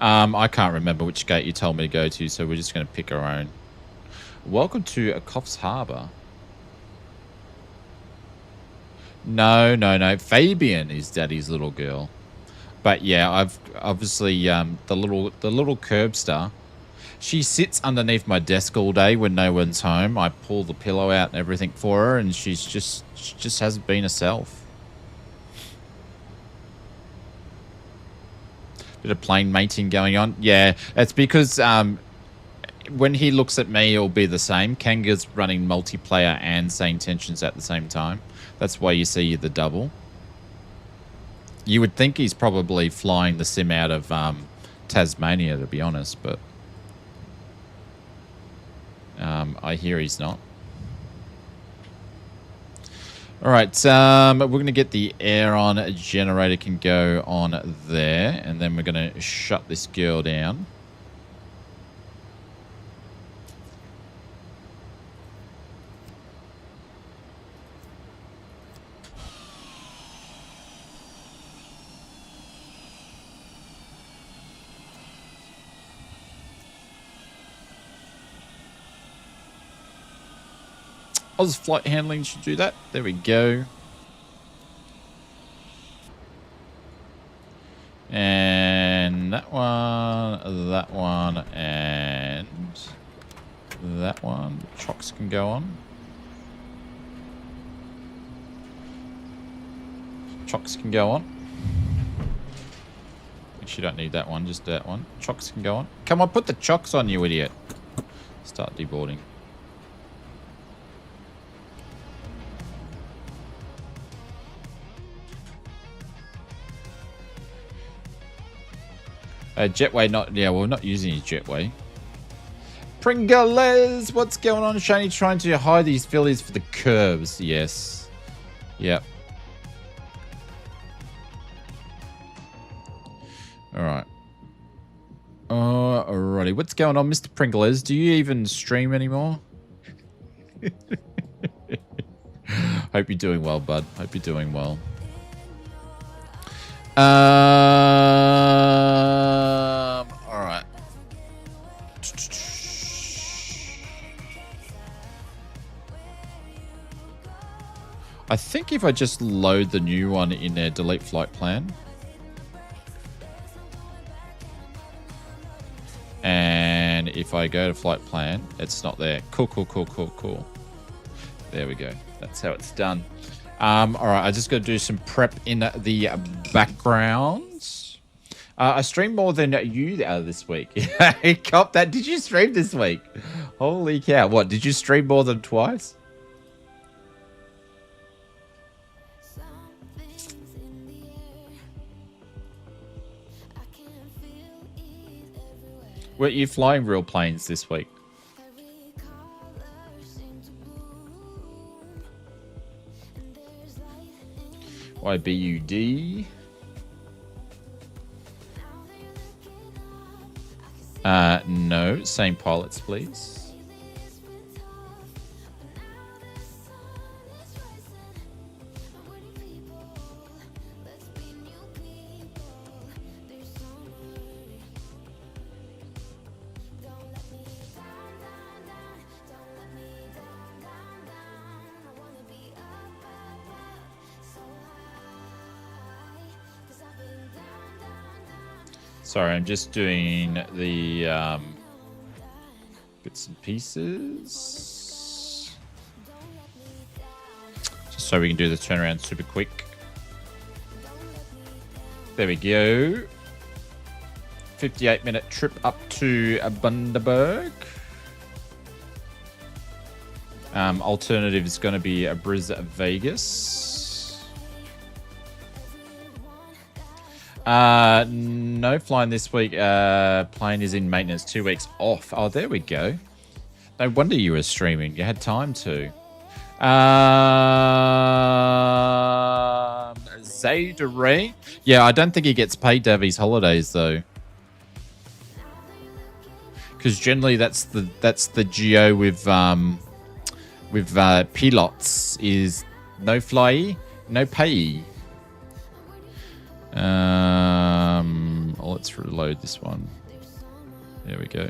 I can't remember which gate you told me to go to, so we're just going to pick our own. Welcome to Coffs Harbour. No. Fabian is Daddy's little girl. But yeah, I've obviously the little curbster. She sits underneath my desk all day when no one's home. I pull the pillow out and everything for her, and she just hasn't been herself. Bit of plane mating going on. Yeah, it's because when he looks at me, it'll be the same. Kanga's running multiplayer and SayIntentions at the same time. That's why you see the double. You would think he's probably flying the sim out of Tasmania, to be honest, but I hear he's not. All right, we're going to get the air-on generator can go on there, and then we're going to shut this girl down. Oz Flight Handling should do that. There we go. And that one, and that one. Chocks can go on. Chocks can go on. Actually, you don't need that one, just that one. Chocks can go on. Come on, put the chocks on, you idiot. Start deboarding. Jetway, we're not using his jetway. Pringles, what's going on? Shani trying to hide these fillies for the curves. Yes. Yep. Alright. Alrighty. What's going on, Mr. Pringles? Do you even stream anymore? Hope you're doing well, bud. Hope you're doing well. Alright. I think if I just load the new one in there, delete flight plan. And if I go to flight plan, it's not there. Cool. There we go. That's how it's done. All right, I just got to do some prep in the background. I streamed more than you this week. Cop that. Did you stream this week? Holy cow. What, did you stream more than twice? Were you flying real planes this week? YBUD. No, same pilots, please. Sorry, I'm just doing the bits and pieces. Just so we can do the turnaround super quick. There we go. 58-minute trip up to Bundaberg. Alternative is going to be a Vegas. No flying this week. Plane is in maintenance. 2 weeks off. Oh, there we go. No wonder you were streaming. You had time to. Zaydere. Yeah, I don't think he gets paid to have his holidays though. Because generally that's the geo with pilots is no fly, no pay. Let's reload this one. There we go.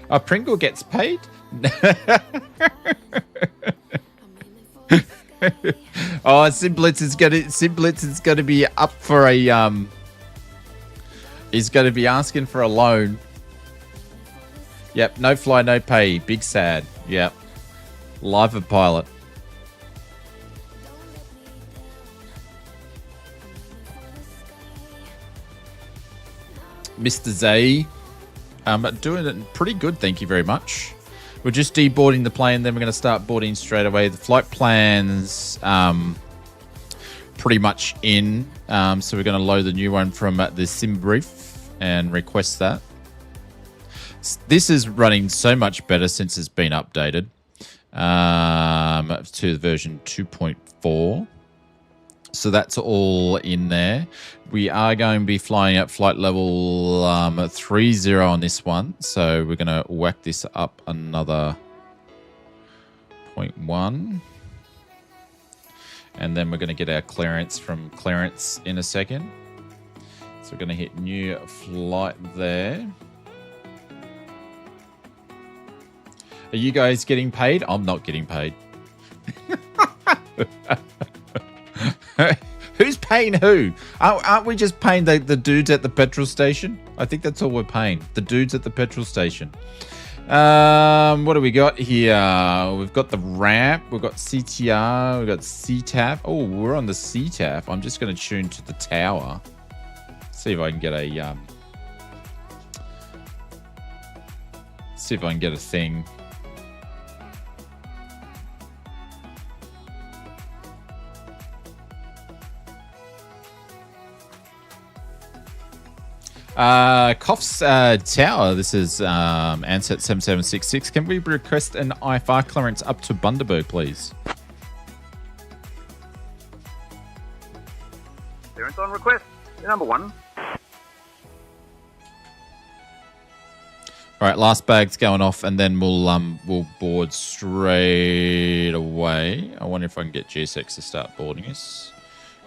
Oh, Pringle gets paid? Oh, Simblitz is gonna be up for a he's gonna be asking for a loan. Yep, no fly, no pay. Big sad. Yep. Live a pilot. Mr. Zay. Doing it pretty good, thank you very much. We're just deboarding the plane, then we're going to start boarding straight away. The flight plan's pretty much in, so we're going to load the new one from the sim brief and request that. This is running so much better since it's been updated to version 2.4. So that's all in there. We are going to be flying at flight level 30 on this one. So we're going to whack this up another 0.1. And then we're going to get our clearance from clearance in a second. So we're going to hit new flight there. Are you guys getting paid? I'm not getting paid. Who's paying who? Aren't we just paying the dudes at the petrol station? I think that's all we're paying. The dudes at the petrol station. What do we got here? We've got the ramp. We've got CTR. We've got CTAF. Oh, we're on the CTAF. I'm just going to tune to the tower. See if I can get a thing. Coff's tower. This is Ansett 7766. Can we request an IFR clearance up to Bundaberg, please? Clearance on request. Number 1. All right, last bag's going off, and then we'll board straight away. I wonder if I can get GSX to start boarding us.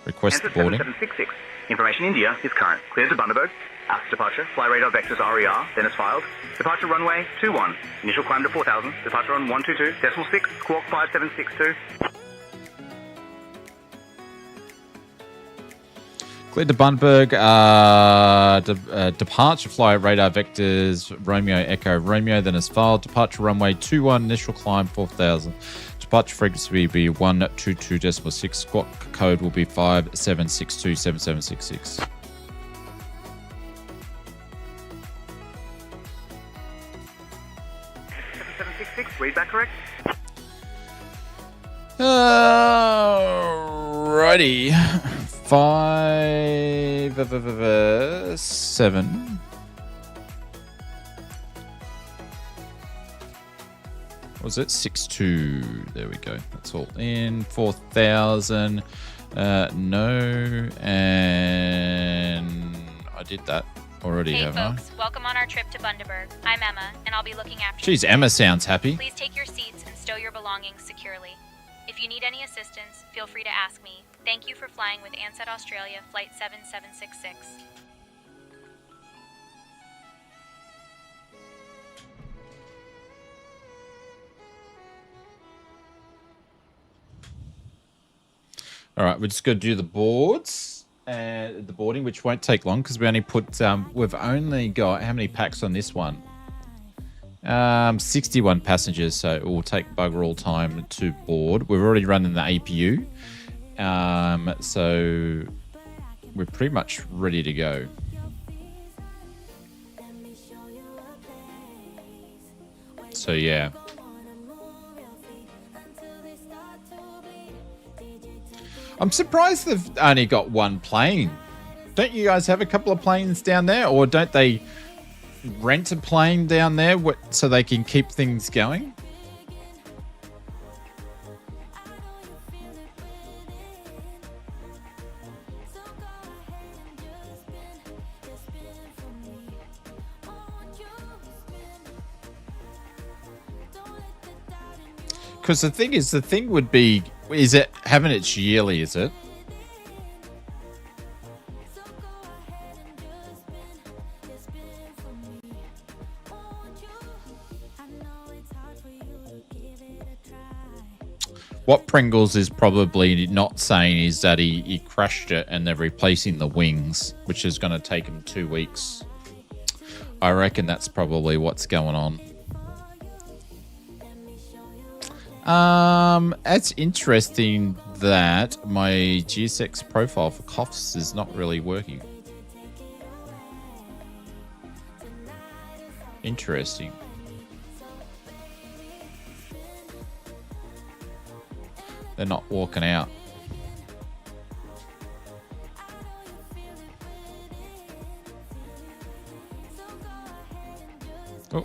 Request Ansett boarding. 7766. Information India is current. Clear to Bundaberg. After departure, fly radar vectors RER, then as filed. Departure runway 21. Initial climb to 4000. Departure on 122.6, squawk 5762. Clear to Bundaberg. Departure fly radar vectors Romeo Echo Romeo, then as filed. Departure runway 21. Initial climb 4000. Departure frequency will be 122.6. Squawk code will be 57627766. Read that correct? Alrighty. 7. What was it? 62. There we go. That's all in. 4000. No. And I did that already, Hey haven't folks, welcome on our trip to Bundaberg. I'm Emma, and I'll be looking after Jeez, you. Emma sounds happy. Please take your seats and stow your belongings securely. If you need any assistance, feel free to ask me. Thank you for flying with Ansett Australia Flight 7766. All right, we're just going to do the boards and the boarding, which won't take long because we only put, we've only got, how many packs on this one? 61 passengers, so it will take bugger all time to board. We're already running the APU, so we're pretty much ready to go. So yeah. I'm surprised they've only got one plane. Don't you guys have a couple of planes down there? Or don't they rent a plane down there so they can keep things going? Because the thing would be, is it having its yearly, is it? What Pringles is probably not saying is that he crashed it and they're replacing the wings, which is going to take him 2 weeks. I reckon that's probably what's going on. It's interesting that my GSX profile for COFs is not really working. Interesting. They're not walking out. Oh.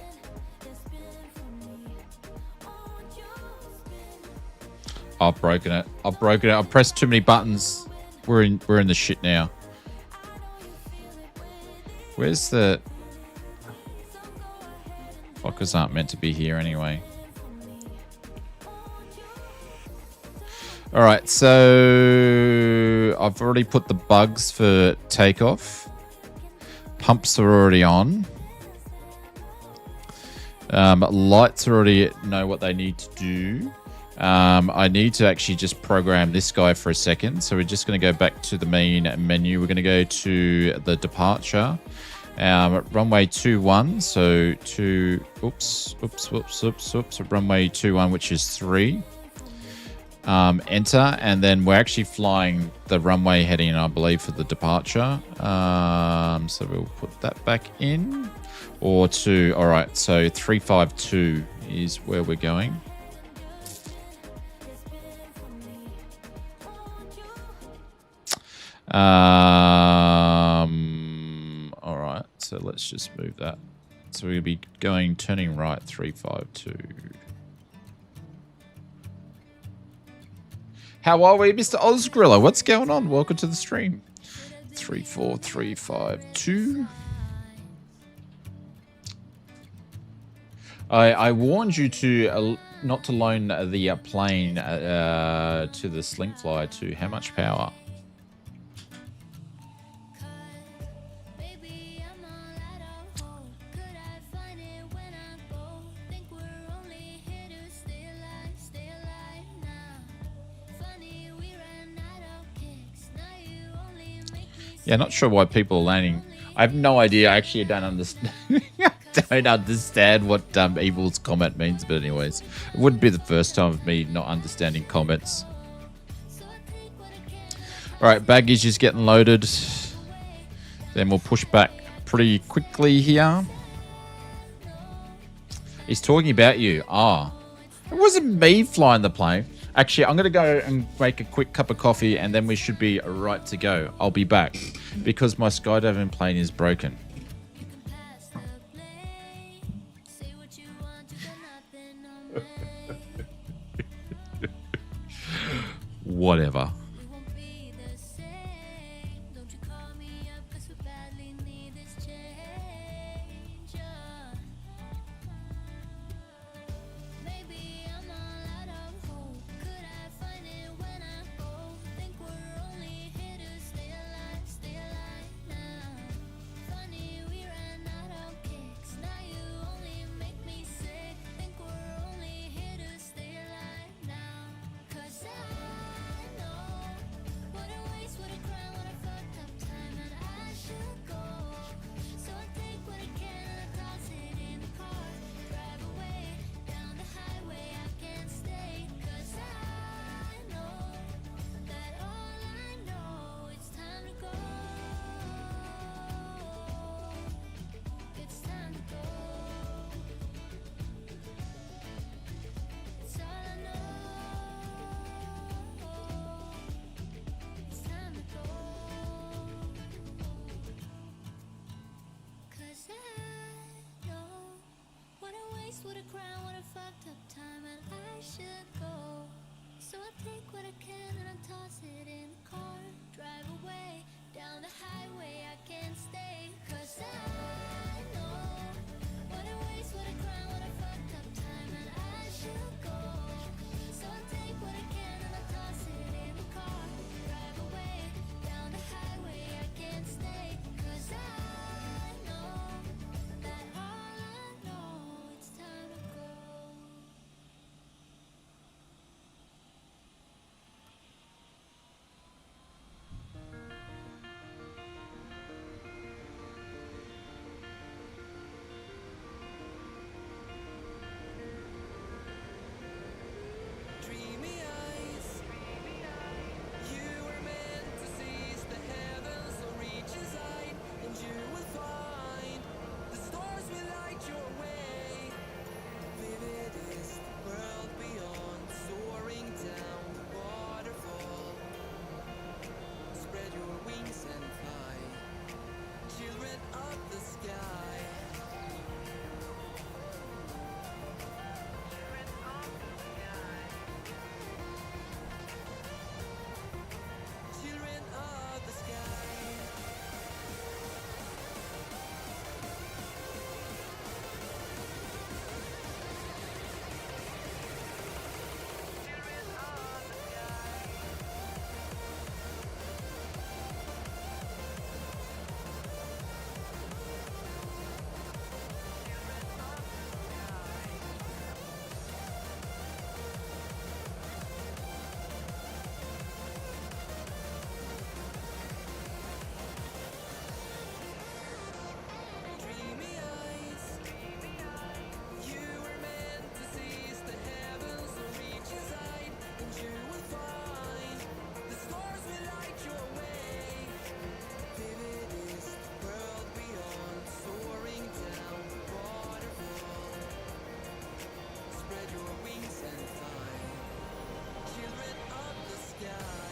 I've broken it. I've broken it. I've pressed too many buttons. We're in the shit now. Where's the... Fuckers aren't meant to be here anyway. Alright, so I've already put the bugs for takeoff. Pumps are already on. Lights already know what they need to do. I need to actually just program this guy for a second. So we're just going to go back to the main menu. We're going to go to the departure. Runway 21. So runway 21, which is 3. Enter, and then we're actually flying the runway heading, I believe, for the departure. So we'll put that back in. Or 2. All right, so 352 is where we're going. All right, so let's just move that. So we'll be going, turning right, 352. How are we, Mr. Ozgrilla? What's going on? Welcome to the stream. 34352. I warned you to not to loan the plane to the Slingfly to how much power? Yeah, not sure why people are landing. I have no idea. Actually, I don't understand. Don't understand what Evil's comment means. But anyways, it wouldn't be the first time of me not understanding comments. All right, baggage is getting loaded. Then we'll push back pretty quickly here. He's talking about you. Ah, it wasn't me flying the plane. Actually, I'm going to go and make a quick cup of coffee and then we should be right to go. I'll be back because my skydiving plane is broken. Whatever. waste what a crown, what a fucked up time, and I should go. So I take what I can and I toss it in the car. Drive away down the highway, I can't stay. Cause I know what a waste, what a crown, what a fucked up time, and I should go. So I take what I can and I toss it in the car. Drive away down the highway, I can't stay. Cause I know that all I know, it's time to go. Dreamy eyes, you were meant to seize the heavens or reach inside, and you will find the stars will light your way. Vivid is the world beyond, soaring down the waterfall. Spread your wings and fly, children of the sky. Children of the sky. Dreamy eyes, you were meant to seize the heavens or reach inside, and you will find the stars will light your way. Vivid is the world beyond, soaring down the waterfall. Spread your wings and fly, children of the sky.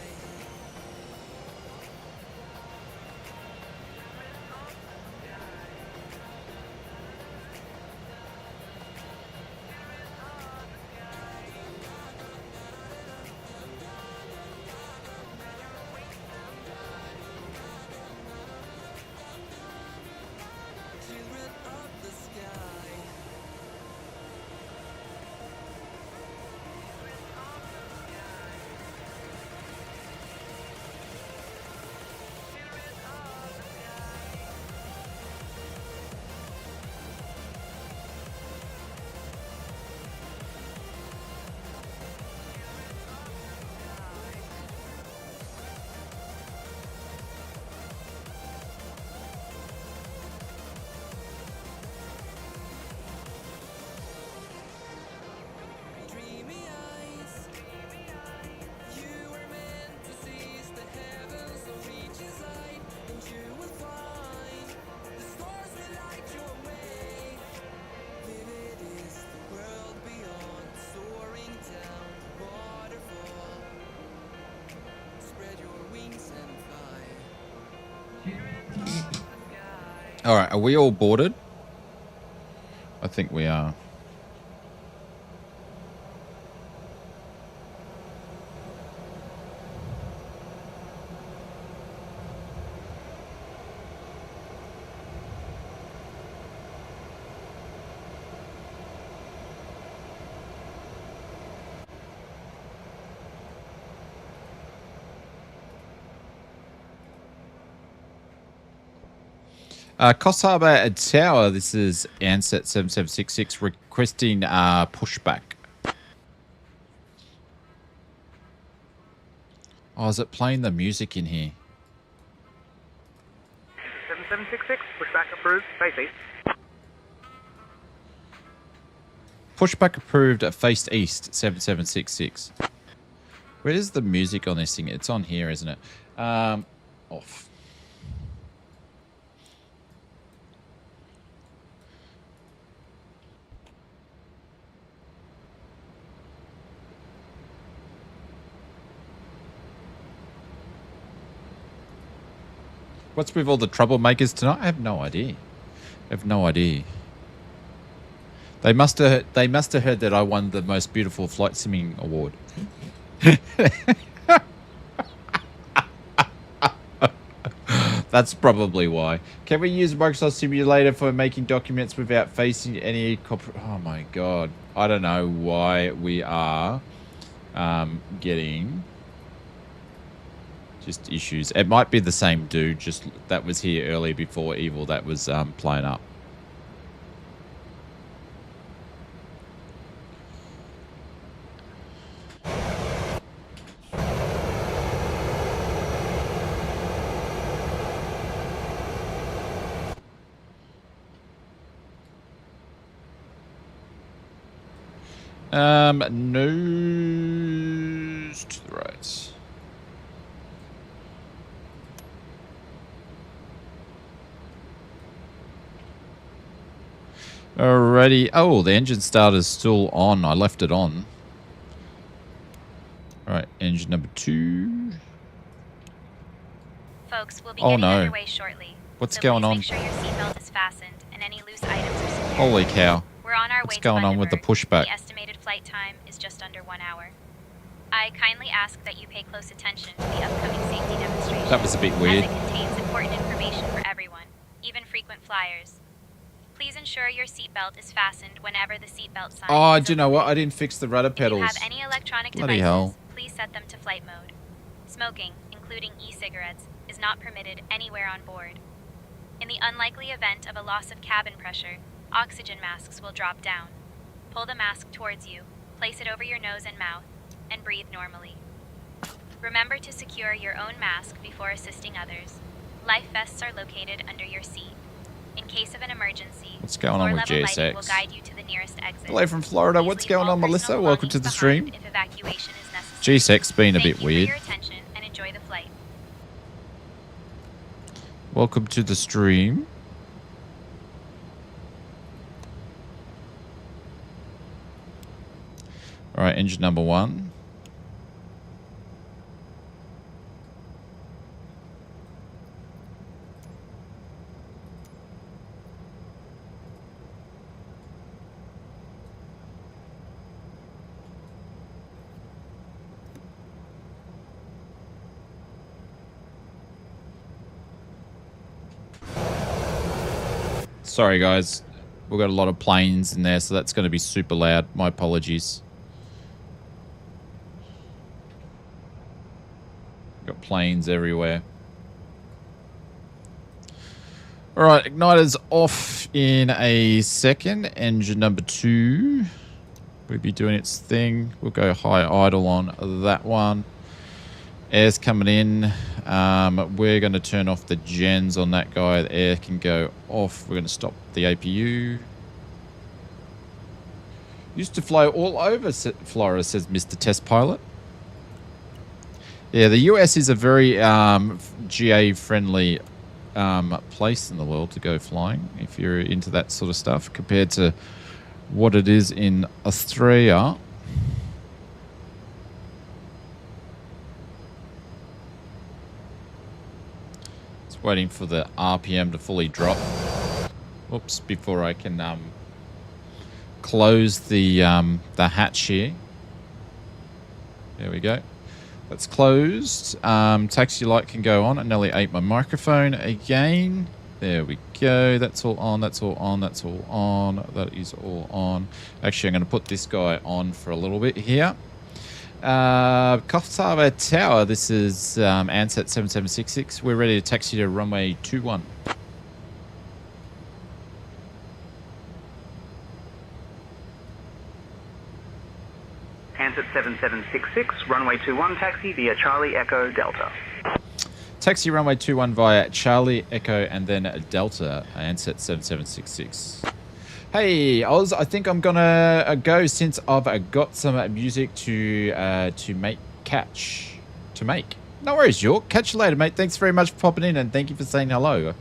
Children of the sky. Dreamy eyes, you were meant to seize the heavens or reach inside, and you will find the stars will light your way. Vivid is the world beyond, soaring down the waterfall. Spread your wings and fly. All right, are we all boarded? I think we are. Cost Harbour Tower, this is Ansett 7766 requesting pushback. Oh, is it playing the music in here? 7766, pushback approved, face east. Pushback approved at face east 7766. Where is the music on this thing? It's on here, isn't it? Off. What's with all the troublemakers tonight? I have no idea. I have no idea. They must have heard that I won the most beautiful flight simming award. That's probably why. Can we use Microsoft Simulator for making documents without facing any oh my god. I don't know why we are getting just issues. It might be the same dude just that was here earlier before Evil that was playing up. Nose to the right. Alrighty. Oh, the engine starter's still on. I left it on. Alright, engine number 2. Folks, we'll be getting underway shortly. What's so going on? Make sure your seatbelt is fastened and any loose items are secured. Holy cow. We're on our What's way to going on with the Bundaberg. pushback? The estimated flight time is just under 1 hour. I kindly ask that you pay close attention to the upcoming safety demonstration. That was a bit weird. As it contains important information for everyone, even frequent flyers. Please ensure your seatbelt is fastened whenever the seatbelt sign Oh, is do you know what? I didn't fix the rudder pedals. If you have any electronic Bloody devices, hell. please set them to flight mode. Smoking, including e-cigarettes, is not permitted anywhere on board. In the unlikely event of a loss of cabin pressure, oxygen masks will drop down. Pull the mask towards you, place it over your nose and mouth, and breathe normally. Remember to secure your own mask before assisting others. Life vests are located under your seat. In case of an emergency, What's going on with floor-level lighting will JSX? guide you to the nearest exit. Hello from Florida. Please What's leave going all on, Melissa? personal Welcome to the belongings stream. behind if evacuation is necessary. GSX being a Thank bit you weird. for your attention and enjoy the flight. Welcome to the stream. All right, engine number 1. Sorry, guys. We've got a lot of planes in there, so that's going to be super loud. My apologies. Got planes everywhere. All right, igniter's off in a second. Engine number 2 will be doing its thing. We'll go high idle on that one. Air's coming in. We're going to turn off the gens on that guy. The air can go off. We're going to stop the APU. Used to fly all over Florida, says Mr. Test Pilot. Yeah, the US is a very GA-friendly place in the world to go flying if you're into that sort of stuff compared to what it is in Australia. Just waiting for the RPM to fully drop. Oops, before I can close the hatch here. There we go. That's closed. Taxi light can go on. I nearly ate my microphone again. There we go. That's all on. That's all on. That's all on. That is all on. Actually, I'm going to put this guy on for a little bit here. Coffs Harbour Tower. This is Ansett 7766. We're ready to taxi to runway 21. Ansett 7766, runway 21, taxi via Charlie Echo Delta. Taxi runway 21 via Charlie Echo and then Delta, Ansett 7766. Hey, Oz, I think I'm gonna go since I've got some music to make. No worries, York. Catch you later, mate. Thanks very much for popping in and thank you for saying hello.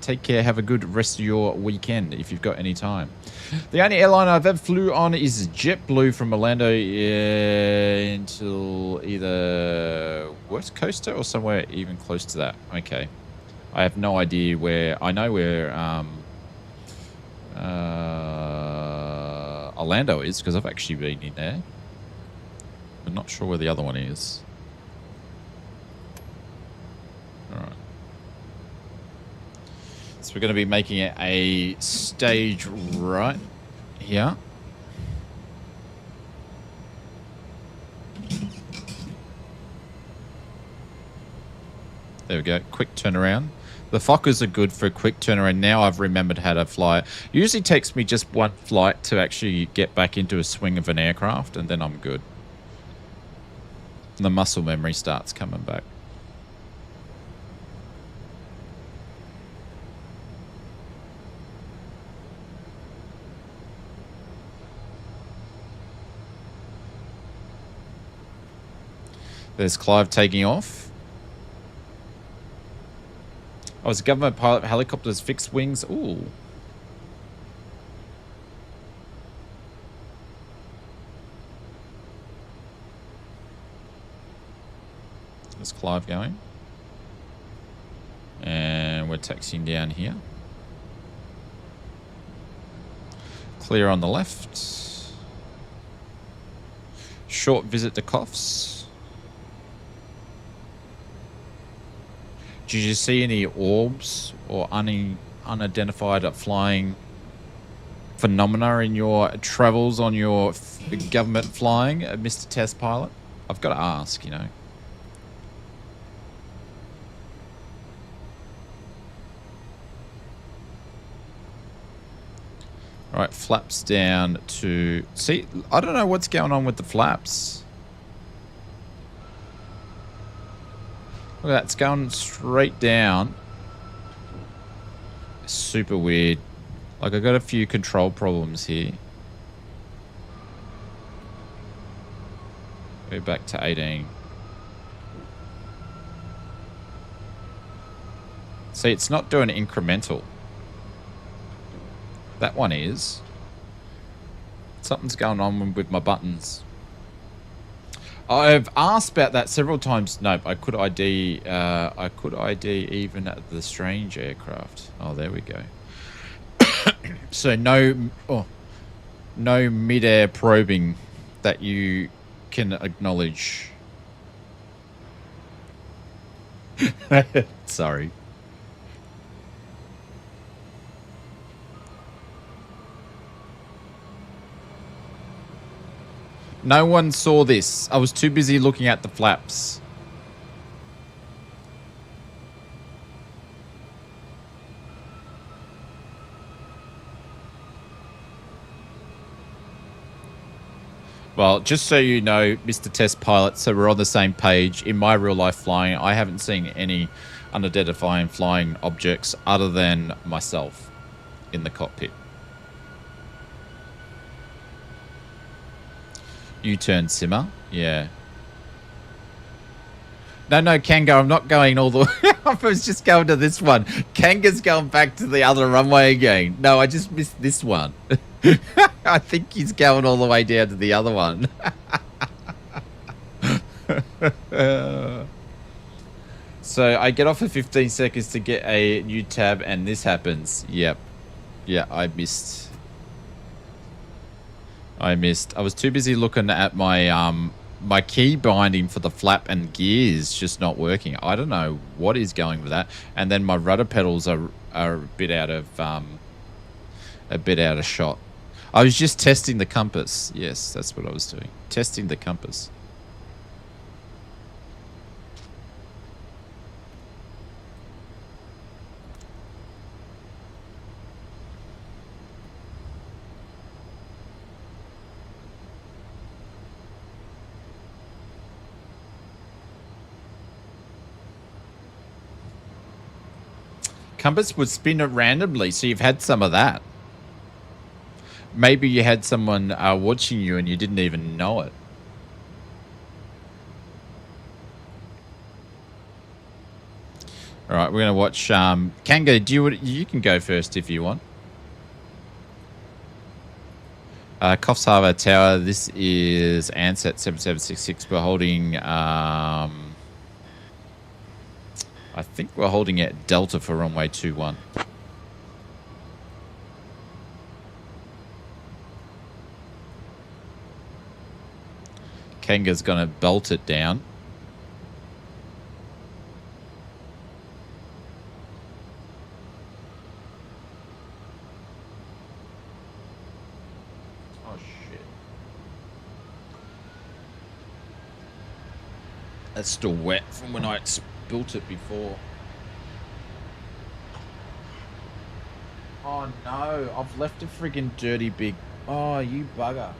Take care. Have a good rest of your weekend if you've got any time. The only airline I've ever flew on is JetBlue from Orlando until either West Coaster or somewhere even close to that. Okay. I have no idea where. I know where Orlando is, because I've actually been in there. I'm not sure where the other one is. All right. So we're going to be making it a stage right here. There we go. Quick turnaround. The Fokkers are good for a quick turnaround. Now I've remembered how to fly it. Usually takes me just one flight to actually get back into a swing of an aircraft, and then I'm good. And the muscle memory starts coming back. There's Clive taking off. I was a government pilot, helicopters, fixed wings. Ooh. There's Clive going. And we're taxiing down here. Clear on the left. Short visit to Coffs. Did you see any orbs or unidentified flying phenomena in your travels on your government flying, Mr. Test Pilot? I've got to ask, you know. All right, flaps down to... See, I don't know what's going on with the flaps. Look at that, it's going straight down. Super weird. Like, I got a few control problems here. Go back to 18. See, it's not doing incremental. That one is. Something's going on with my buttons. I've asked about that several times. Nope, I could ID even at the strange aircraft. Oh, there we go. So no mid-air probing that you can acknowledge. Sorry. No one saw this. I was too busy looking at the flaps. Well, just so you know, Mr. Test Pilot, so we're on the same page. In my real life flying, I haven't seen any unidentified flying objects other than myself in the cockpit. U-turn simmer, yeah. No, Kanga, I'm not going all the way. I was just going to this one. Kanga's going back to the other runway again. No, I just missed this one. I think he's going all the way down to the other one. So I get off for 15 seconds to get a new tab, and this happens. Yep. Yeah, I missed. I was too busy looking at my my key binding for the flap and gears just not working. I don't know what is going with that. And then my rudder pedals are a bit out of shot. I was just testing the compass. Yes, that's what I was doing. Testing the compass. Compass would spin it randomly, so you've had some of that. Maybe you had someone watching you and you didn't even know it. All right, we're going to watch Kanga. You can go first if you want. Coffs Harbour Tower. This is Ansett 7766. We're holding. I think we're holding at Delta for runway 21. Kanga's gonna belt it down. Oh shit. That's still wet from when I built it before. Oh no, I've left a friggin' dirty big... Oh, you bugger.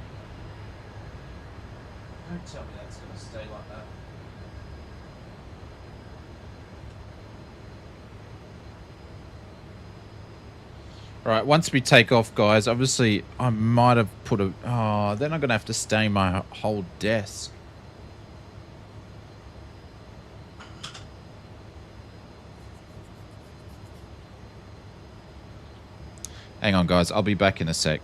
Don't tell me that's gonna stay like that. Alright, once we take off, guys, obviously I might have put a... Oh, then I'm gonna have to stain my whole desk. Hang on, guys. I'll be back in a sec.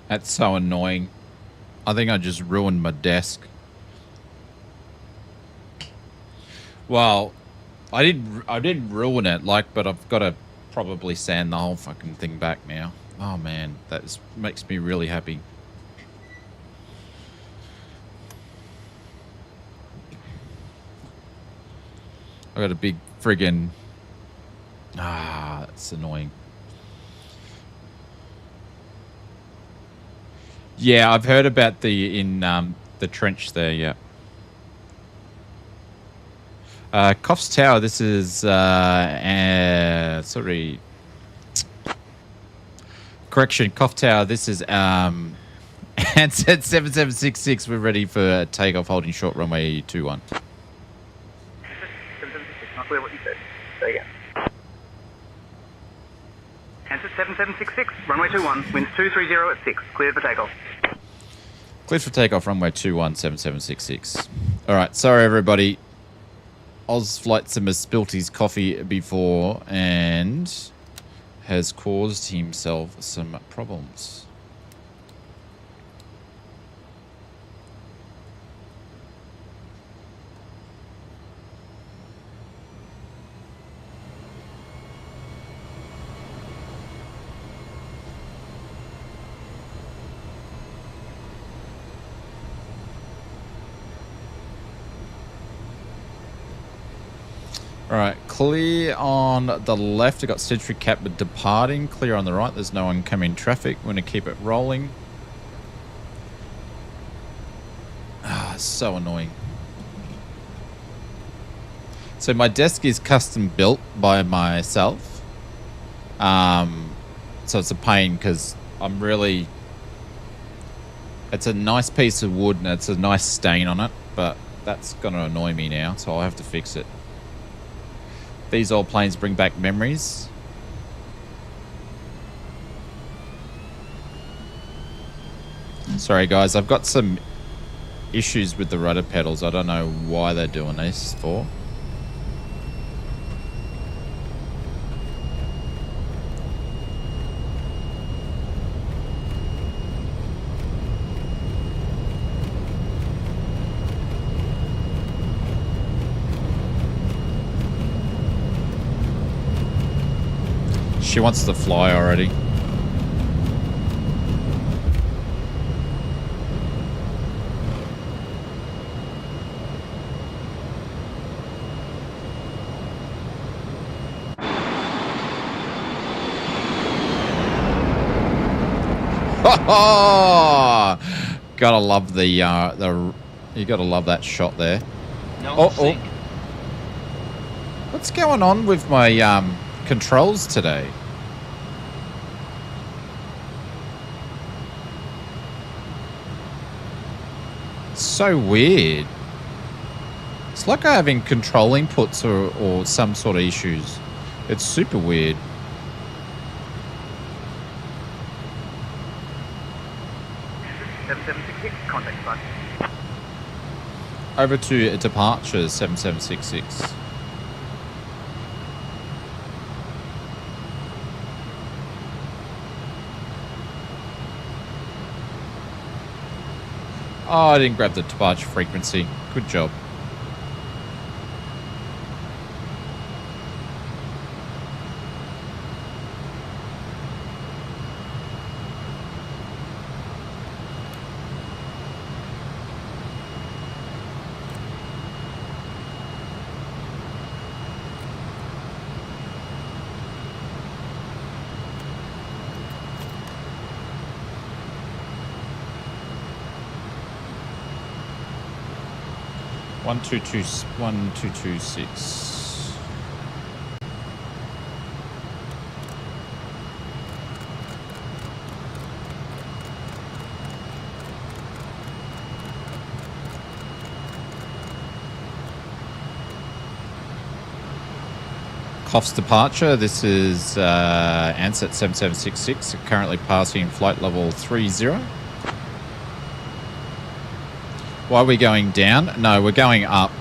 That's so annoying. I think I just ruined my desk. Well, I didn't ruin it, like, but I've got to probably sand the whole fucking thing back now. Oh man, that makes me really happy. I got a big friggin... Ah, that's annoying. Yeah, I've heard about the trench there. Yeah. Coffs Tower. This is sorry. Correction, Coff Tower. This is Ansett 7766. We're ready for takeoff, holding short runway 21. 776. Not clear what you said. Say again. Ansett 7766. Runway 21. Winds 230 at 6. Cleared for takeoff. Cleared for takeoff, runway 21, 7766. All right, sorry everybody. Oz Flight Sim has spilt his coffee before and has caused himself some problems. All right, clear on the left. I got Century Cap with departing. Clear on the right. There's no oncoming traffic. We're going to keep it rolling. Ah, so annoying. So my desk is custom built by myself. So it's a pain because I'm really... It's a nice piece of wood and it's a nice stain on it, but that's going to annoy me now, so I'll have to fix it. These old planes bring back memories. Sorry guys, I've got some issues with the rudder pedals. I don't know why they're doing this for. She wants to fly already. Gotta love the you gotta love that shot there. No sync. What's going on with my controls today? So weird. It's like I'm having control inputs or some sort of issues. It's super weird. Contact button. Over to departure 7766. Oh, I didn't grab the departure frequency. Good job. One two two six. Cough's departure. This is Ansett 7766. Currently passing flight level 30. Why are we going down? No, we're going up.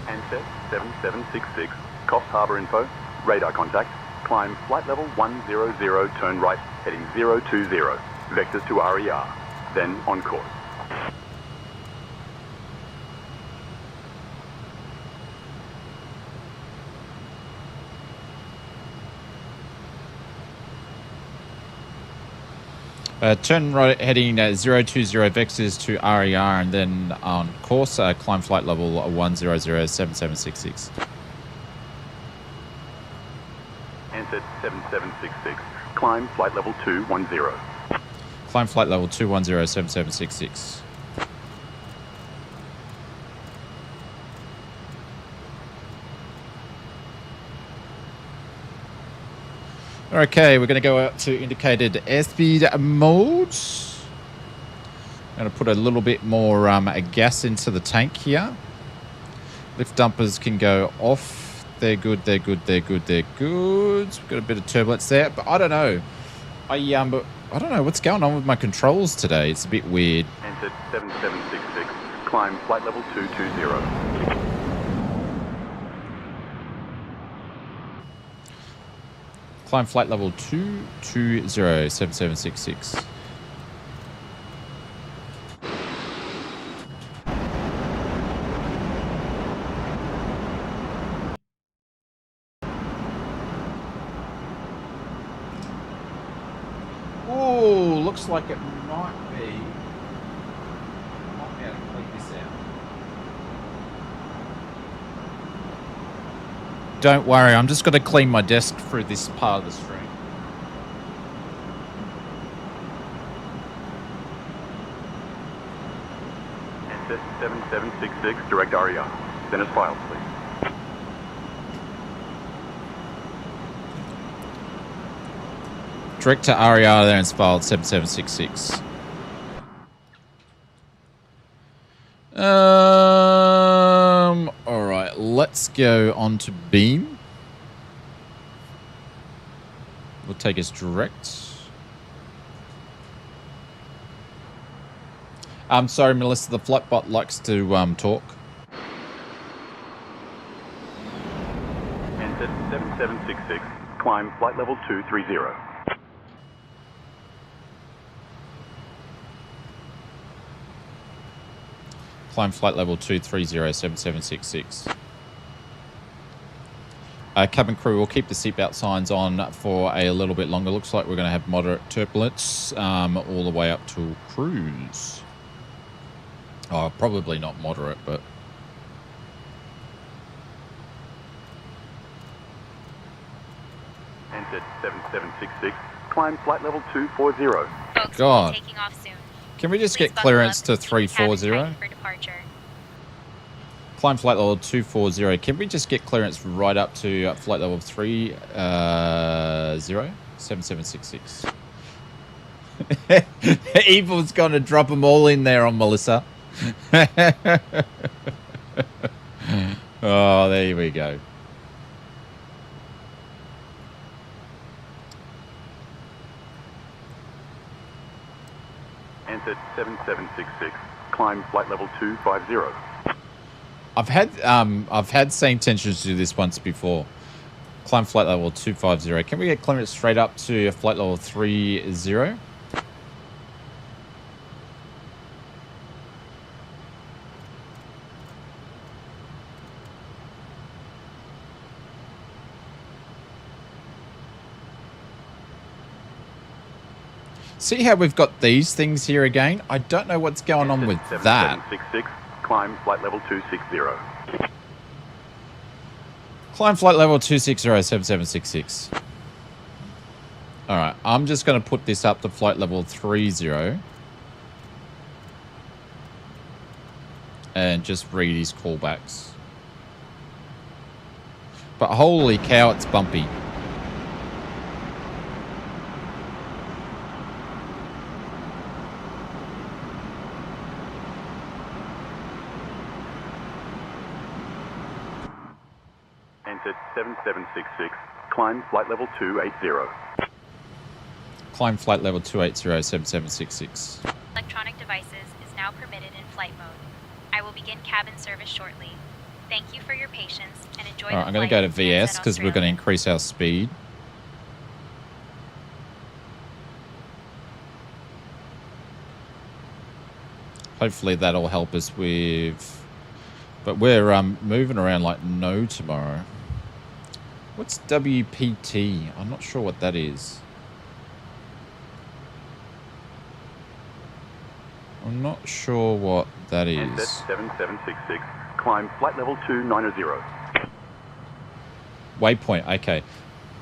Ansett 7766, Coffs Harbour info, radar contact, climb flight level 100, turn right, heading 020, vectors to RER, then on course. Turn right heading 020 vectors to RER and then on course, climb flight level 1007766. Ansett 7766, climb flight level 210. Climb flight level 2107766. Okay, we're going to go out to indicated airspeed modes. I'm going to put a little bit more gas into the tank here. Lift dumpers can go off. They're good, they're good, they're good, they're good. We've got a bit of turbulence there, but I don't know. I don't know what's going on with my controls today. It's a bit weird. Ansett 7766, climb flight level 220. Climb flight level 2207766. Oh, looks like it might be. Might be able to clean this out. Don't worry, I'm just going to clean my desk through this part of the stream. Ansett 7766, direct RER. Then as filed, please. Direct to RER there and filed 7766. All right, let's go on to beam. We'll take us direct. I'm sorry, Melissa, the flight bot likes to talk. Ansett 7766, climb flight level 230. Climb flight level 2307766. Cabin crew will keep the seatbelt signs on for a little bit longer. Looks like we're going to have moderate turbulence all the way up to cruise. Oh, probably not moderate, but... Ansett 7766, Climb flight level 240. Folks God. will be taking off soon. Can we just Please get buckle clearance up to and keep the cabin 340? tight for departure. Climb flight level 240. Can we just get clearance right up to flight level 7766? Evil's gonna drop them all in there on Melissa. Oh, there we go. Ansett 7766. Climb flight level 250. I've had SayIntentions to do this once before. Climb flight level 250. Can we get clearance straight up to flight level 30? See how we've got these things here again? I don't know what's going on with that. 7766. Climb flight level 260. Climb flight level 2607766. Alright, I'm just going to put this up to flight level 30. And just read his callbacks. But holy cow, it's bumpy. Ansett 7766. Climb flight level 280. Climb flight level 2807766. Electronic devices is now permitted in flight mode. I will begin cabin service shortly. Thank you for your patience and enjoy the Alright, I'm going to flight go to with VS Ansett because we're going to Australia. increase our speed. Hopefully that'll help us with... But we're moving around like no tomorrow. What's WPT? I'm not sure what that is. I'm not sure what that is. Ansett 7766. Climb flight level 290. Waypoint, okay.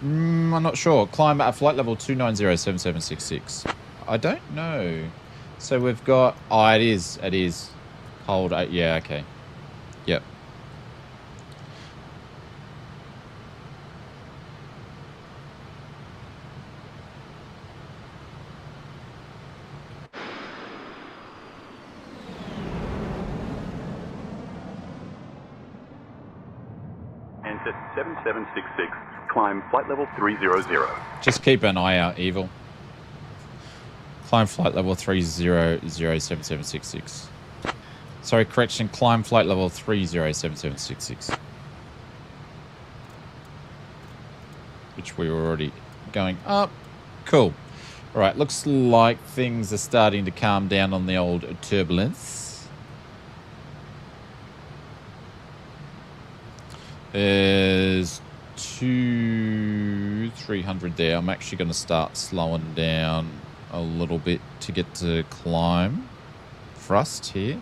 I'm not sure. Climb at flight level 2907766. I don't know. So we've got... Oh, it is. It is. Hold... yeah, okay. Yep. Ansett 7766. Climb flight level 300. Just keep an eye out, Evil. Climb flight level 3007766. Sorry, correction. Climb flight level 307766. Which we were already going up. Cool. All right, looks like things are starting to calm down on the old turbulence. There's 300 there. I'm actually going to start slowing down a little bit to get to climb thrust here.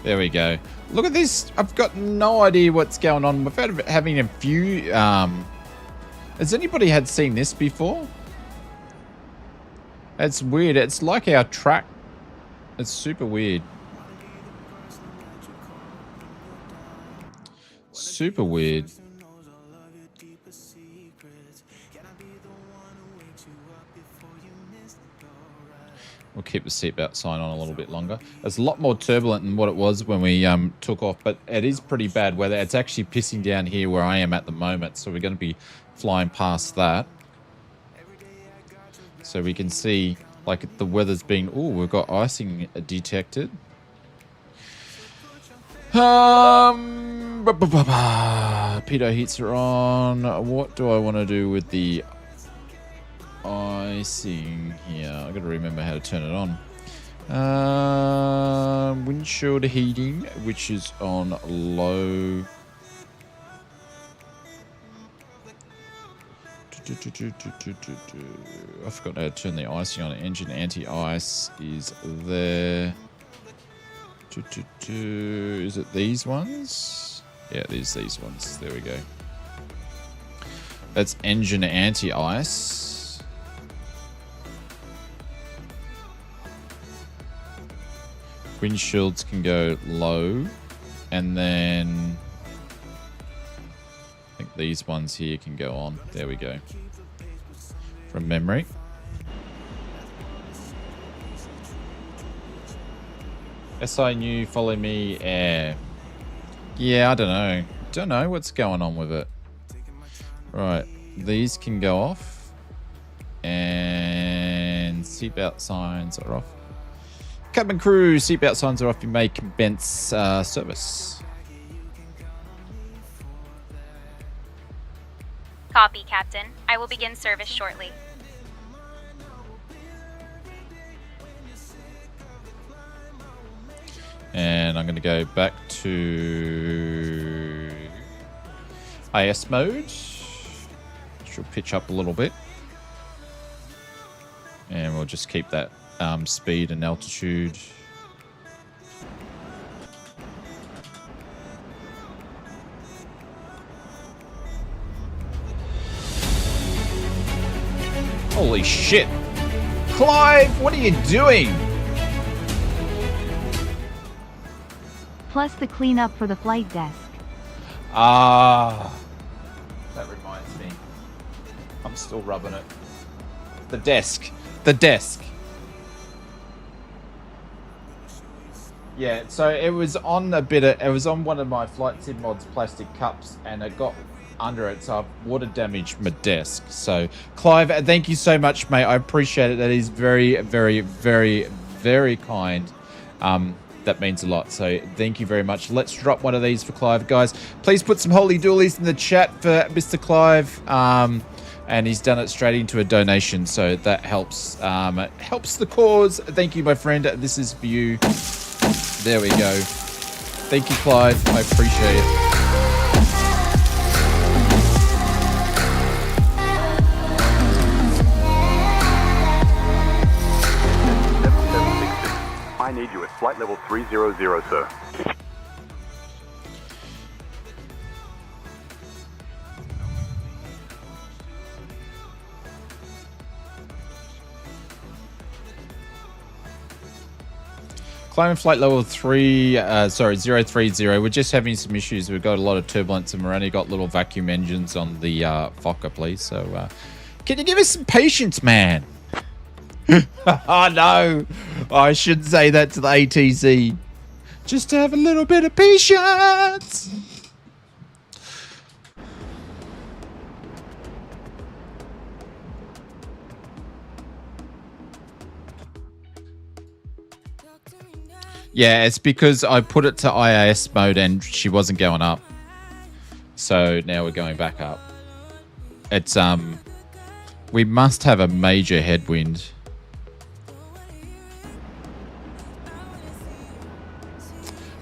There we go. Look at this. I've got no idea what's going on. We've had having a few... has anybody had seen this before? It's weird. It's like our track. It's super weird. Super weird. We'll keep the seatbelt sign on a little bit longer. It's a lot more turbulent than what it was when we took off, but it is pretty bad weather. It's actually pissing down here where I am at the moment, so we're going to be flying past that. So we can see, like, the weather's been... Oh, we've got icing detected. Pitot heats are on. What do I want to do with the icing here? I've got to remember how to turn it on. Windshield heating, which is on low. I forgot how to turn the icing on. Engine anti-ice is there. Is it these ones? Yeah, it is these ones. There we go. That's engine anti-ice. Windshields can go low. And then I think these ones here can go on. There we go. From memory. SI new, follow me, air. Yeah, I don't know. Don't know what's going on with it. Right, these can go off. And seatbelt signs are off. Cabin crew, seatbelt signs are off. You may commence service. Copy, Captain. I will begin service shortly. And I'm going to go back to IS mode. She'll pitch up a little bit. And we'll just keep that speed and altitude. Holy shit! Clive, what are you doing? Plus the cleanup for the flight desk. Ah, that reminds me. I'm still rubbing it. The desk. The desk. Yeah, so it was on it was on one of my Flight Sim Mods plastic cups, and it got under it, so I've water damaged my desk. So, Clive, thank you so much, mate. I appreciate it. That is very, very, very, very kind. That means a lot. So thank you very much. Let's drop one of these for Clive, guys. Please put some holy doolies in the chat for Mr. Clive. And he's done it straight into a donation, so that helps. It helps the cause. Thank you, my friend. This is for you. There we go. Thank you, Clive. I appreciate it. I need you at flight level 300, sir. Climbing flight level 030. We're just having some issues. We've got a lot of turbulence and we've only got little vacuum engines on the Fokker, please. So, can you give us some patience, man? Oh no, I shouldn't say that to the ATC. Just have a little bit of patience. Yeah, it's because I put it to IAS mode and she wasn't going up. So now we're going back up. It's we must have a major headwind.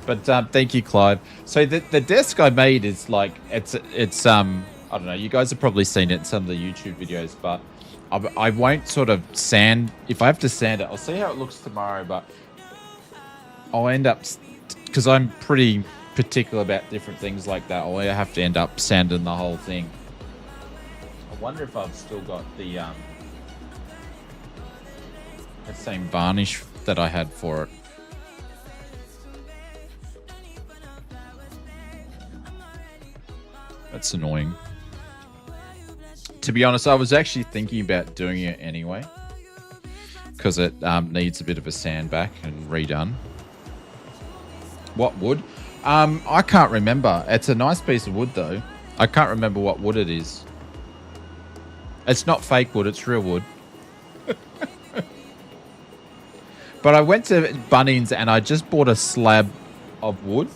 But thank you, Clive. So the desk I made is like it's I don't know. You guys have probably seen it in some of the YouTube videos, but I won't sort of sand. If I have to sand it, I'll see how it looks tomorrow. But I'll end up, because I'm pretty particular about different things like that, I'll have to end up sanding the whole thing. I wonder if I've still got the same varnish that I had for it. That's annoying. To be honest, I was actually thinking about doing it anyway, because it needs a bit of a sand back and redone. What wood? I can't remember. It's a nice piece of wood though. I can't remember what wood it is. It's not fake wood, it's real wood. But I went to Bunnings and I just bought a slab of wood.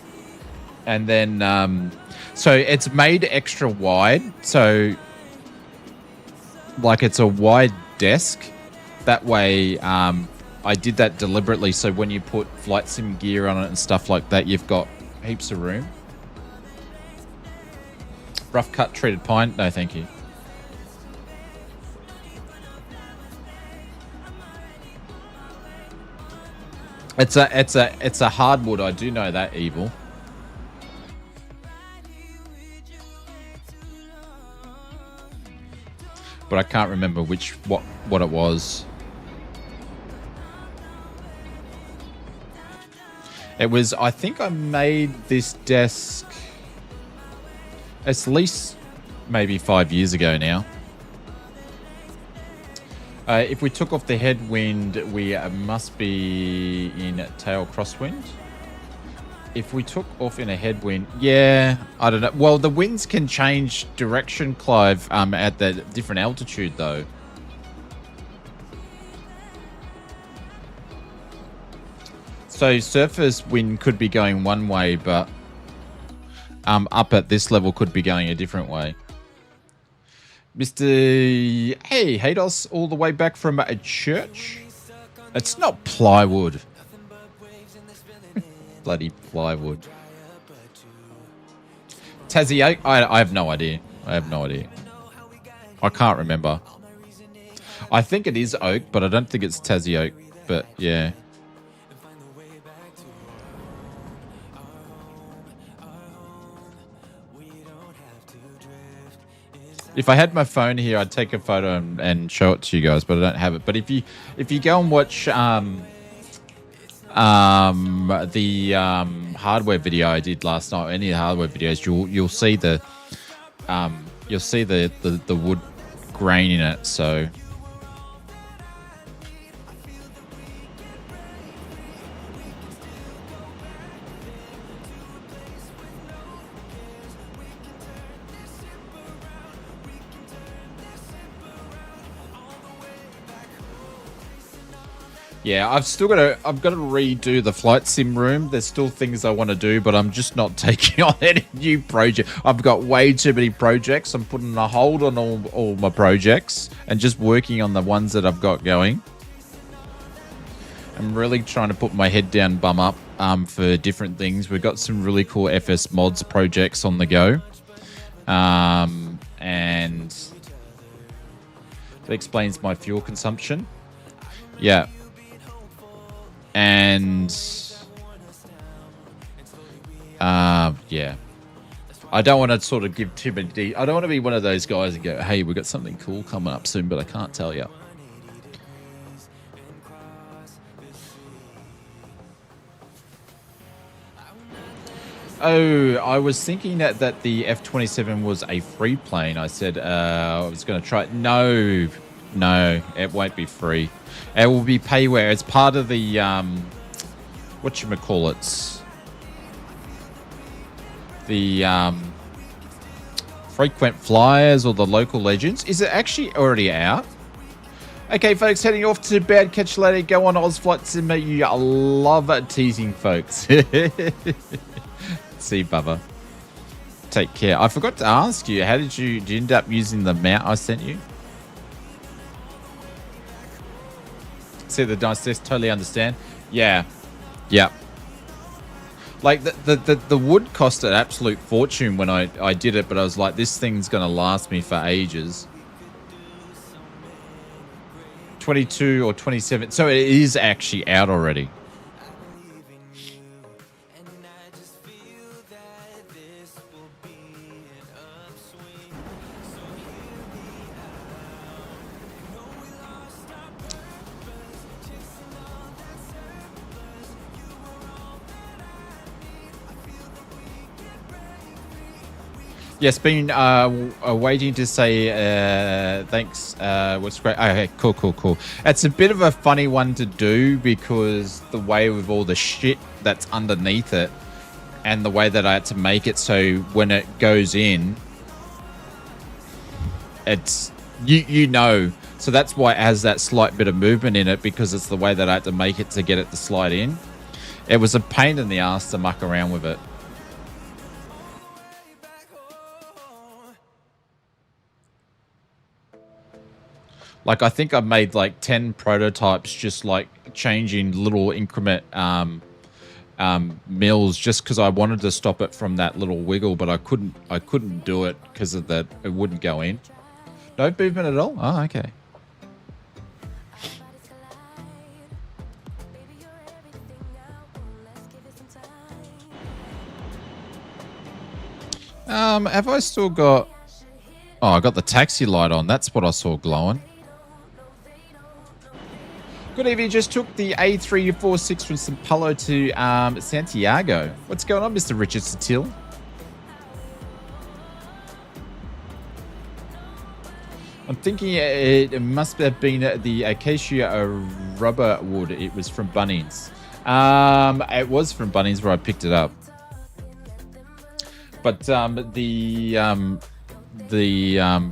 And then, so it's made extra wide. So, like it's a wide desk. That way, I did that deliberately, so when you put flight sim gear on it and stuff like that, you've got heaps of room. Rough cut treated pine? No, thank you. It's a hardwood. I do know that, Evil. But I can't remember what it was. It was, I think I made this desk at least maybe 5 years ago now. If we took off the headwind, we must be in tail crosswind. If we took off in a headwind, yeah, I don't know. Well, the winds can change direction, Clive, at the different altitude, though. So surface wind could be going one way, but up at this level could be going a different way. Mr. Hey, Haydos, all the way back from a church? It's not plywood. Bloody plywood. Tassie oak? I have no idea. I have no idea. I can't remember. I think it is oak, but I don't think it's Tassie oak. But yeah. If I had my phone here, I'd take a photo and show it to you guys, but I don't have it. But if you go and watch the hardware video I did last night, any of the hardware videos, you'll see the wood grain in it. So yeah, I've got to redo the flight sim room. There's still things I want to do, but I'm just not taking on any new project. I've got way too many projects. I'm putting a hold on all my projects and just working on the ones that I've got going. I'm really trying to put my head down, bum up, for different things. We've got some really cool FS mods projects on the go. And that explains my fuel consumption. Yeah. And yeah, I don't want to sort of give too many. I don't want to be one of those guys and go, "Hey, we've got something cool coming up soon," but I can't tell you. Oh, I was thinking that the F-27 was a free plane. I said I was going to try it. No, it won't be free. It will be payware. It's part of the whatchamacallits, the frequent flyers or the local legends. Is it actually already out? Okay, folks, heading off to bed. Catch you later. Go on Oz Flight Sim. You love teasing folks. See, Bubba. Take care. I forgot to ask you, how did you end up using the mount I sent you? See the dice test, totally understand. Yeah. Like the wood cost an absolute fortune when I did it, but I was like, this thing's gonna last me for ages. 22 or 27, so it is actually out already. Yes, been waiting to say thanks. What's great? Okay, cool. It's a bit of a funny one to do because the way with all the shit that's underneath it and the way that I had to make it so when it goes in, it's you know. So that's why it has that slight bit of movement in it, because it's the way that I had to make it to get it to slide in. It was a pain in the ass to muck around with it. Like, I think I've made like 10 prototypes, just like changing little increment mills, just because I wanted to stop it from that little wiggle, but I couldn't do it because of that. It wouldn't go in. No movement at all. Oh, okay. Have I still got... Oh, I got the taxi light on. That's what I saw glowing. Good evening. Just took the A346 from Sao Paulo to Santiago. What's going on, Mr. Richard Satil? I'm thinking it must have been the Acacia rubber wood. It was from Bunnings. It was from Bunnings where I picked it up. But the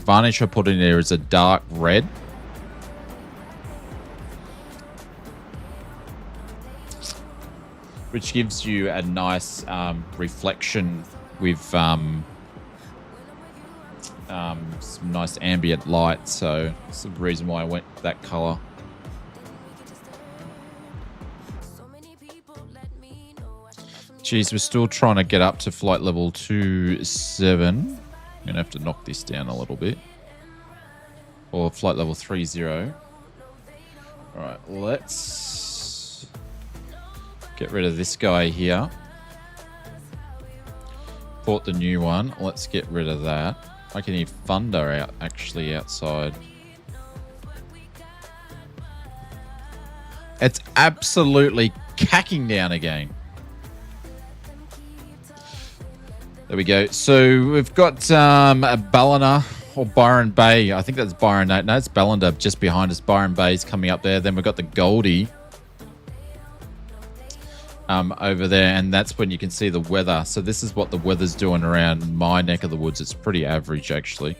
varnish I put in there is a dark red. Which gives you a nice reflection with some nice ambient light. So that's the reason why I went that color. Geez, we're still trying to get up to flight level 27. I'm going to have to knock this down a little bit. Or flight level 30. Alright, let's get rid of this guy here. Bought the new one. Let's get rid of that. I can hear thunder actually outside. It's absolutely cacking down again. There we go. So we've got Ballina or Byron Bay. I think that's Byron. No, it's Ballina just behind us. Byron Bay's coming up there. Then we've got the Goldie over there, and that's when you can see the weather. So this is what the weather's doing around my neck of the woods. It's pretty average, actually.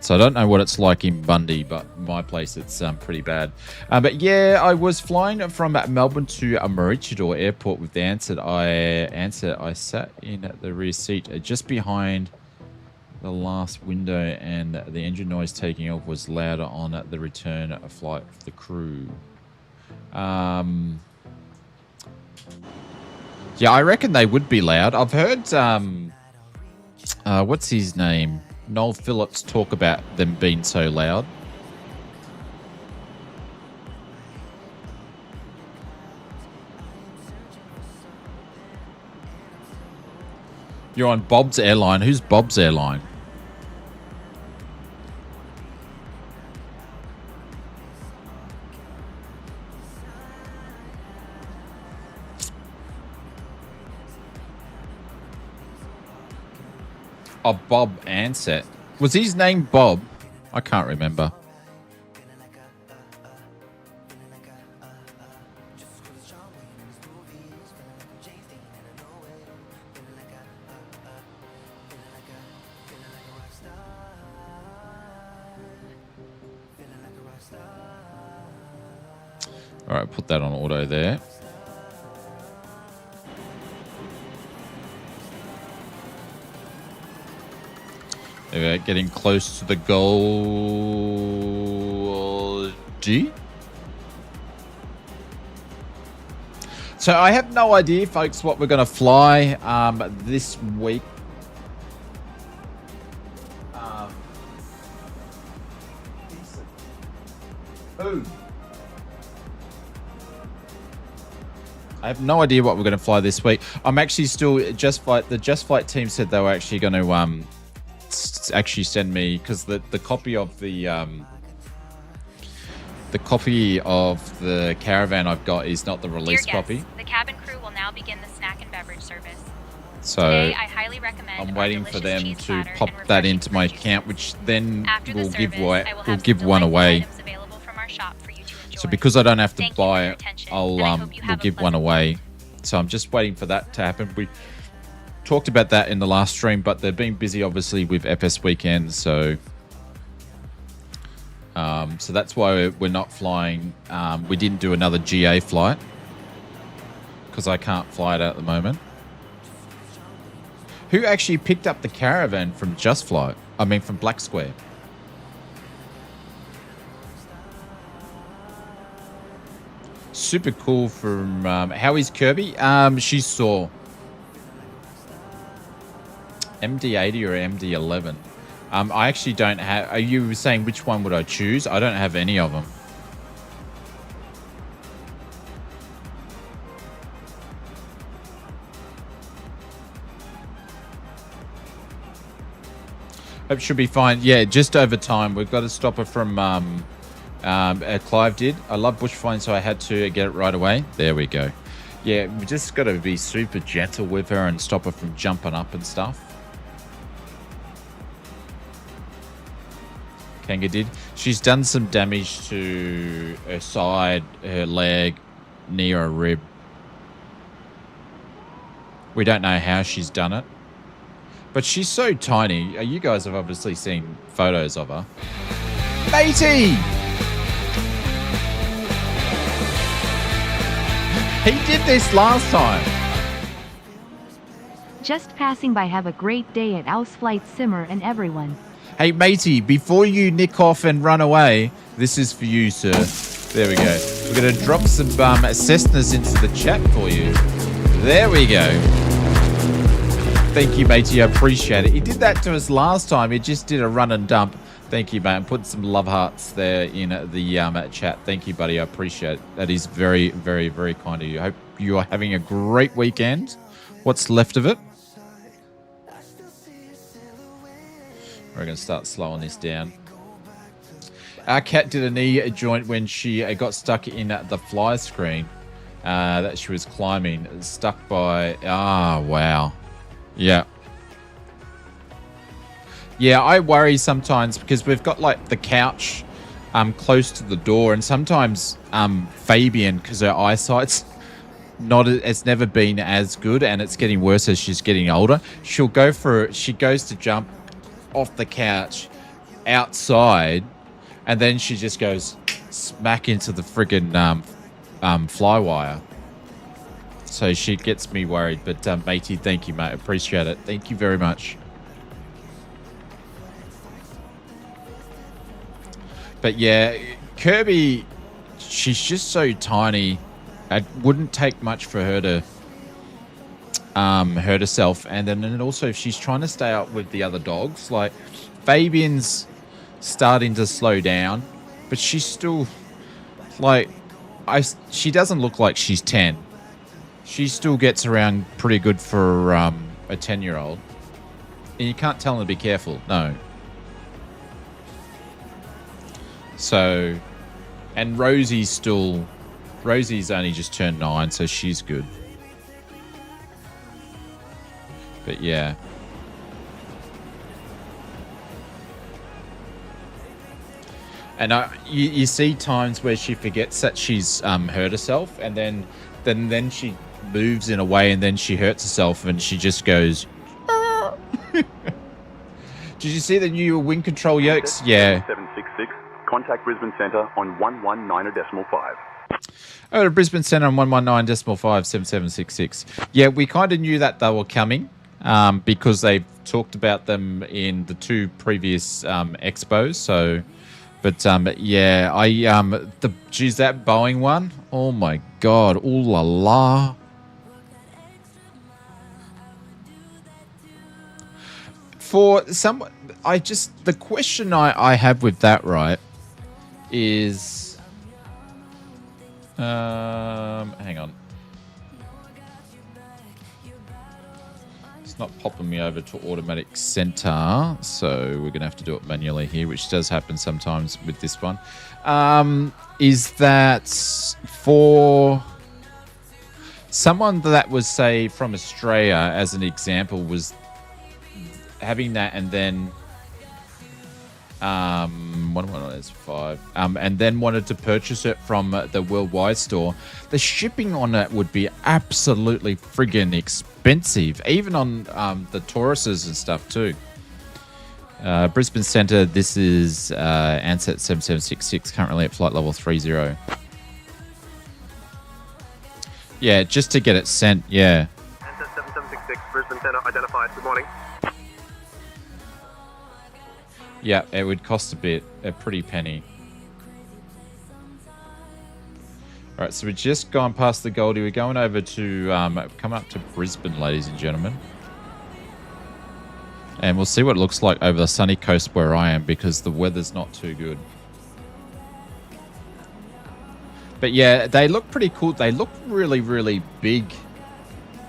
So I don't know what it's like in Bundy, but my place, it's pretty bad. But yeah, I was flying from Melbourne to Maroochydore Airport with the Ansett. I sat in the rear seat just behind the last window, and the engine noise taking off was louder on the return flight for the crew. Yeah, I reckon they would be loud. I've heard, what's his name? Noel Phillips talk about them being so loud. You're on Bob's Airline. Who's Bob's Airline? Oh, Bob Ansett. Was his name Bob? I can't remember. All right, put that on auto there. We're getting close to the Goldie. So I have no idea, folks, what we're going to fly this week. I have no idea what we're going to fly this week. I'm actually still the Just Flight team said they were actually going to actually send me, because the copy of the caravan I've got is not the release copy. The cabin crew will now begin the snack and beverage service. So today, I highly recommend I'm waiting for them to pop that into my account, which then will give one away. So because I don't have to buy it, we'll give one away. So I'm just waiting for that to happen. We talked about that in the last stream, but they've been busy obviously with FS weekend, so that's why we're not flying. We didn't do another GA flight because I can't fly it at the moment. Who actually picked up the caravan from Just Flight? I mean, from Black Square. Super cool from... how is Kirby? She saw MD80 or MD11. I actually don't have... Are you saying which one would I choose? I don't have any of them. Hope should be fine. Yeah, just over time. We've got a stopper from Clive did. I love bush flying, so I had to get it right away. There we go. Yeah, we just got to be super gentle with her and stop her from jumping up and stuff. Kanga did. She's done some damage to her side, her leg, knee or rib. We don't know how she's done it. But she's so tiny. You guys have obviously seen photos of her. Matey! He did this last time. Just passing by. Have a great day at Ausflight Simmer and everyone. Hey, matey, before you nick off and run away, this is for you, sir. There we go. We're going to drop some Cessnas into the chat for you. There we go. Thank you, matey. I appreciate it. He did that to us last time. He just did a run and dump. Thank you, mate. Put some love hearts there in the chat. Thank you, buddy. I appreciate it. That is very, very, very kind of you. I hope you are having a great weekend. What's left of it? We're going to start slowing this down. Our cat did a knee joint when she got stuck in the fly screen that she was climbing. Stuck by... Ah, wow. Yeah. Yeah, I worry sometimes because we've got like the couch close to the door, and sometimes Fabian, because her eyesight's it's never been as good, and it's getting worse as she's getting older. She goes to jump off the couch outside, and then she just goes smack into the friggin' fly wire. So she gets me worried. But matey, thank you, mate. Appreciate it. Thank you very much. But yeah, Kirby, she's just so tiny. It wouldn't take much for her to hurt herself. And then also, if she's trying to stay out with the other dogs, like Fabian's starting to slow down, but she's still like, she doesn't look like she's 10. She still gets around pretty good for a 10-year-old. And you can't tell them to be careful. No. So, and Rosie's only just turned 9, so she's good. But yeah. And you see times where she forgets that she's hurt herself, and then she moves in a way, and then she hurts herself, and she just goes. Did you see the new wind control yokes? Yeah. 766. Contact Brisbane Centre on 119.5. Oh, Brisbane Centre on 119.5 7766. Yeah, we kind of knew that they were coming because they've talked about them in the 2 previous expos. So, but yeah, geez, that Boeing one. Oh my God, ooh la la. For some, the question I have with that, right, is, hang on. It's not popping me over to automatic center, so we're going to have to do it manually here, which does happen sometimes with this one. Is that for someone that was, say, from Australia, as an example, was having that, and then and then wanted to purchase it from the worldwide store, the shipping on it would be absolutely friggin' expensive, even on the Tauruses and stuff too. Brisbane Centre, this is Ansett 7766, currently at flight level 30. Yeah, just to get it sent, yeah. Ansett 7766, Brisbane center identified. Good morning. Yeah, it would cost a pretty penny. All right, so we've just gone past the Goldie. We're going over to come up to Brisbane, ladies and gentlemen. And we'll see what it looks like over the sunny coast where I am, because the weather's not too good. But yeah, they look pretty cool. They look really, really big.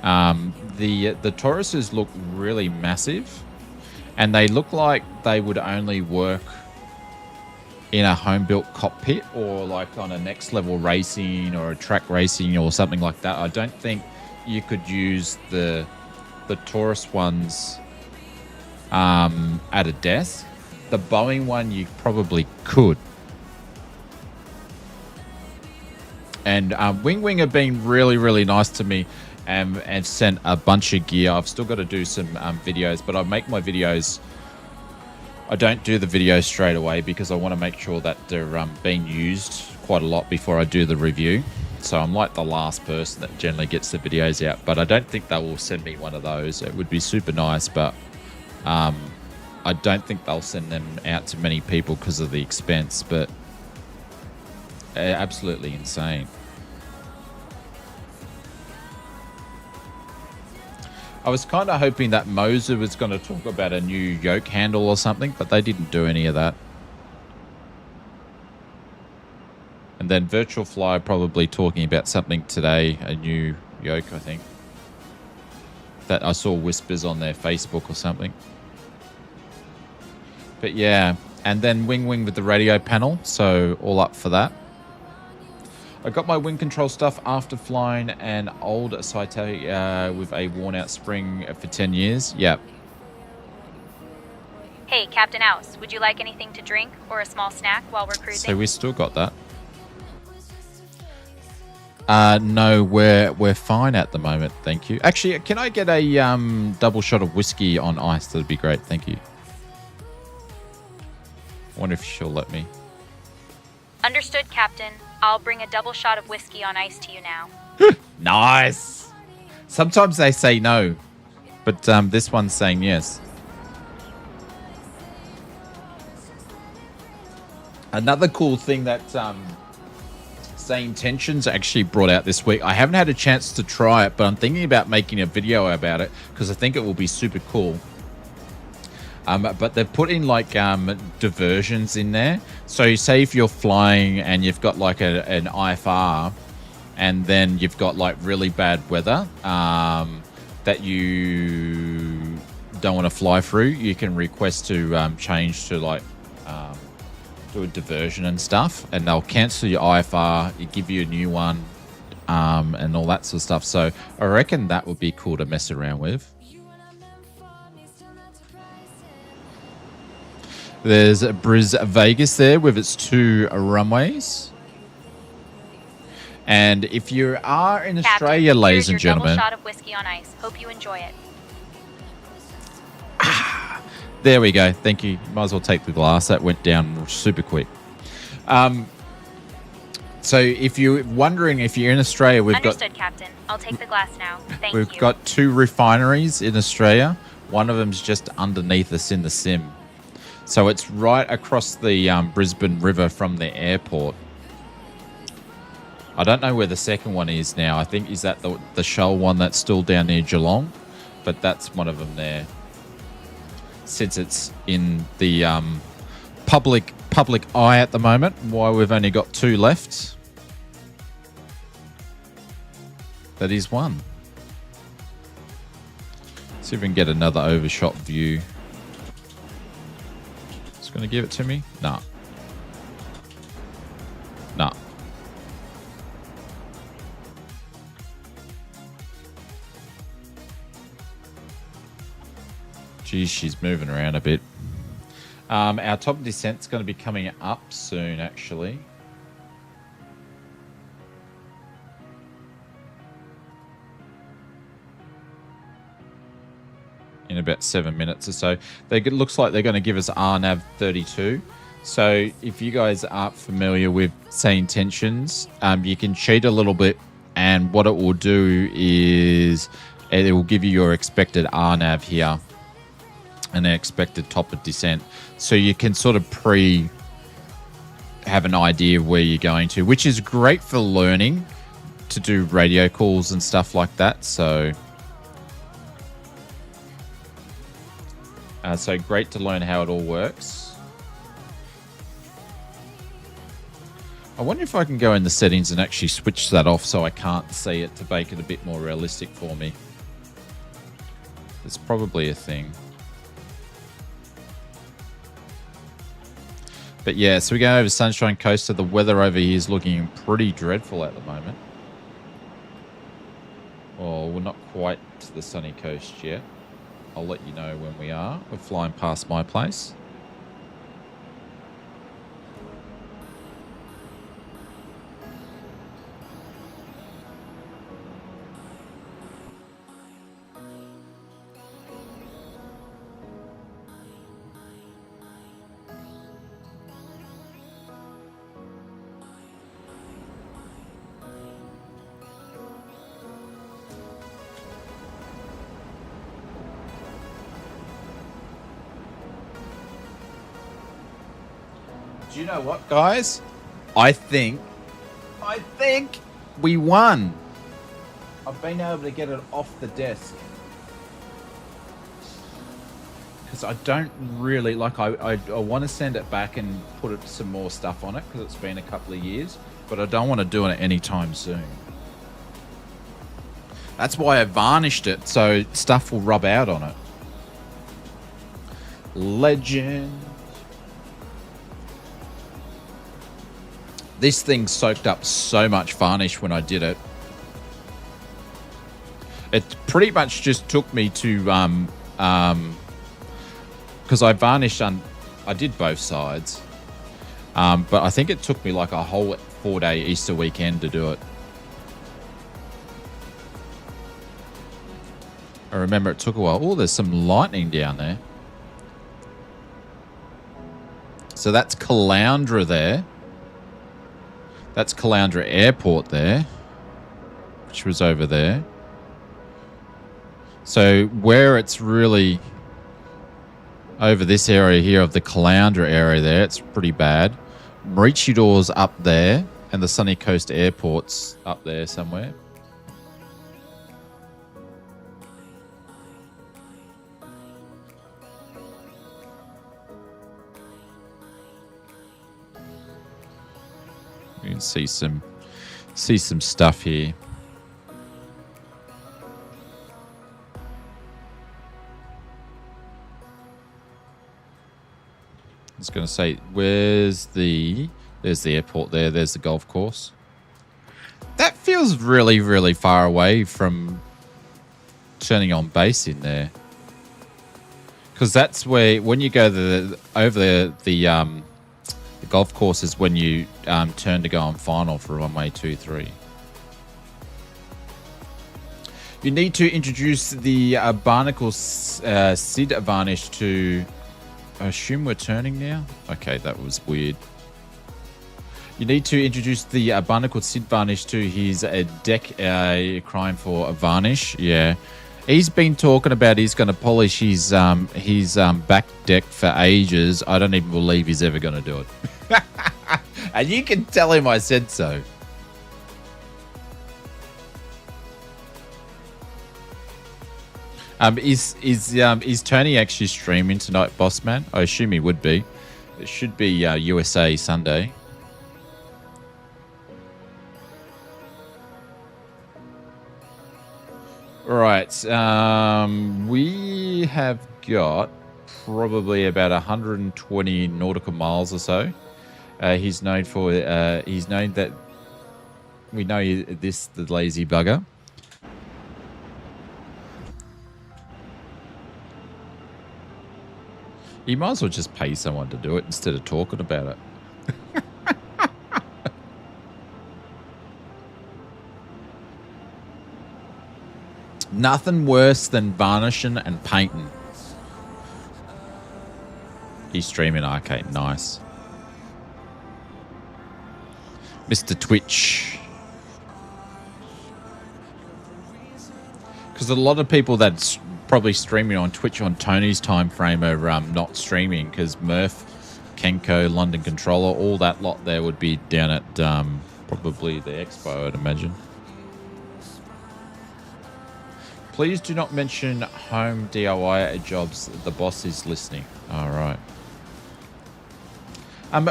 The Tauruses look really massive, and they look like they would only work in a home-built cockpit or like on a next level racing or a track racing or something like that. I don't think you could use the Taurus ones at a desk. The Boeing one you probably could. And Wing have been really, really nice to me and sent a bunch of gear. I've still got to do some videos, but I make my videos. I don't do the videos straight away because I want to make sure that they're being used quite a lot before I do the review. So I'm like the last person that generally gets the videos out, but I don't think they will send me one of those. It would be super nice, but I don't think they'll send them out to many people because of the expense, but absolutely insane. I was kind of hoping that Moser was going to talk about a new yoke handle or something, but they didn't do any of that. And then Virtual Fly probably talking about something today, a new yoke, I think. That I saw whispers on their Facebook or something. But yeah, and then Wing with the radio panel, so all up for that. I got my wing control stuff after flying an old Saito with a worn-out spring for 10 years. Yep. Hey, Captain Ouse, would you like anything to drink or a small snack while we're cruising? So we still got that. No, we're fine at the moment, thank you. Actually, can I get a double shot of whiskey on ice? That'd be great, thank you. I wonder if she'll let me. Understood, Captain. I'll bring a double shot of whiskey on ice to you now. Nice. Sometimes they say no, but this one's saying yes. Another cool thing that SayIntentions actually brought out this week. I haven't had a chance to try it, but I'm thinking about making a video about it because I think it will be super cool. But they've put in like diversions in there. So say if you're flying and you've got like an IFR and then you've got like really bad weather that you don't want to fly through, you can request to change to like do a diversion and stuff, and they'll cancel your IFR, you give you a new one, and all that sort of stuff. So I reckon that would be cool to mess around with. There's Bris Vegas there with its 2 runways. And if you are in Australia, Captain, ladies and gentlemen, double shot of whiskey on ice. Hope you enjoy it. there we go. Thank you. Might as well take the glass. That went down super quick. So if you're wondering if you're in Australia, Understood, Captain. I'll take the glass now. Thank you. We've got 2 refineries in Australia. One of them's just underneath us in the sim. So it's right across the Brisbane River from the airport. I don't know where the second one is now. I think is that the Shell one that's still down near Geelong, but that's one of them there. Since it's in the public eye at the moment, why we've only got 2 left. That is one. See if we can get another overshot view. Going to give it to me? Nah. Nah. Geez, she's moving around a bit. Our top descent's going to be coming up soon, actually. In about 7 minutes or so. It looks like they're going to give us RNAV 32. So if you guys aren't familiar with SayIntentions, you can cheat a little bit, and what it will do is it will give you your expected RNAV here and the expected top of descent. So you can sort of have an idea of where you're going to, which is great for learning to do radio calls and stuff like that. So great to learn how it all works. I wonder if I can go in the settings and actually switch that off so I can't see it to make it a bit more realistic for me. It's probably a thing. But yeah, so we're going over Sunshine Coast. So the weather over here is looking pretty dreadful at the moment. Well, we're not quite to the sunny coast yet. I'll let you know when we are. We're flying past my place. Do you know what, guys? I think we won. I've been able to get it off the desk. Because I don't really, like, I want to send it back and put some more stuff on it because it's been a couple of years. But I don't want to do it anytime soon. That's why I varnished it, so stuff will rub out on it. Legend. This thing soaked up so much varnish when I did it. It pretty much just took me to, because I varnished I did both sides. But I think it took me like a whole 4-day Easter weekend to do it. I remember it took a while. Oh, there's some lightning down there. So that's Caloundra there. That's Caloundra Airport there, which was over there. So where it's really over this area here of the Caloundra area there, it's pretty bad. Maroochydor's up there, and the Sunny Coast Airport's up there somewhere. You can see some stuff here. I was going to say, there's the airport there. There's the golf course. That feels really, really far away from turning on base in there. Because that's where, when you go over the golf course is when you turn to go on final for runway 23. You need to introduce the barnacle SID varnish to... I assume we're turning now? Okay, that was weird. You need to introduce the barnacle SID varnish to his deck crime for a varnish. Yeah. He's been talking about he's going to polish his back deck for ages. I don't even believe he's ever going to do it. And you can tell him I said so. Is Tony actually streaming tonight, Bossman? I assume he would be. It should be USA Sunday. Right. We have got probably about 120 nautical miles or so. He's known for. He's known that. We know this, the lazy bugger. You might as well just pay someone to do it instead of talking about it. Nothing worse than varnishing and painting. He's streaming arcade. Nice. Mr. Twitch. Because a lot of people that's probably streaming on Twitch on Tony's time frame are not streaming because Murph, Kenko, London Controller, all that lot there would be down at probably the expo, I'd imagine. Please do not mention home DIY jobs. The boss is listening. All right.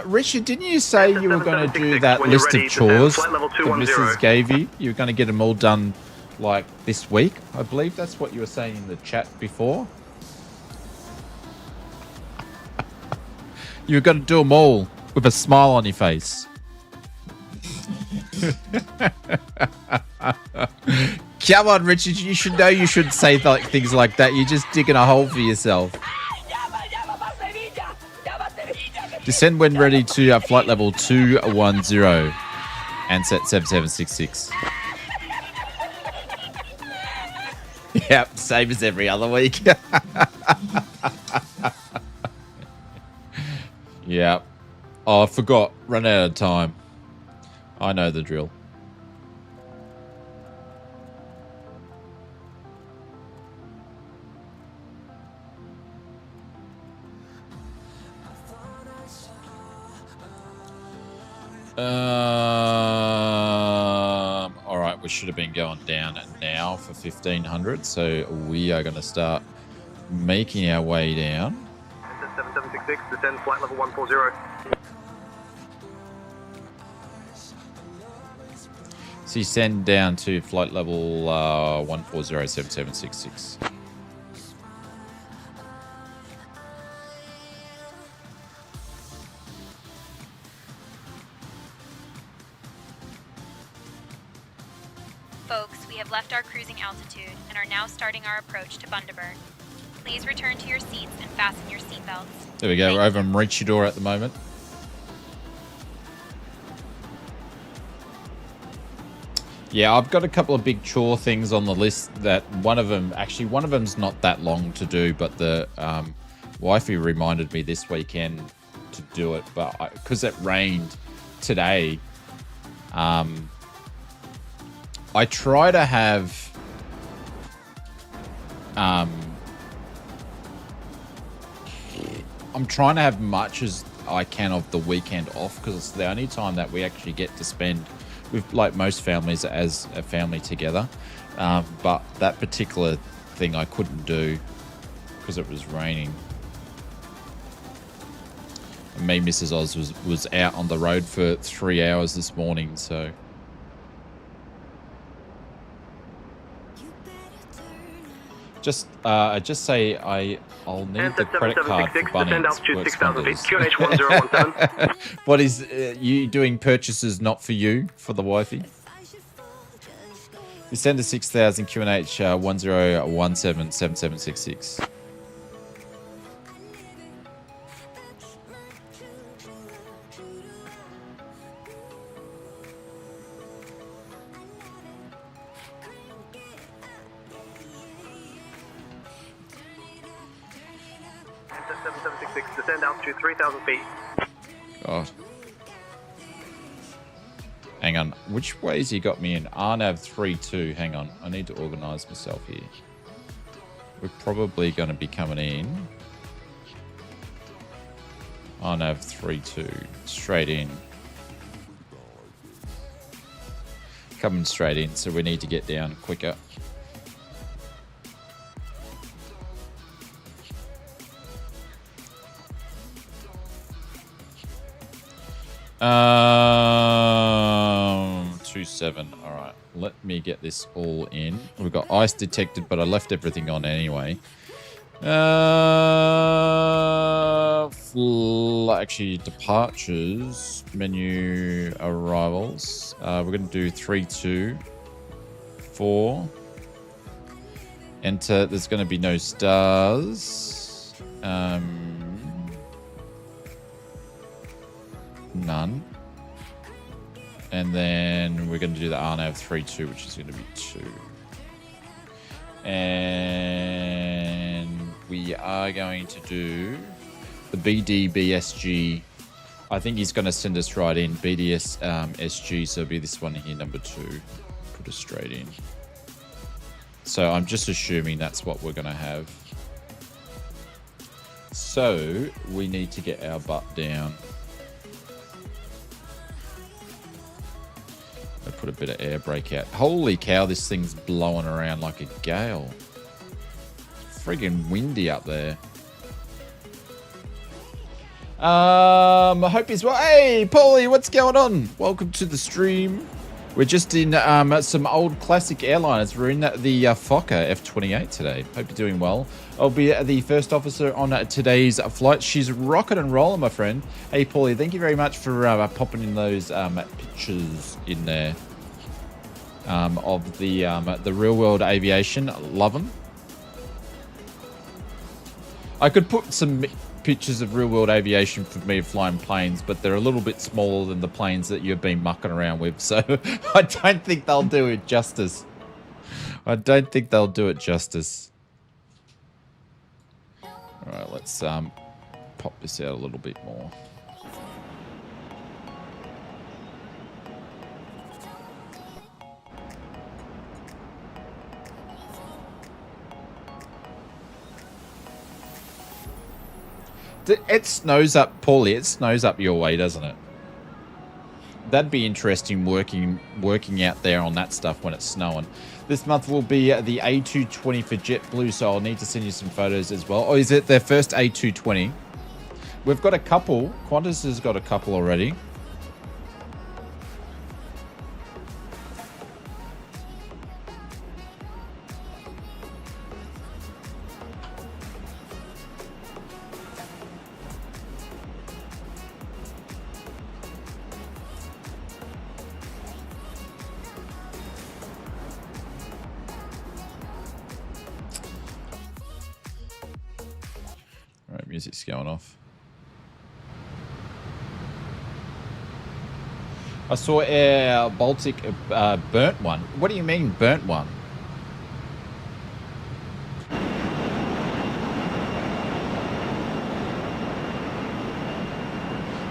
Richard, didn't you say you were going to do that list of chores that Mrs. gave you? You were going to get them all done like this week. I believe that's what you were saying in the chat before. You were going to do them all with a smile on your face. Come on, Richard. You should know you shouldn't say things like that. You're just digging a hole for yourself. Descend when ready to flight level 210. Ansett 7766. Yep, same as every other week. Yep. Oh, I forgot. Run out of time. I know the drill. All right, we should have been going down now for 1500, so we are going to start making our way down. 7766, descend flight level 140. So you send down to flight level 1407766. Folks, we have left our cruising altitude and are now starting our approach to Bundaberg. Please return to your seats and fasten your seatbelts. There we go. We're over Maroochydore at the moment. Yeah, I've got a couple of big chore things on the list that one of them's not that long to do, but the wifey reminded me this weekend to do it, but because it rained today, I try to have I'm trying to have much as I can of the weekend off because it's the only time that we actually get to spend with, like most families, as a family together. But that particular thing I couldn't do because it was raining. And me, Mrs. Oz, was out on the road for 3 hours this morning, so... Just say I'll need the credit card for Bunnings. What is you doing purchases not for you, for the wifey? You send to 6000 QNH 10177766. Descend altitude 3,000 feet. God. Hang on. Which ways he got me in? RNAV 32. Hang on. I need to organise myself here. We're probably going to be coming in. RNAV 32. Straight in. Coming straight in, so we need to get down quicker. Um, 27. All right, let me get this all in. We've got ice detected, but I left everything on anyway. Actually, departures, menu, arrivals. We're going to do 3, 2, 4. Enter. There's going to be no stars. None. And then we're going to do the RNAV 3-2, which is going to be 2. And we are going to do the BDBSG. I think he's going to send us right in. BDS SG, so it'll be this one here, number 2. Put us straight in. So I'm just assuming that's what we're going to have. So we need to get our butt down. I'll put a bit of air brake out. Holy cow, this thing's blowing around like a gale. It's friggin' windy up there. I hope he's well. Hey, Paulie, what's going on? Welcome to the stream. We're just in some old classic airliners. We're in the Fokker F-28 today. Hope you're doing well. I'll be the first officer on today's flight. She's rocking and rolling, my friend. Hey, Paulie, thank you very much for popping in those pictures in there of the real world aviation. Love them. I could put some pictures of real world aviation for me flying planes, but they're a little bit smaller than the planes that you've been mucking around with, so I don't think they'll do it justice. I don't think they'll do it justice. All right, let's pop this out a little bit more. It snows up, Paulie. It snows up your way, doesn't it? That'd be interesting working out there on that stuff when it's snowing. This month will be the A220 for JetBlue, so I'll need to send you some photos as well. Oh, is it their first A220? We've got a couple. Qantas has got a couple already. Music's going off. I saw Air Baltic burnt one. What do you mean burnt one?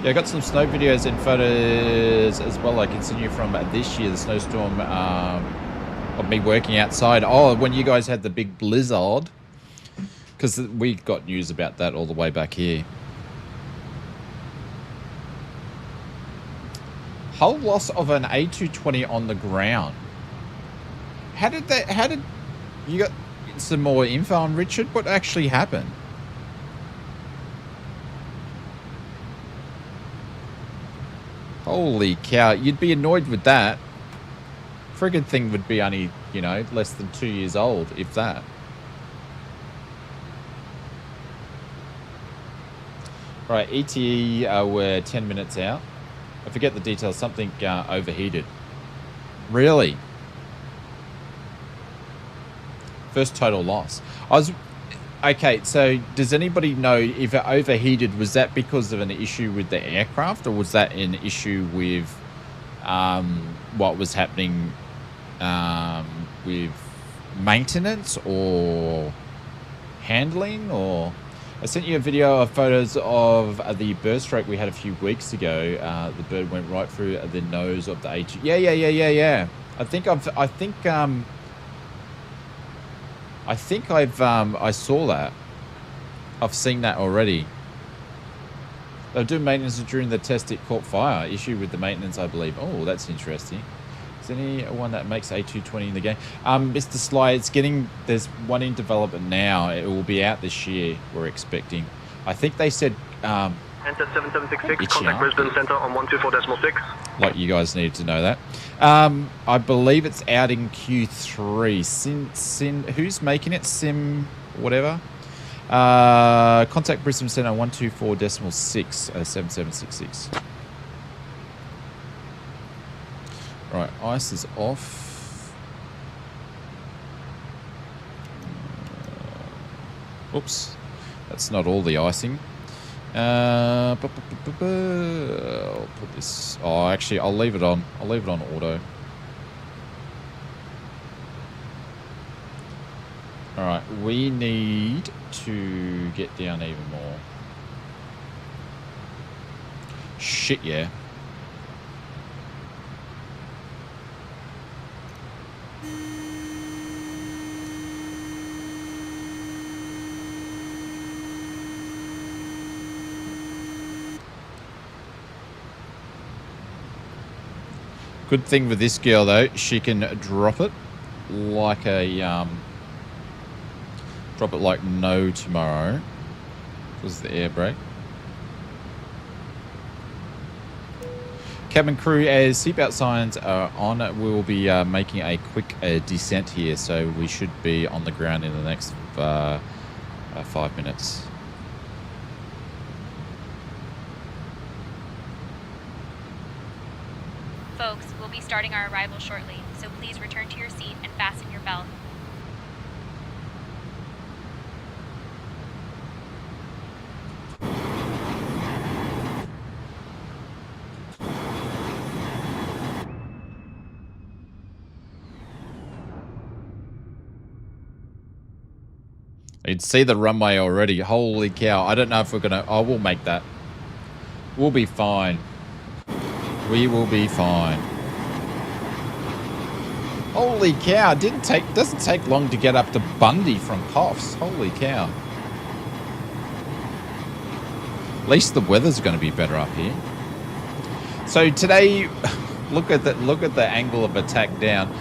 Yeah, I got some snow videos and photos as well. I can send you from this year, the snowstorm of me working outside. Oh, when you guys had the big blizzard. Because we got news about that all the way back here. Hull loss of an A220 on the ground. How did you got some more info on Richard? What actually happened? Holy cow, you'd be annoyed with that. Friggin' thing would be only, you know, less than 2 years old, if that. Right, ETE we're 10 minutes out. I forget the details. Something overheated. Really? First total loss. Okay, so does anybody know if it overheated, was that because of an issue with the aircraft, or was that an issue with what was happening with maintenance or handling? Or I sent you a video of photos of the burst rate we had a few weeks ago. The bird went right through the nose of the A2. Yeah. I saw that. I've seen that already. They'll do maintenance during the test. It caught fire. Issue with the maintenance, I believe. Oh, that's interesting. Is there anyone that makes A220 in the game? Mr. Sly, there's one in development now. It will be out this year, we're expecting. I think they said... Ansett 7766, contact Brisbane Centre on 124.6. Like you guys needed to know that. I believe it's out in Q3. Who's making it? Sim whatever. Contact Brisbane Centre on 124.6, 7766. Right, ice is off. Oops, that's not all the icing. I'll put this. Oh, actually, I'll leave it on. I'll leave it on auto. All right, we need to get down even more. Shit, yeah. Good thing with this girl though, she can drop it like a drop it like no tomorrow. This is the air brake. Cabin crew, as seatbelt signs are on, we will be making a quick descent here, so we should be on the ground in the next 5 minutes. Folks, we'll be starting our arrival shortly, so please return to your seat and fasten your belt. You can see the runway already. Holy cow. I don't know if we're going to... Oh, we'll make that. We'll be fine. We will be fine. Holy cow. Doesn't take long to get up to Bundy from Coffs. Holy cow. At least the weather's going to be better up here. So today, look at the angle of attack down.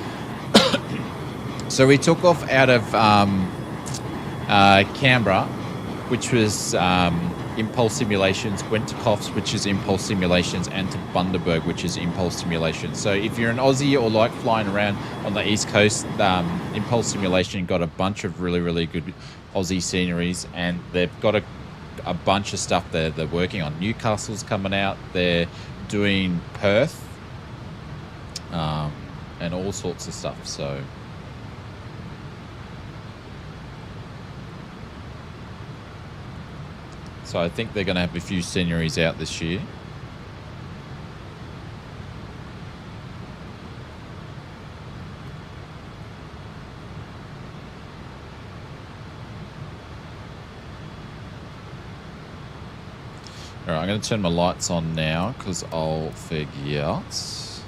So we took off out of... Canberra, which was impulse simulations, went to Coffs, which is impulse simulations, and to Bundaberg, which is impulse simulations. So if you're an Aussie or like flying around on the East Coast, impulse simulation got a bunch of really, really good Aussie sceneries, and they've got a bunch of stuff they're working on. Newcastle's coming out, they're doing Perth, and all sorts of stuff. So I think they're going to have a few sceneries out this year. All right, I'm going to turn my lights on now because I'll forget.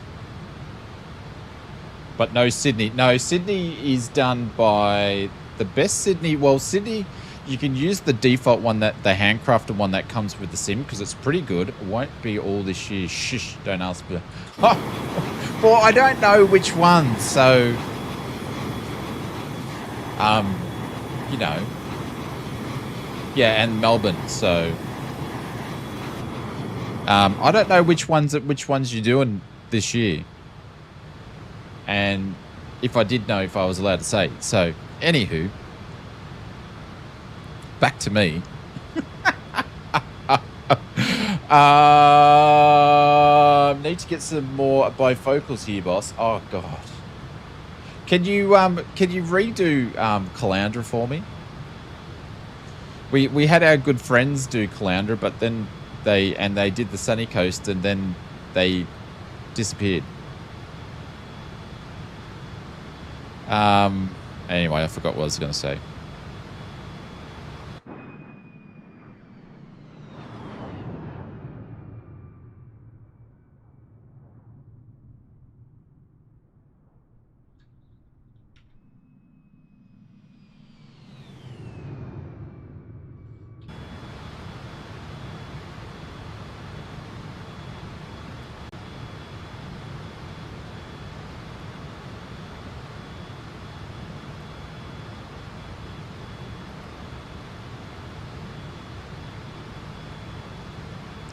But no Sydney. No, Sydney is done by the best Sydney. Well, Sydney... You can use the default one, the handcrafted one that comes with the sim, because it's pretty good. It won't be all this year. Shush, don't ask for... Oh, well, I don't know which one, so... you know. Yeah, and Melbourne, so... I don't know which ones you're doing this year. And if I did know, if I was allowed to say. So, anywho... Back to me. Need to get some more bifocals here, boss. Oh god. Can you redo Caloundra for me? We had our good friends do Caloundra, but then they did the Sunny Coast and then they disappeared. Anyway, I forgot what I was going to say.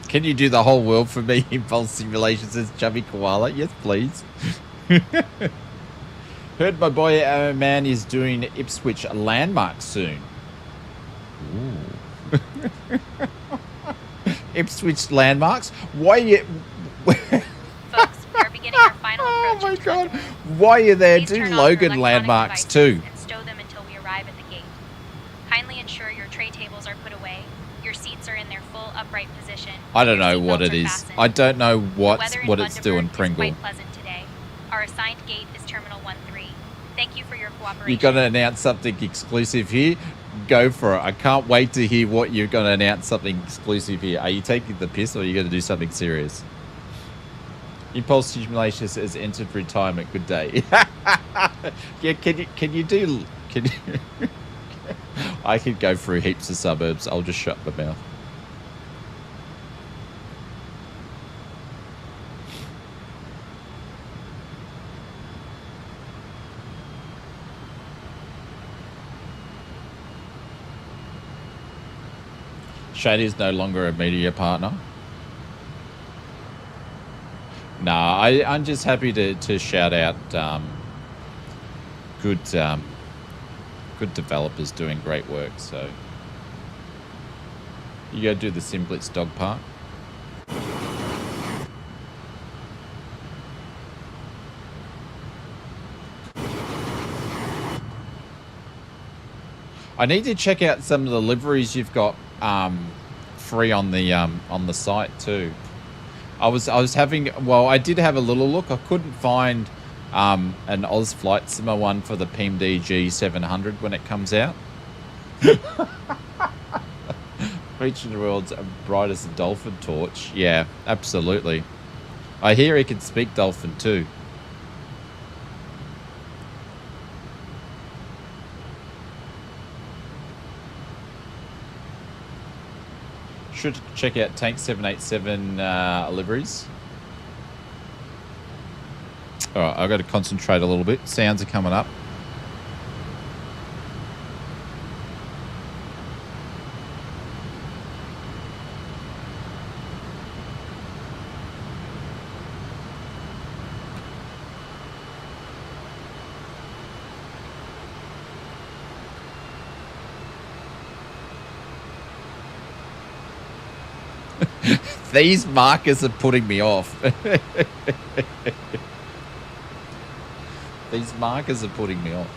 Can you do the whole world for me? Impulse Simulation says Chubby Koala. Yes, please. Heard my boy man is doing Ipswich landmark soon. Ooh. Ipswich landmarks? Why you... Folks, we are beginning our final approach. Oh my god. Why are you there? Do Logan landmarks too. And stow them until we arrive at the gate. Kindly ensure your tray tables are put away. Your seats are in their full upright position. I don't know what it is. I don't know what it's doing, Pringle. Quite pleasant today. Our assigned gate is Terminal 13. Thank you for your cooperation. You're going to announce something exclusive here? Go for it. I can't wait to hear what you're going to announce something exclusive here. Are you taking the piss or are you going to do something serious? Impulse Simulation has entered retirement. Good day. Yeah, can you do... I could go through heaps of suburbs. I'll just shut my mouth. Shady is no longer a media partner. Nah, I'm just happy to shout out good developers doing great work. So you go do the Simblitz dog park. I need to check out some of the liveries you've got free on the site too. I did have a little look. I couldn't find an Oz Flight Simmer one for the PMD G700 when it comes out. Featuring the world's brightest dolphin torch. Yeah, absolutely. I hear he can speak dolphin too. Should check out Tank 787 liveries. All right, I've got to concentrate a little bit. Sounds are coming up. These markers are putting me off. These markers are putting me off.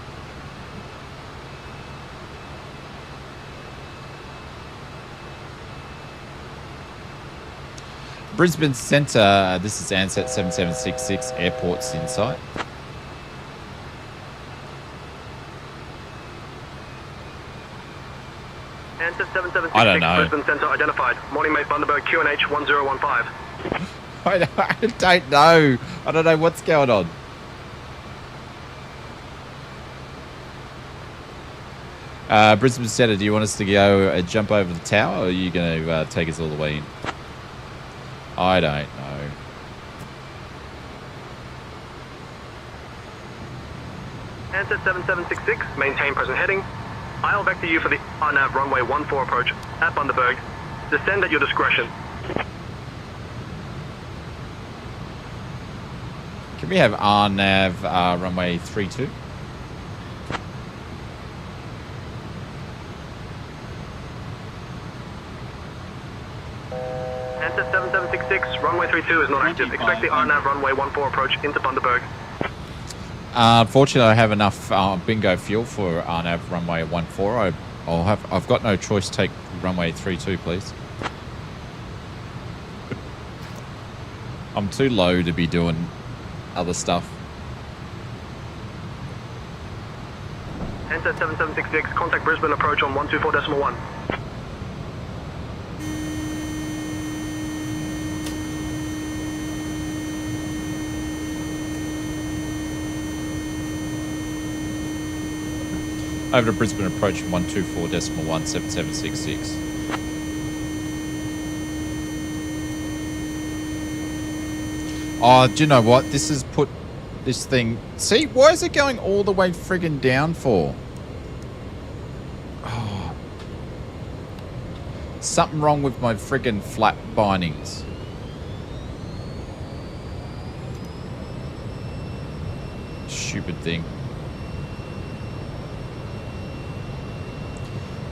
Brisbane Centre, this is Ansett 7766, Airports Insight. Ansett 7766, I don't know. Brisbane Centre identified. Morning mate Bundaberg, QNH 1015. I don't know. I don't know what's going on. Brisbane Centre, do you want us to go jump over the tower, or are you going to take us all the way in? I don't know. Ansett 7766, maintain present heading. I'll vector you for the RNAV runway 14 approach at Bundaberg. Descend at your discretion. Can we have RNAV runway 32? Ansett 7766, runway 32 is not active. Expect the RNAV runway 14 approach into Bundaberg. Fortunately, I have enough bingo fuel for RNAV runway 14. I've got no choice. Take runway 32, please. I'm too low to be doing other stuff. Ansett 7766, contact Brisbane approach on 124.1. Over to Brisbane approach 124.17766. Oh, do you know what? This has put this thing... See, why is it going all the way friggin' down for? Oh. Something wrong with my friggin' flap bindings. Stupid thing.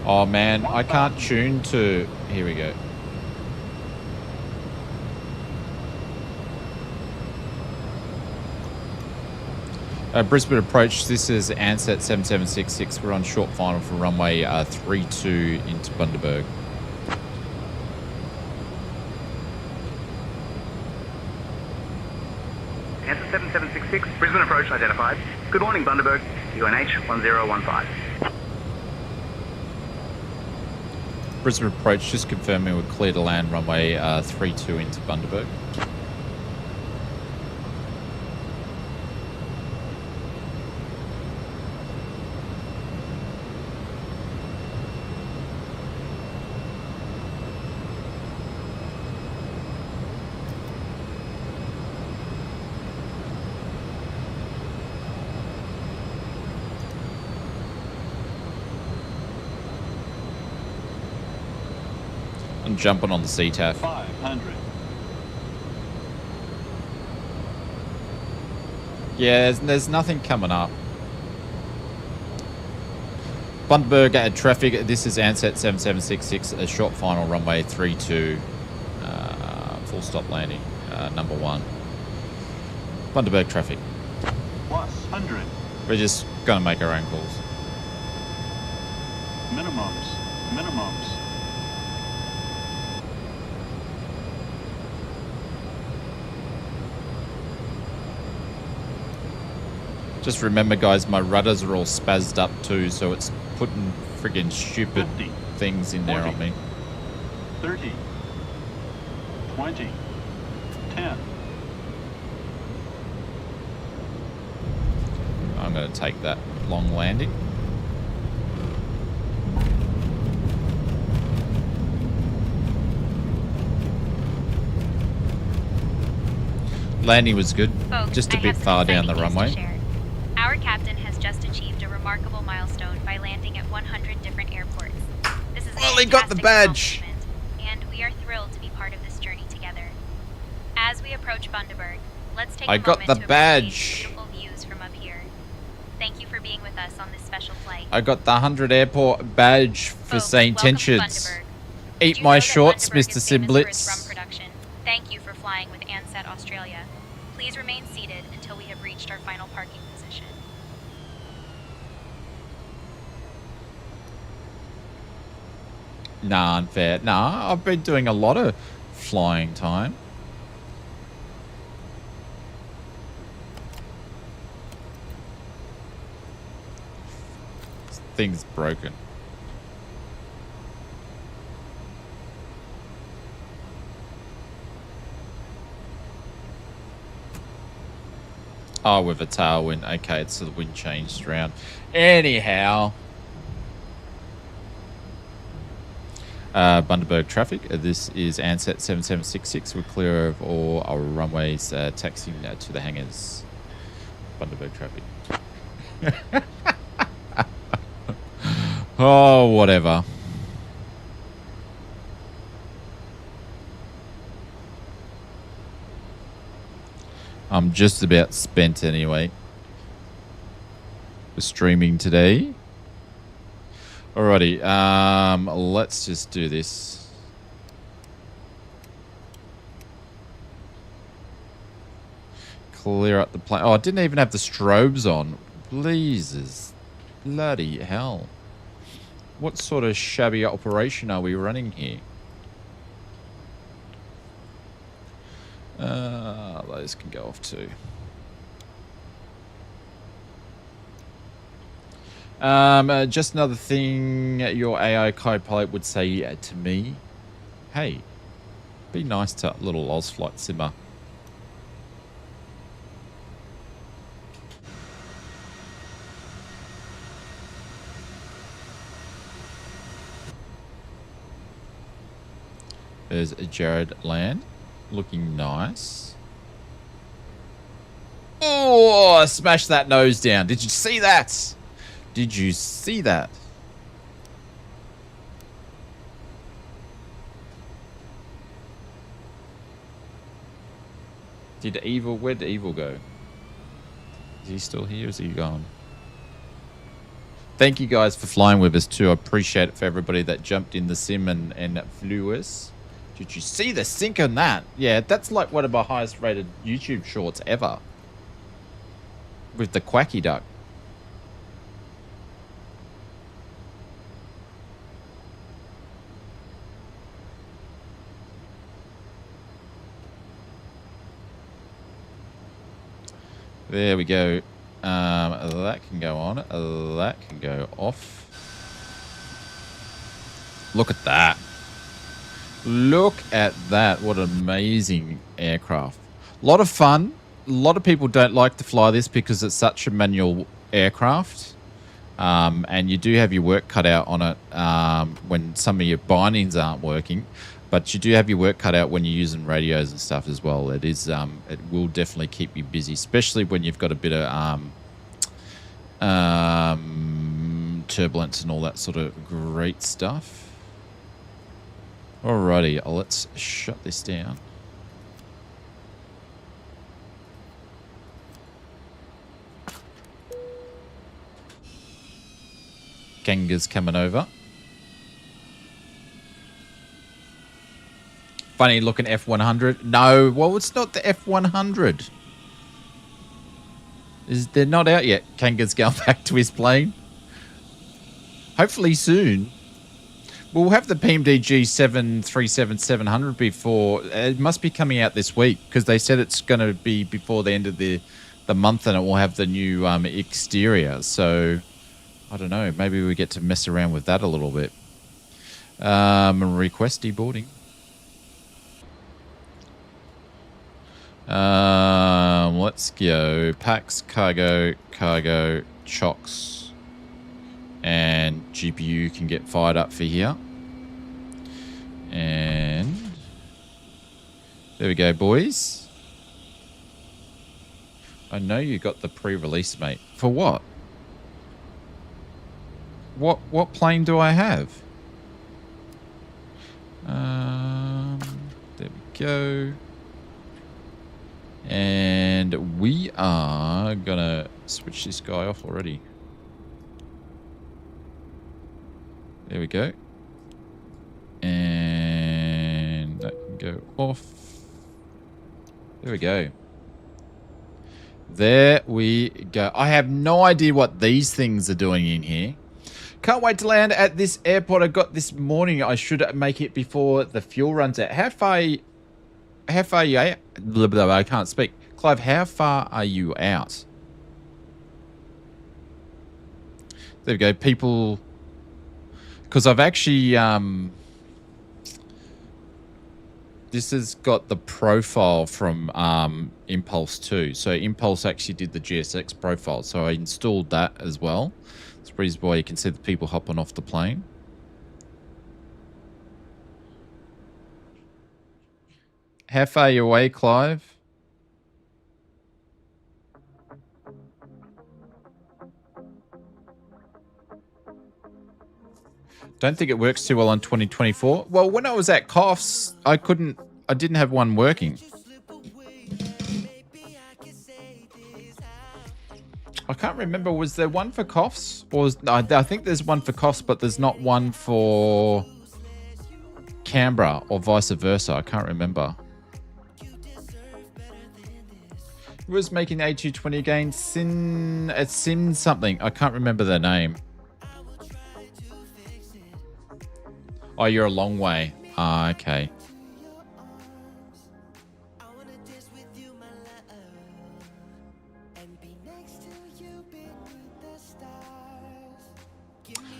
Oh man, I can't tune to... Here we go. Brisbane approach, this is Ansett 7766. We're on short final for runway 32 into Bundaberg. Ansett 7766, Brisbane approach identified. Good morning, Bundaberg. UNH 1015. Brisbane approach, just confirming we're clear to land runway 32 into Bundaberg. I'm jumping on the CTAF. 500. Yeah, there's nothing coming up. Bundaberg at traffic. This is Ansett 7766, a short final runway 32, full stop landing, number 1. Bundaberg traffic. Plus 100. We're just going to make our own calls. Minimums. Minimums. Just remember, guys, my rudders are all spazzed up too, so it's putting friggin' stupid 50, things in there 40, on me. 30, 20, 10. I'm going to take that long landing. Landing was good, Folks, just a I bit have far some down the exciting news runway. to share. Our captain has just achieved a remarkable milestone by landing at 100 different airports. This is a Well, he got the fantastic badge. accomplishment, and we are thrilled to be part of this journey together. As we approach Bundaberg, let's take I a got moment the to badge. appreciate the beautiful views from up here. Thank you for being with us on this special flight. I got the 100 airport badge for Folks, SayIntentions. welcome to Bundaberg. Did Eat you my know that shorts, Bundaberg Mr. is famous for its rum Simblitz. production? Thank you for flying with Ansett Australia. Please remain seated until we have reached our final parking position. Nah, unfair. Nah, I've been doing a lot of flying time. This thing's broken. Oh, with a tailwind. Okay, so the wind changed around. Anyhow. Bundaberg traffic. This is Ansett 7766. We're clear of all our runways, taxiing to the hangars. Bundaberg traffic. Oh, whatever. I'm just about spent anyway. For streaming today. Alrighty, let's just do this. Clear up the plane. Oh, I didn't even have the strobes on. Blazes. Bloody hell. What sort of shabby operation are we running here? Those can go off too. Just another thing your AI co-pilot would say to me. Hey, be nice to little Oz Flight Simmer. There's Jared Land, looking nice. Oh, smash that nose down. Did you see that? Did you see that? Where'd Evil go? Is he still here? Is he gone? Thank you guys for flying with us too. I appreciate it for everybody that jumped in the sim and flew us. Did you see the sync on that? Yeah, that's like one of my highest rated YouTube shorts ever. With the quacky duck. There we go. That can go on. That can go off. Look at that. Look at that. What an amazing aircraft. A lot of fun. A lot of people don't like to fly this because it's such a manual aircraft. And you do have your work cut out on it when some of your bindings aren't working. But you do have your work cut out when you're using radios and stuff as well. It is, it will definitely keep you busy, especially when you've got a bit of turbulence and all that sort of great stuff. Alrighty, let's shut this down. Kanga's coming over. Funny looking F100. No, well, it's not the F100. They're not out yet. Kanga's going back to his plane. Hopefully soon. We'll have the PMDG 737-700 before. It must be coming out this week because they said it's going to be before the end of the month, and it will have the new exterior. So I don't know. Maybe we get to mess around with that a little bit. Request deboarding. Let's go. Packs, cargo, chocks, and GPU can get fired up for here. And there we go, boys. I know you got the pre-release, mate. For what? What plane do I have? There we go. And we are gonna switch this guy off already. There we go. And that can go off. There we go. There we go. I have no idea what these things are doing in here. Can't wait to land at this airport I got this morning. I should make it before the fuel runs out. How far are you out? Blah, blah, blah, I can't speak. Clive, how far are you out? There we go. People... Because I've actually... this has got the profile from Impulse 2. So Impulse actually did the GSX profile. So I installed that as well. That's the reason why you can see the people hopping off the plane. How far are you away, Clive? Don't think it works too well on 2024. Well, when I was at Coughs, I didn't have one working. I can't remember, was there one for Coughs? Or I think there's one for Coughs, but there's not one for Canberra or vice versa. I can't remember. Who was making A220 again? Sin something. I can't remember their name. Oh, you're a long way. Ah, okay.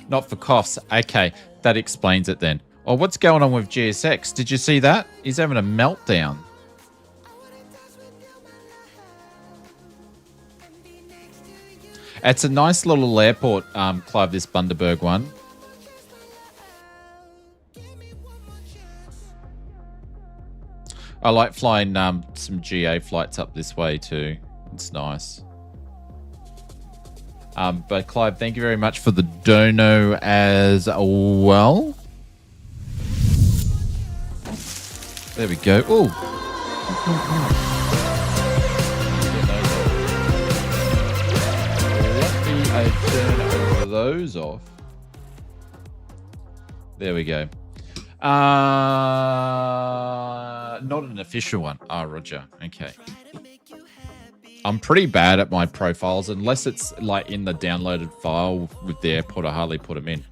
Not for coughs. Okay, that explains it then. Oh, what's going on with GSX? Did you see that? He's having a meltdown. It's a nice little airport, Clive, this Bundaberg one. I like flying some GA flights up this way too. It's nice. But Clive, thank you very much for the dono as well. There we go. Oh. Let me turn over those off. There we go. Not an official one. Ah, Roger. Okay. I'm pretty bad at my profiles unless it's like in the downloaded file with the airport. I hardly put them in.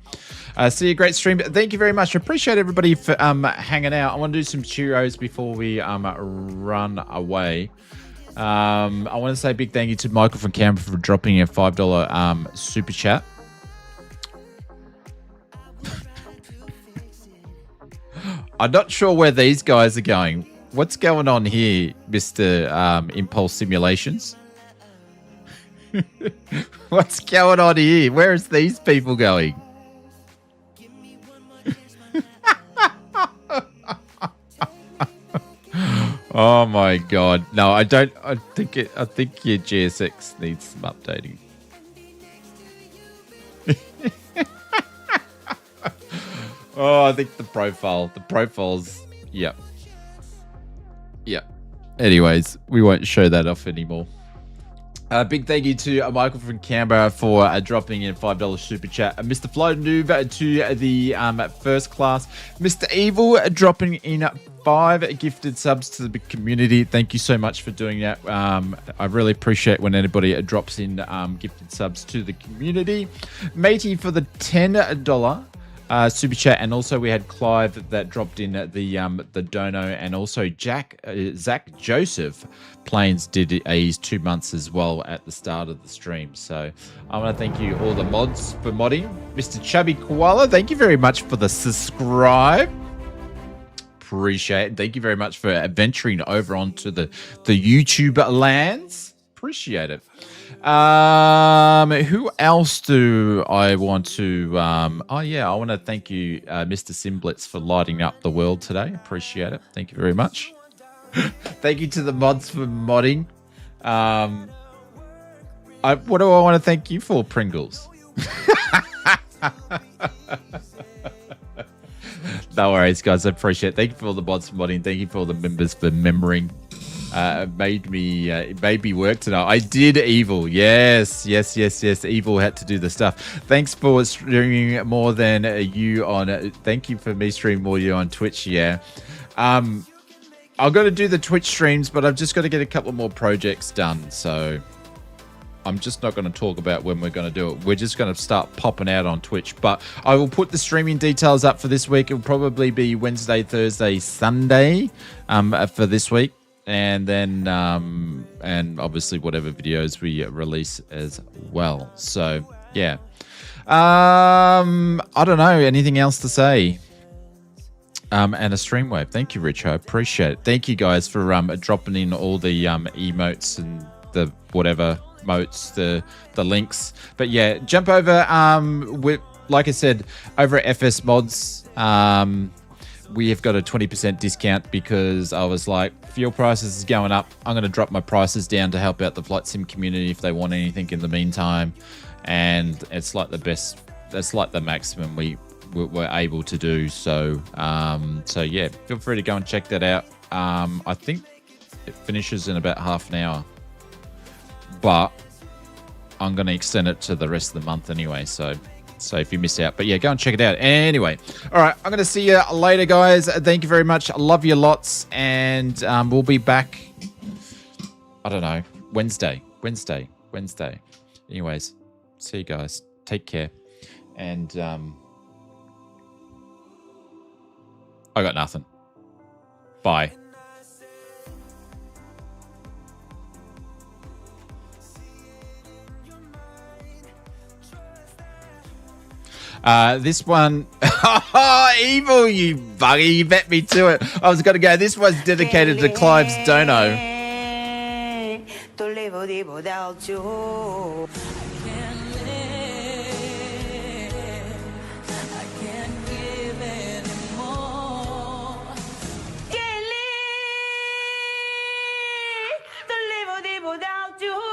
See you, great stream. Thank you very much. I appreciate everybody for hanging out. I want to do some Cheerios before we run away. I want to say a big thank you to Michael from Canberra for dropping a $5 super chat. I'm not sure where these guys are going. What's going on here, Mr. Impulse Simulations? What's going on here? Where is these people going? Oh my God! No, I don't. I think your GSX needs some updating. Oh, I think the profile's, yep. Anyways, we won't show that off anymore. Big thank you to Michael from Canberra for dropping in $5 super chat. Mr. Flight Maneuver to the first class. Mr. Evil dropping in 5 gifted subs to the big community. Thank you so much for doing that. I really appreciate when anybody drops in gifted subs to the community. Matey for the $10 super chat, and also we had Clive that dropped in the dono, and also Zach Joseph Plains did his 2 months as well at the start of the stream. So I want to thank you all the mods for modding. Mr. Chubby Koala, thank you very much for the subscribe. Appreciate it. Thank you very much for venturing over onto the YouTube lands. Appreciate it. Who else do I want to I want to thank you, Mr. Simblitz, for lighting up the world today. Appreciate it. Thank you very much. Thank you to the mods for modding. What do I want to thank you for, Pringles? No worries, guys. I appreciate it. Thank you for all the mods for modding. Thank you for all the members for remembering. It made me work tonight. I did Evil. Yes. Evil had to do the stuff. Thanks for streaming more than you on. Thank you for me streaming more than you on Twitch. Yeah. I've got to do the Twitch streams, but I've just got to get a couple more projects done. So I'm just not going to talk about when we're going to do it. We're just going to start popping out on Twitch. But I will put the streaming details up for this week. It'll probably be Wednesday, Thursday, Sunday for this week. And then, and obviously whatever videos we release as well. So, yeah. I don't know. Anything else to say? And a stream wave. Thank you, Rich. I appreciate it. Thank you guys for dropping in all the emotes and the whatever motes, the links. But yeah, jump over. With, like I said, over at FS Mods, we have got a 20% discount because I was like, fuel prices is going up. I'm going to drop my prices down to help out the flight sim community if they want anything in the meantime. And it's like the best. That's like the maximum we're able to do. So yeah, feel free to go and check that out. I think it finishes in about half an hour, but I'm going to extend it to the rest of the month anyway. So if you miss out, but yeah, go and check it out. Anyway, all right, I'm going to see you later, guys. Thank you very much. I love you lots, and we'll be back. I don't know, Wednesday. Anyways, see you guys. Take care, and I got nothing. Bye. This one, evil, you bugger, you bet me to it. I was going to go, this one's dedicated to Clive's dono. Without you.